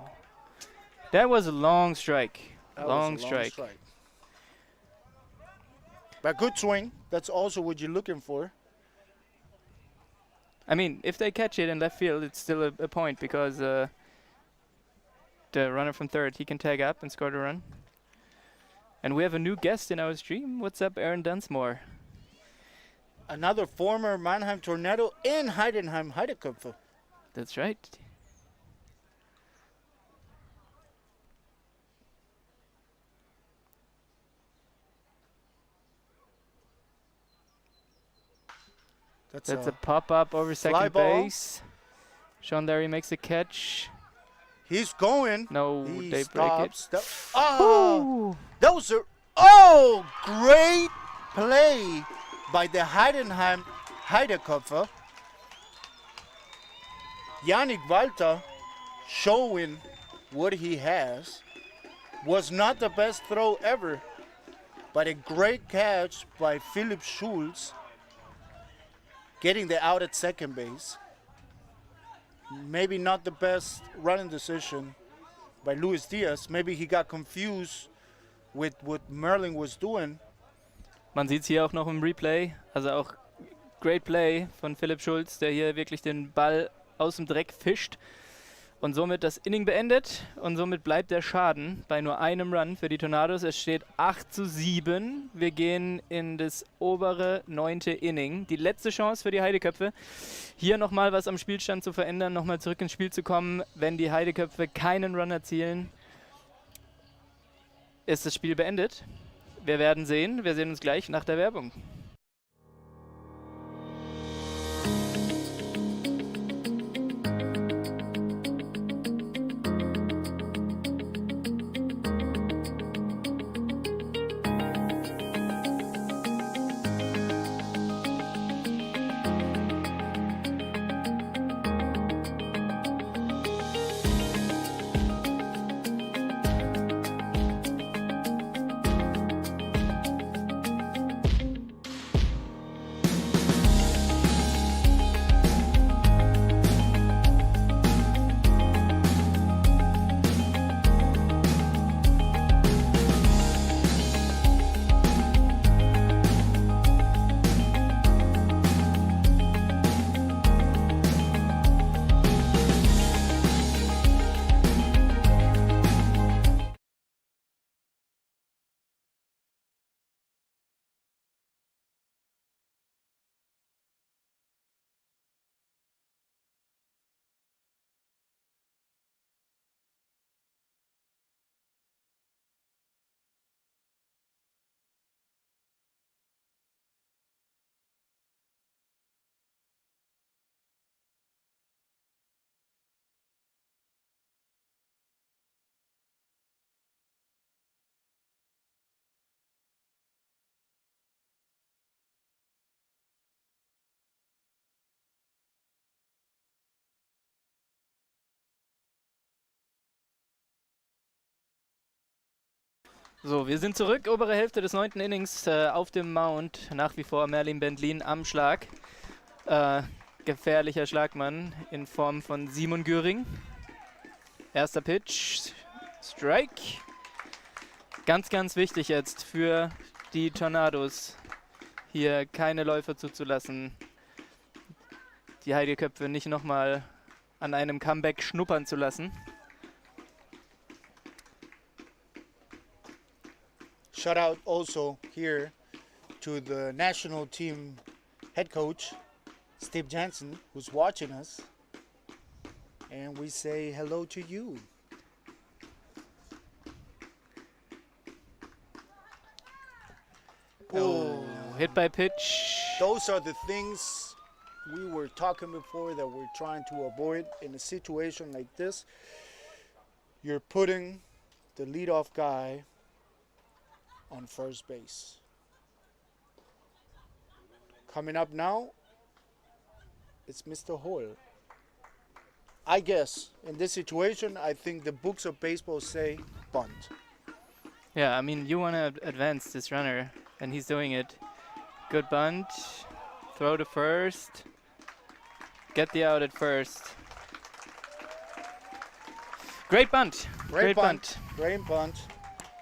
That was a long strike. That Long was a strike. But good swing. That's also what you're looking for. I mean, if they catch it in left field, it's still a point because the runner from third, he can tag up and score the run. And we have a new guest in our stream. What's up, Aaron Dunsmore? Another former Mannheim Tornado in Heidenheim Heideköpfe. That's right. That's a pop-up over second ball. base. Sean Derry makes a catch. He's going. No, He they break it. stops. Oh, that was a great play by the Heidenheim Heideköpfe. Yannick Walter showing what he has. Was not the best throw ever, but a great catch by Philipp Schulz, getting the out at second base. Maybe not the best running decision by Luis Diaz. Maybe he got confused with what Merlin was doing. Man sieht es hier auch noch im Replay. Also auch Great Play von Philipp Schulz, der hier wirklich den Ball aus dem Dreck fischt und somit das Inning beendet. Und somit bleibt der Schaden bei nur einem Run für die Tornados. Es steht 8:7. Wir gehen in das obere 9. Inning. Die letzte Chance für die Heideköpfe, hier nochmal was am Spielstand zu verändern, nochmal zurück ins Spiel zu kommen. Wenn die Heideköpfe keinen Run erzielen, ist das Spiel beendet. Wir werden sehen. Wir sehen uns gleich nach der Werbung. So, wir sind zurück, obere Hälfte des 9. Innings auf dem Mound. Nach wie vor Merlin Bendlin am Schlag. Gefährlicher Schlagmann in Form von Simon Göring. Erster Pitch, Strike. Ganz, ganz wichtig jetzt für die Tornados, hier keine Läufer zuzulassen. Die Heideköpfe nicht nochmal an einem Comeback schnuppern zu lassen. Shout out also here to the national team head coach, Steve Jansen, who's watching us. And we say hello to you. Oh, hit by pitch. Those are the things we were talking before that we're trying to avoid in a situation like this. You're putting the leadoff guy on first base. Coming up now, it's Mr. Hoyle. I guess in this situation, I think the books of baseball say bunt. Yeah, I mean, you want to advance this runner, and he's doing it. Good bunt. Throw to first. Get the out at first. Great bunt. Great bunt. Great bunt.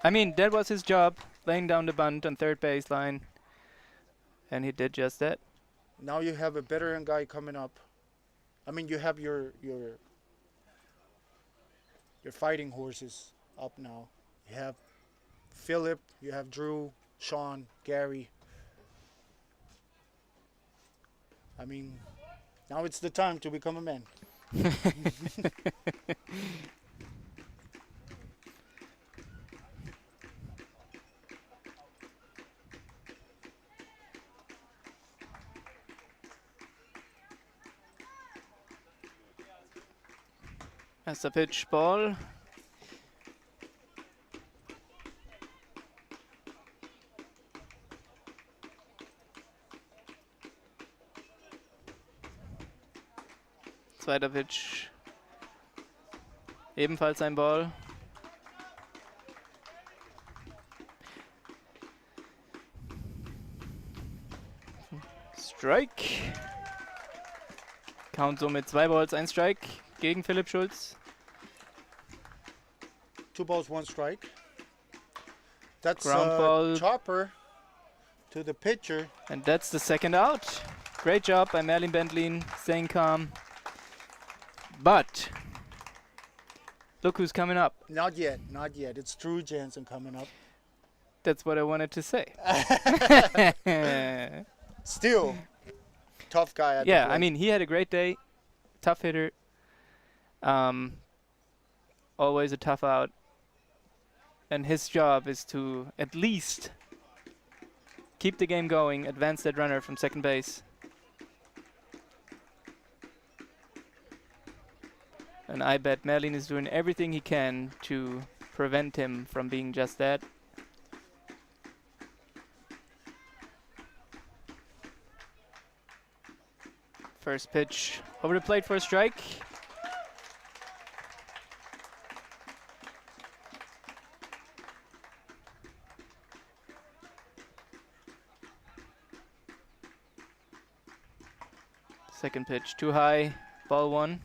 I mean, that was his job, laying down the bunt on third baseline. And he did just that. Now you have a veteran guy coming up. I mean, you have your fighting horses up now. You have Philip, you have Drew, Sean, Gary. I mean, now it's the time to become a man. Erster Pitch, Ball. Zweiter Pitch. Ebenfalls ein Ball. Strike. Count somit 2 Balls, 1 Strike gegen Philipp Schulz. 2 balls, 1 strike. That's Ground ball. Chopper to the pitcher. And that's the second out. Great job by Merlin Bendlin, staying calm. But look who's coming up. Not yet, not yet. It's Drew Jansen coming up. That's what I wanted to say. Still, tough guy at the Yeah, plate. I mean, he had a great day. Tough hitter. Always a tough out. And his job is to at least keep the game going, advance that runner from second base. And I bet Merlin is doing everything he can to prevent him from being just that. First pitch over the plate for a strike. Second pitch too high, ball 1.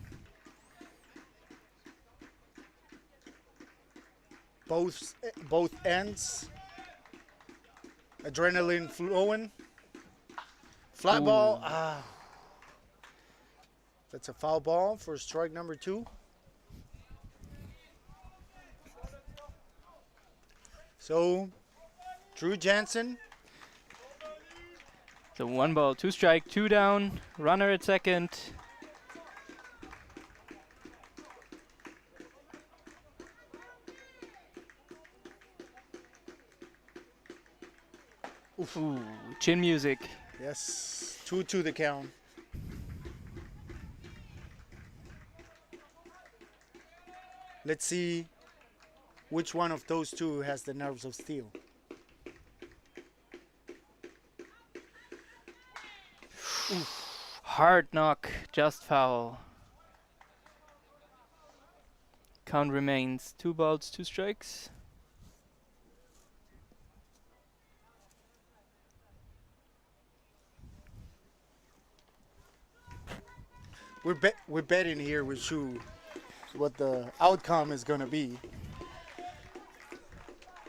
Both ends. Adrenaline flowing. Fly ball. That's a foul ball for strike number 2. So, Drew Jansen. So 1 ball, 2 strike, 2 down, runner at second. Ooh, chin music. Yes, 2-2 the count. Let's see which one of those two has the nerves of steel. Hard knock, just foul. Count remains 2 balls, 2 strikes. we're betting here with Shu what the outcome is gonna be.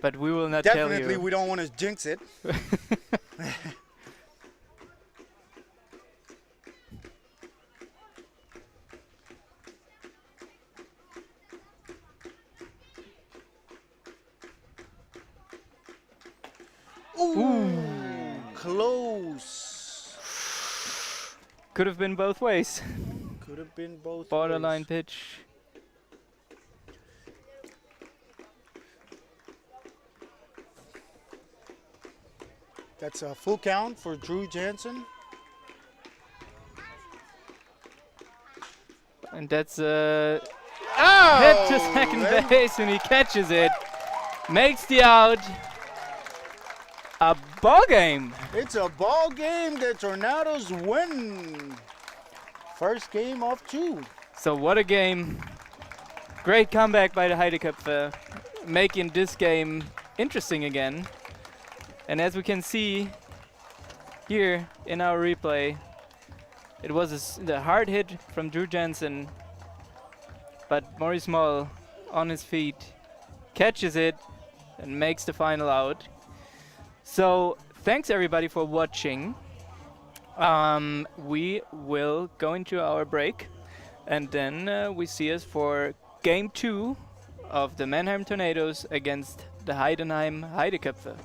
But we will not tell Definitely, you. we don't want to jinx it. Ooh, close. Could have been both ways. Could have been both Borderline ways. pitch. That's a full count for Drew Jansen. And that's Oh, hit to second man. base, and he catches it. Makes the out. A ball game. It's a ball game. The Tornadoes win. First game of 2. So what a game. Great comeback by the Heideköpfe, making this game interesting again. And as we can see here in our replay, it was the hard hit from Drew Jensen, but Maurice Moll on his feet catches it and makes the final out. So thanks everybody for watching. We will go into our break, and then we see us for game 2 of the Mannheim Tornadoes against the Heidenheim Heideköpfe.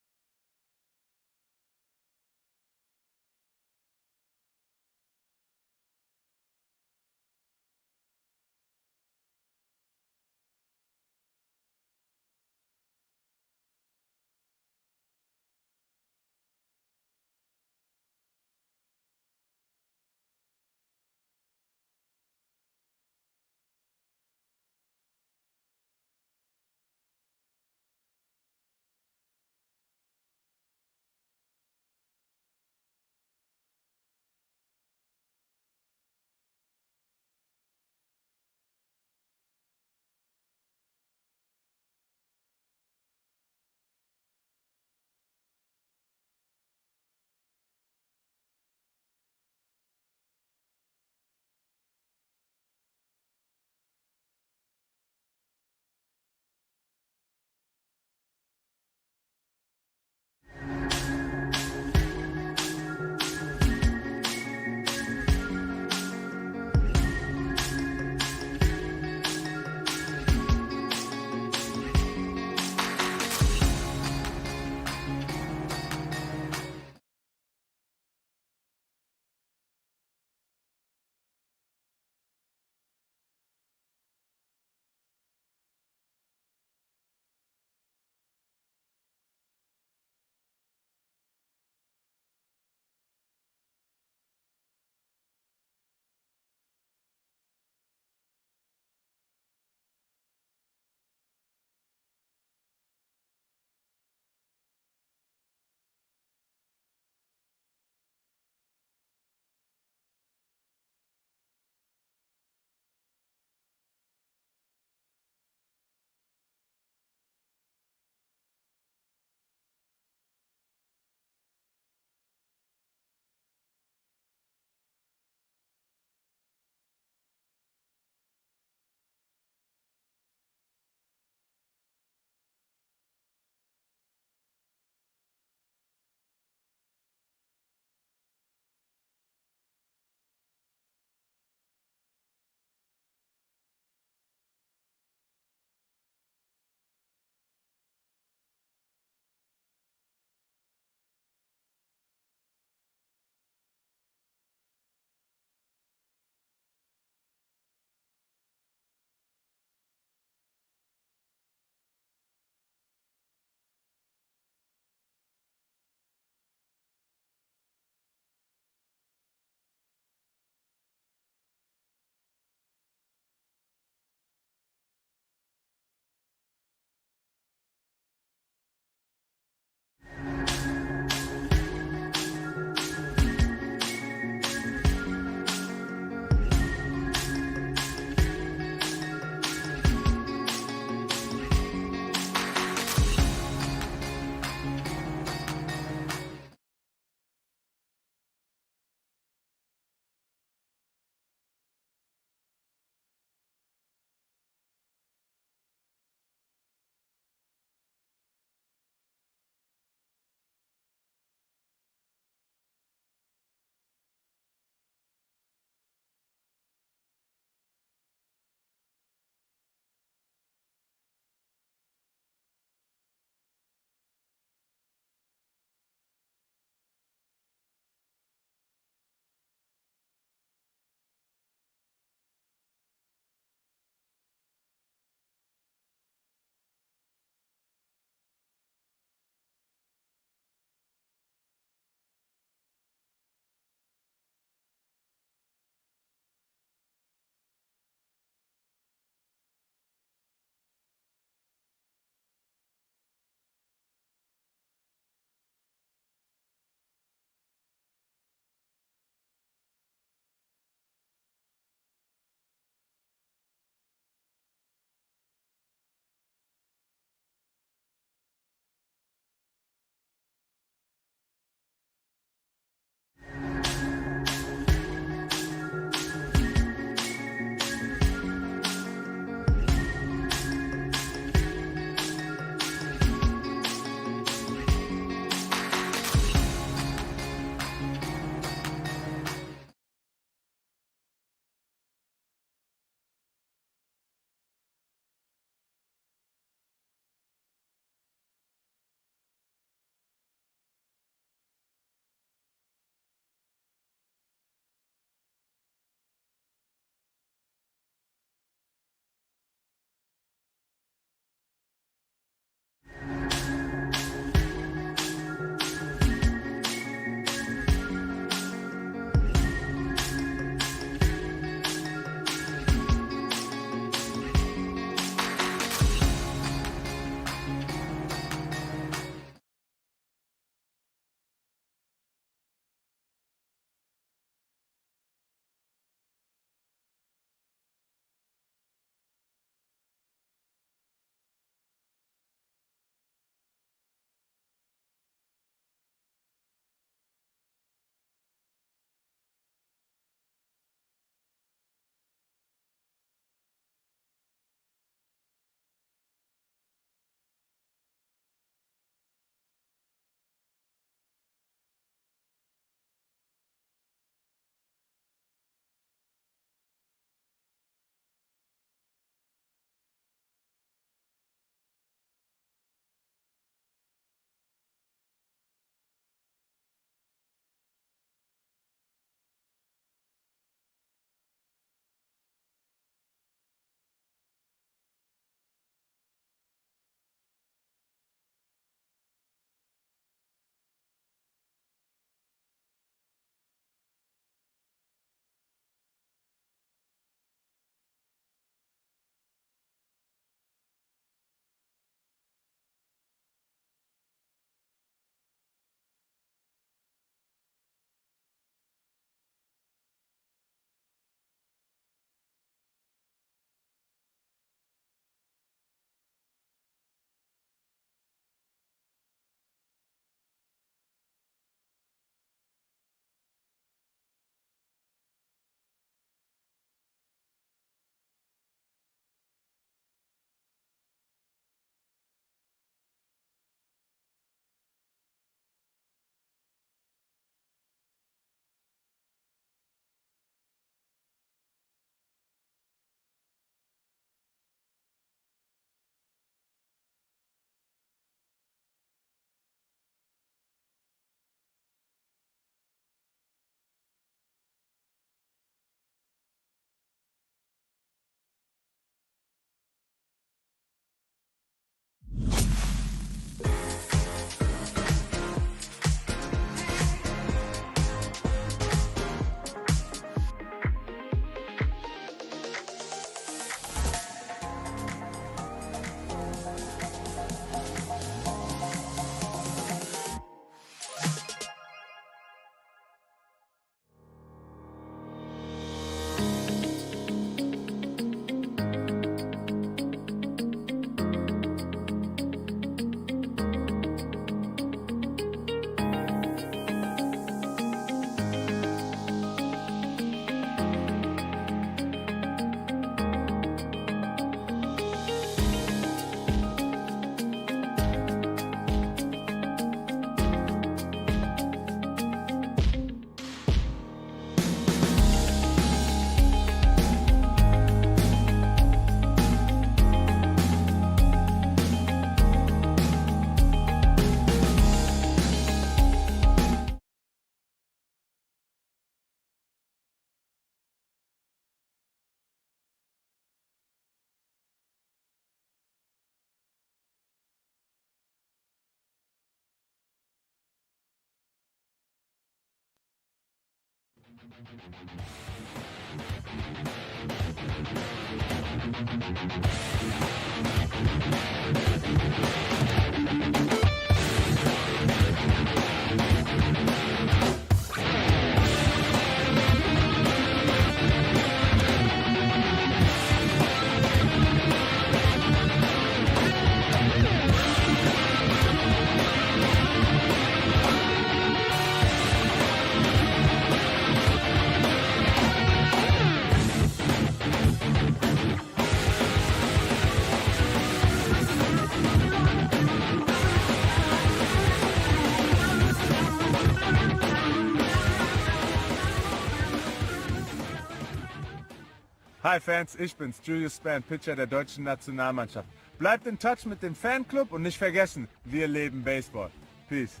Hi Fans, ich bin's, Julius Spann, Pitcher der deutschen Nationalmannschaft. Bleibt in Touch mit dem Fanclub und nicht vergessen, wir leben Baseball. Peace.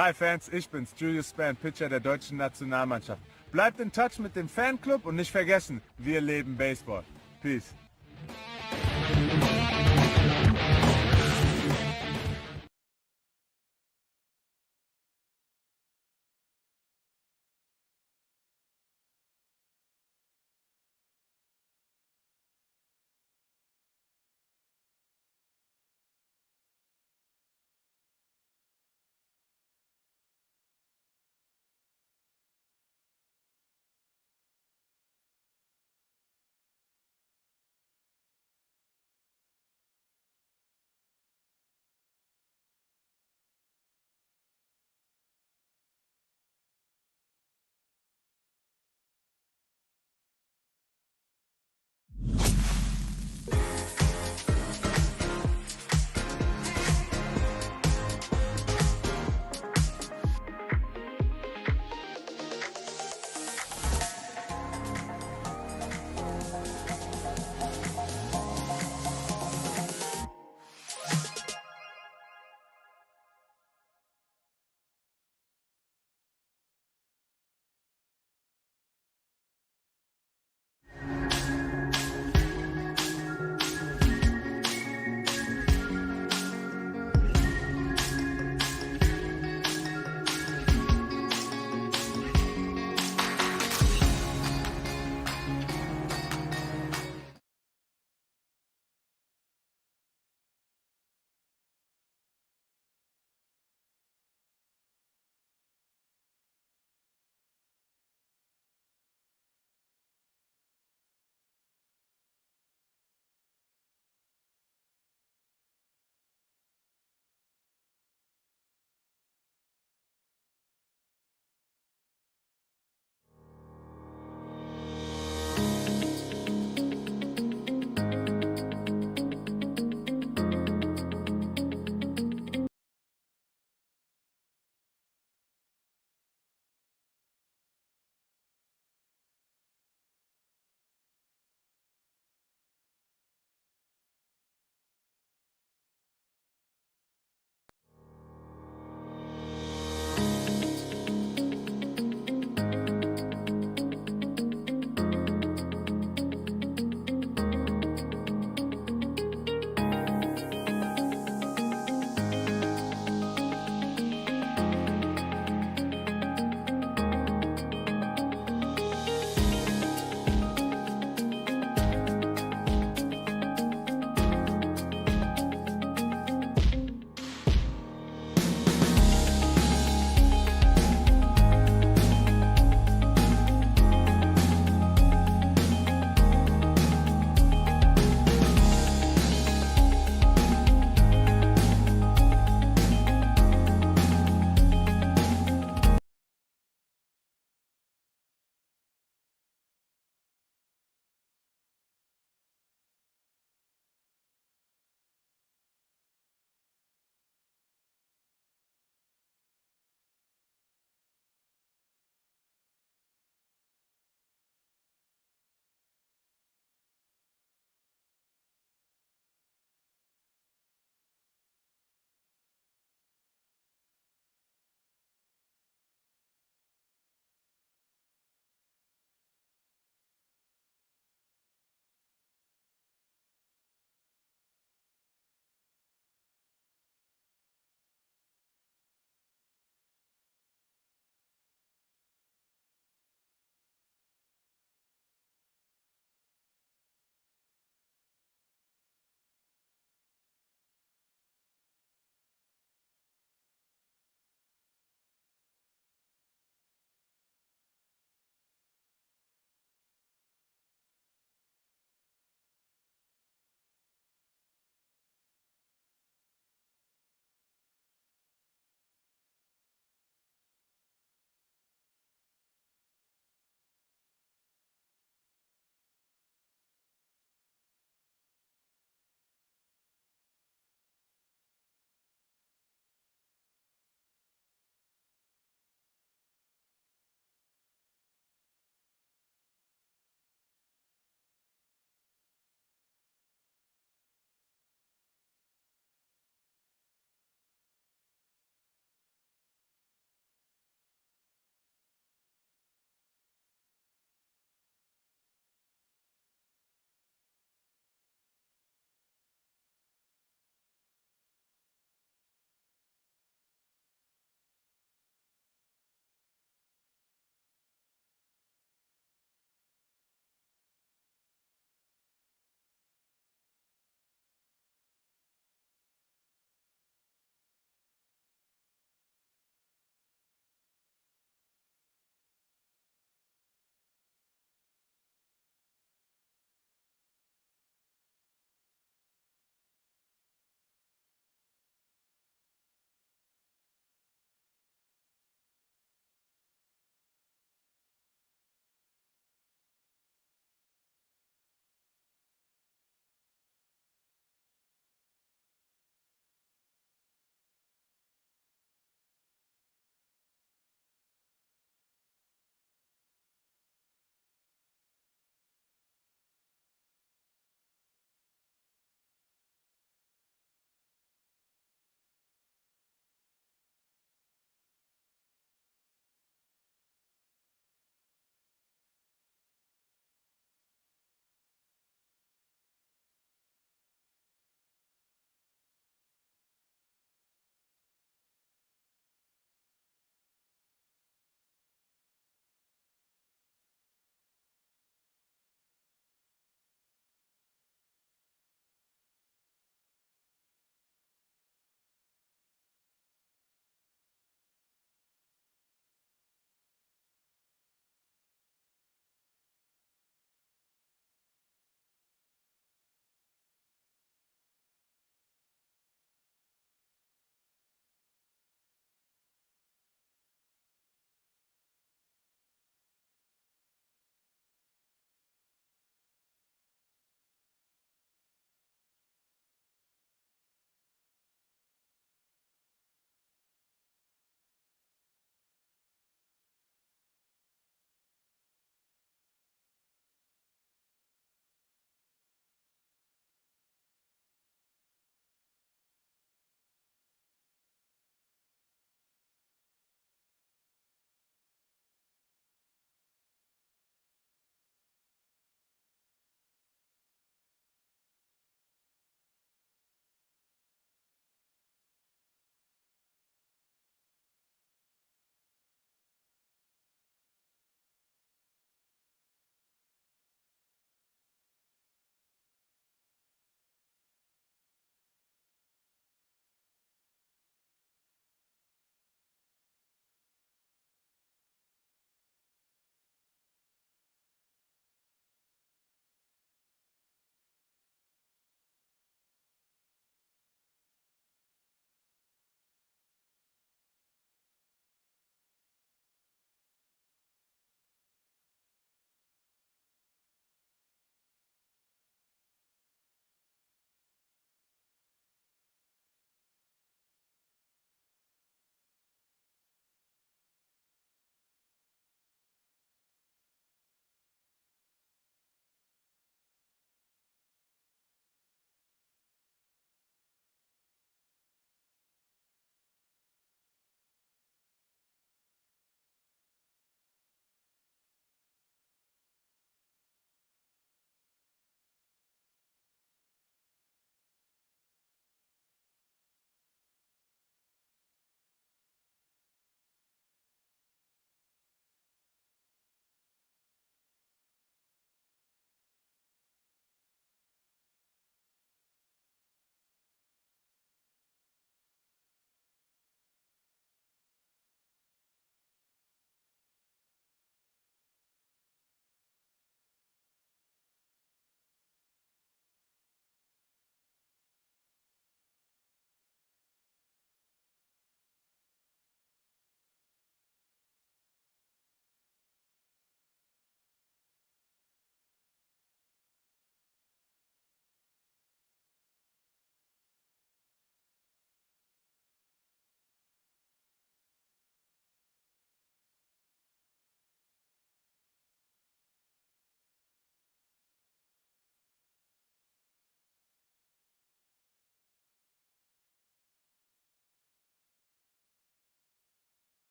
Hi Fans, ich bin's, Julius Span, Pitcher der deutschen Nationalmannschaft. Bleibt in Touch mit dem Fanclub und nicht vergessen, wir leben Baseball. Peace.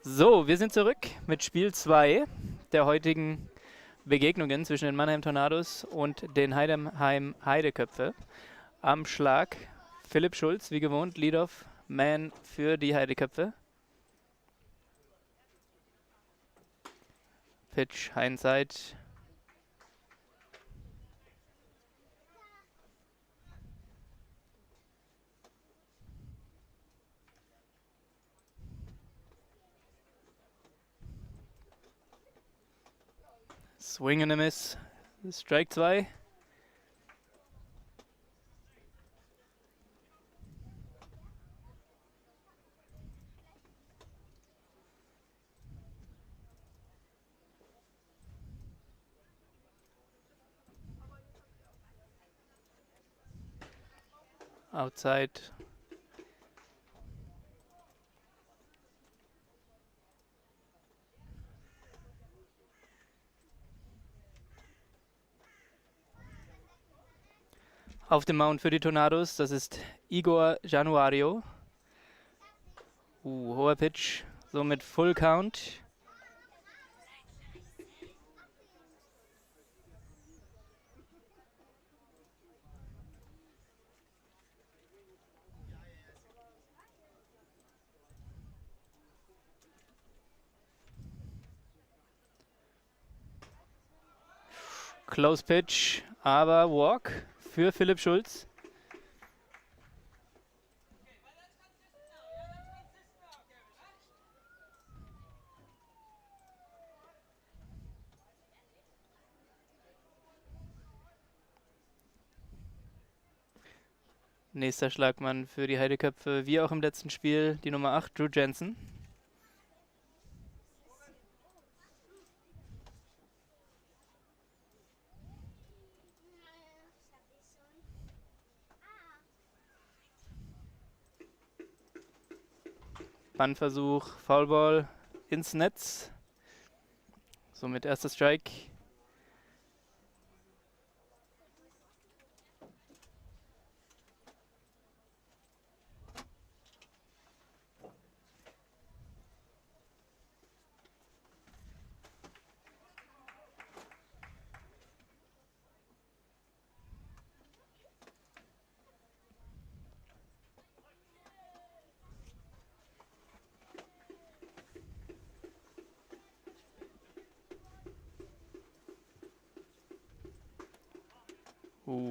So, wir sind zurück mit Spiel 2 der heutigen Begegnungen zwischen den Mannheim Tornados und den Heidenheim Heideköpfe. Am Schlag Philipp Schulz, wie gewohnt, Lead-Off Man für die Heideköpfe. Pitch, Hindsight. Swing and a Miss. Strike 2. Outside. Auf dem Mount für die Tornados, das ist Igor Januario. Hoher Pitch, somit Full Count. Close Pitch, aber Walk für Philipp Schulz. Nächster Schlagmann für die Heideköpfe, wie auch im letzten Spiel, die Nummer 8, Drew Jensen. Bannversuch, Foulball ins Netz. Somit erster Strike.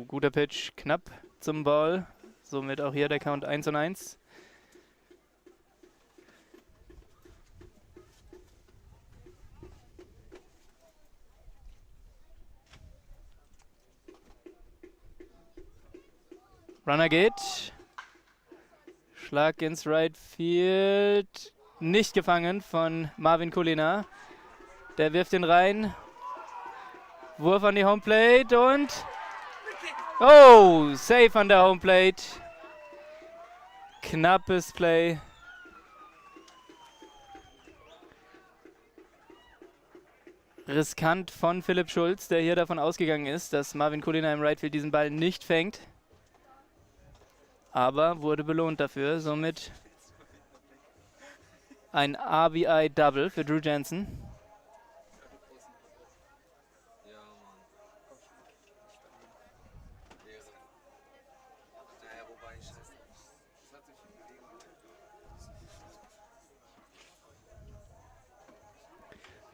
Guter Pitch, knapp zum Ball. Somit auch hier der Count 1-1. Runner geht. Schlag ins Right Field. Nicht gefangen von Marvin Kulina. Der wirft ihn rein. Wurf an die Homeplate und... Oh, safe an der Homeplate. Knappes Play. Riskant von Philipp Schulz, der hier davon ausgegangen ist, dass Marvin Kulina im Rightfield diesen Ball nicht fängt. Aber wurde belohnt dafür. Somit ein RBI-Double für Drew Jensen.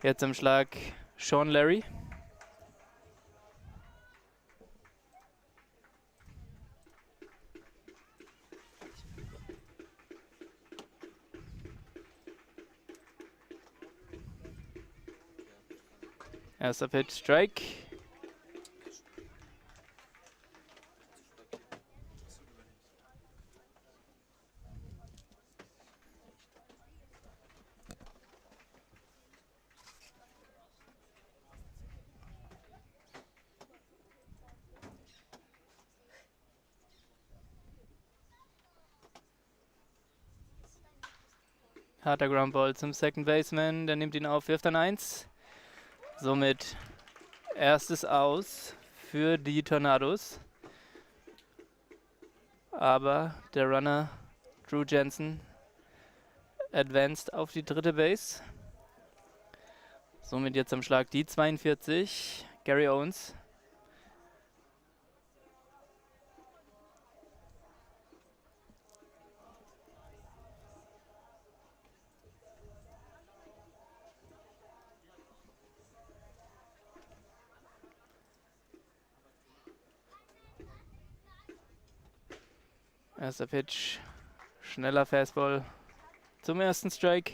Jetzt im Schlag Sean Larry. Erster Pitch, Strike. Harter Groundball zum Second Baseman, der nimmt ihn auf, wirft dann 1. Somit erstes Aus für die Tornados. Aber der Runner Drew Jensen advanced auf die dritte Base. Somit jetzt am Schlag die 42, Gary Owens. Erster Pitch, schneller Fastball zum ersten Strike.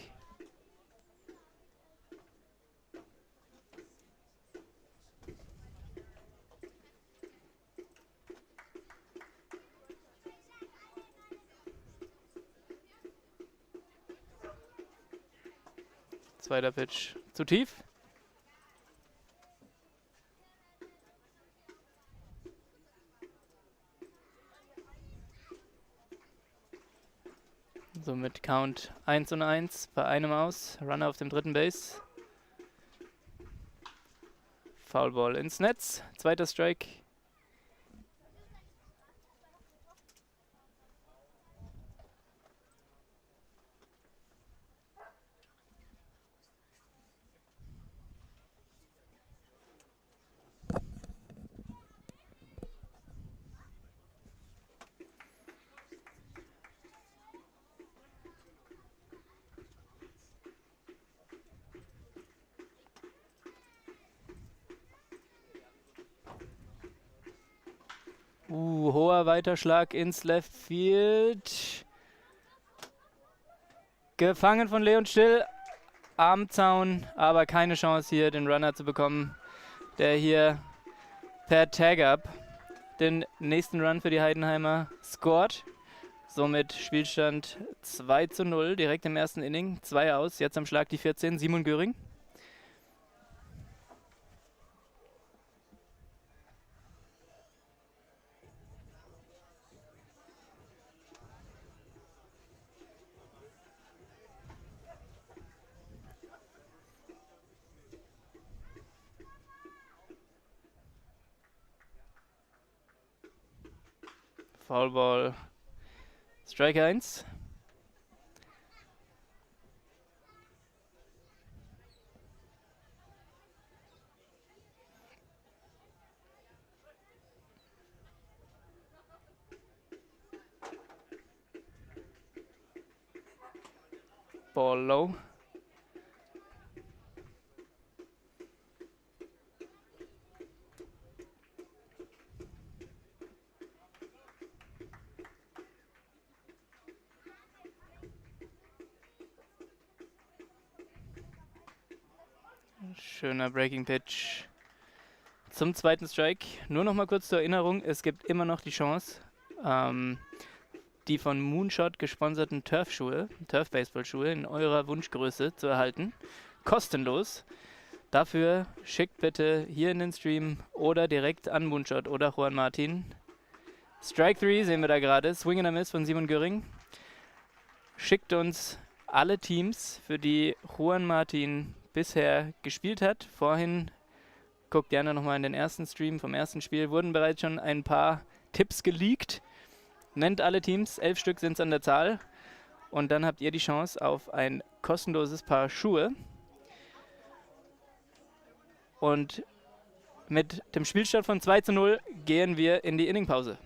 Zweiter Pitch zu tief. Somit Count 1-1 bei einem aus. Runner auf dem dritten Base. Foulball ins Netz. Zweiter Strike. Hoher Weiterschlag ins Left Field. Gefangen von Leon Still am Zaun, aber keine Chance hier den Runner zu bekommen, der hier per Tag-Up den nächsten Run für die Heidenheimer scored. Somit Spielstand 2:0 direkt im ersten Inning. 2 aus, jetzt am Schlag die 14, Simon Göring. Foulball, Strike 1. Ball low. Schöner Breaking Pitch zum zweiten Strike. Nur noch mal kurz zur Erinnerung, es gibt immer noch die Chance, die von Moonshot gesponserten Turf-Baseball-Schuhe in eurer Wunschgröße zu erhalten. Kostenlos. Dafür schickt bitte hier in den Stream oder direkt an Moonshot oder Juan Martin. Strike 3 sehen wir da gerade, Swing and a Miss von Simon Göring. Schickt uns alle Teams, für die Juan Martin bisher gespielt hat. Vorhin, guckt gerne nochmal in den ersten Stream vom ersten Spiel, wurden bereits schon ein paar Tipps geleakt. Nennt alle Teams, 11 Stück sind es an der Zahl. Und dann habt ihr die Chance auf ein kostenloses Paar Schuhe. Und mit dem Spielstand von 2:0 gehen wir in die Inningpause.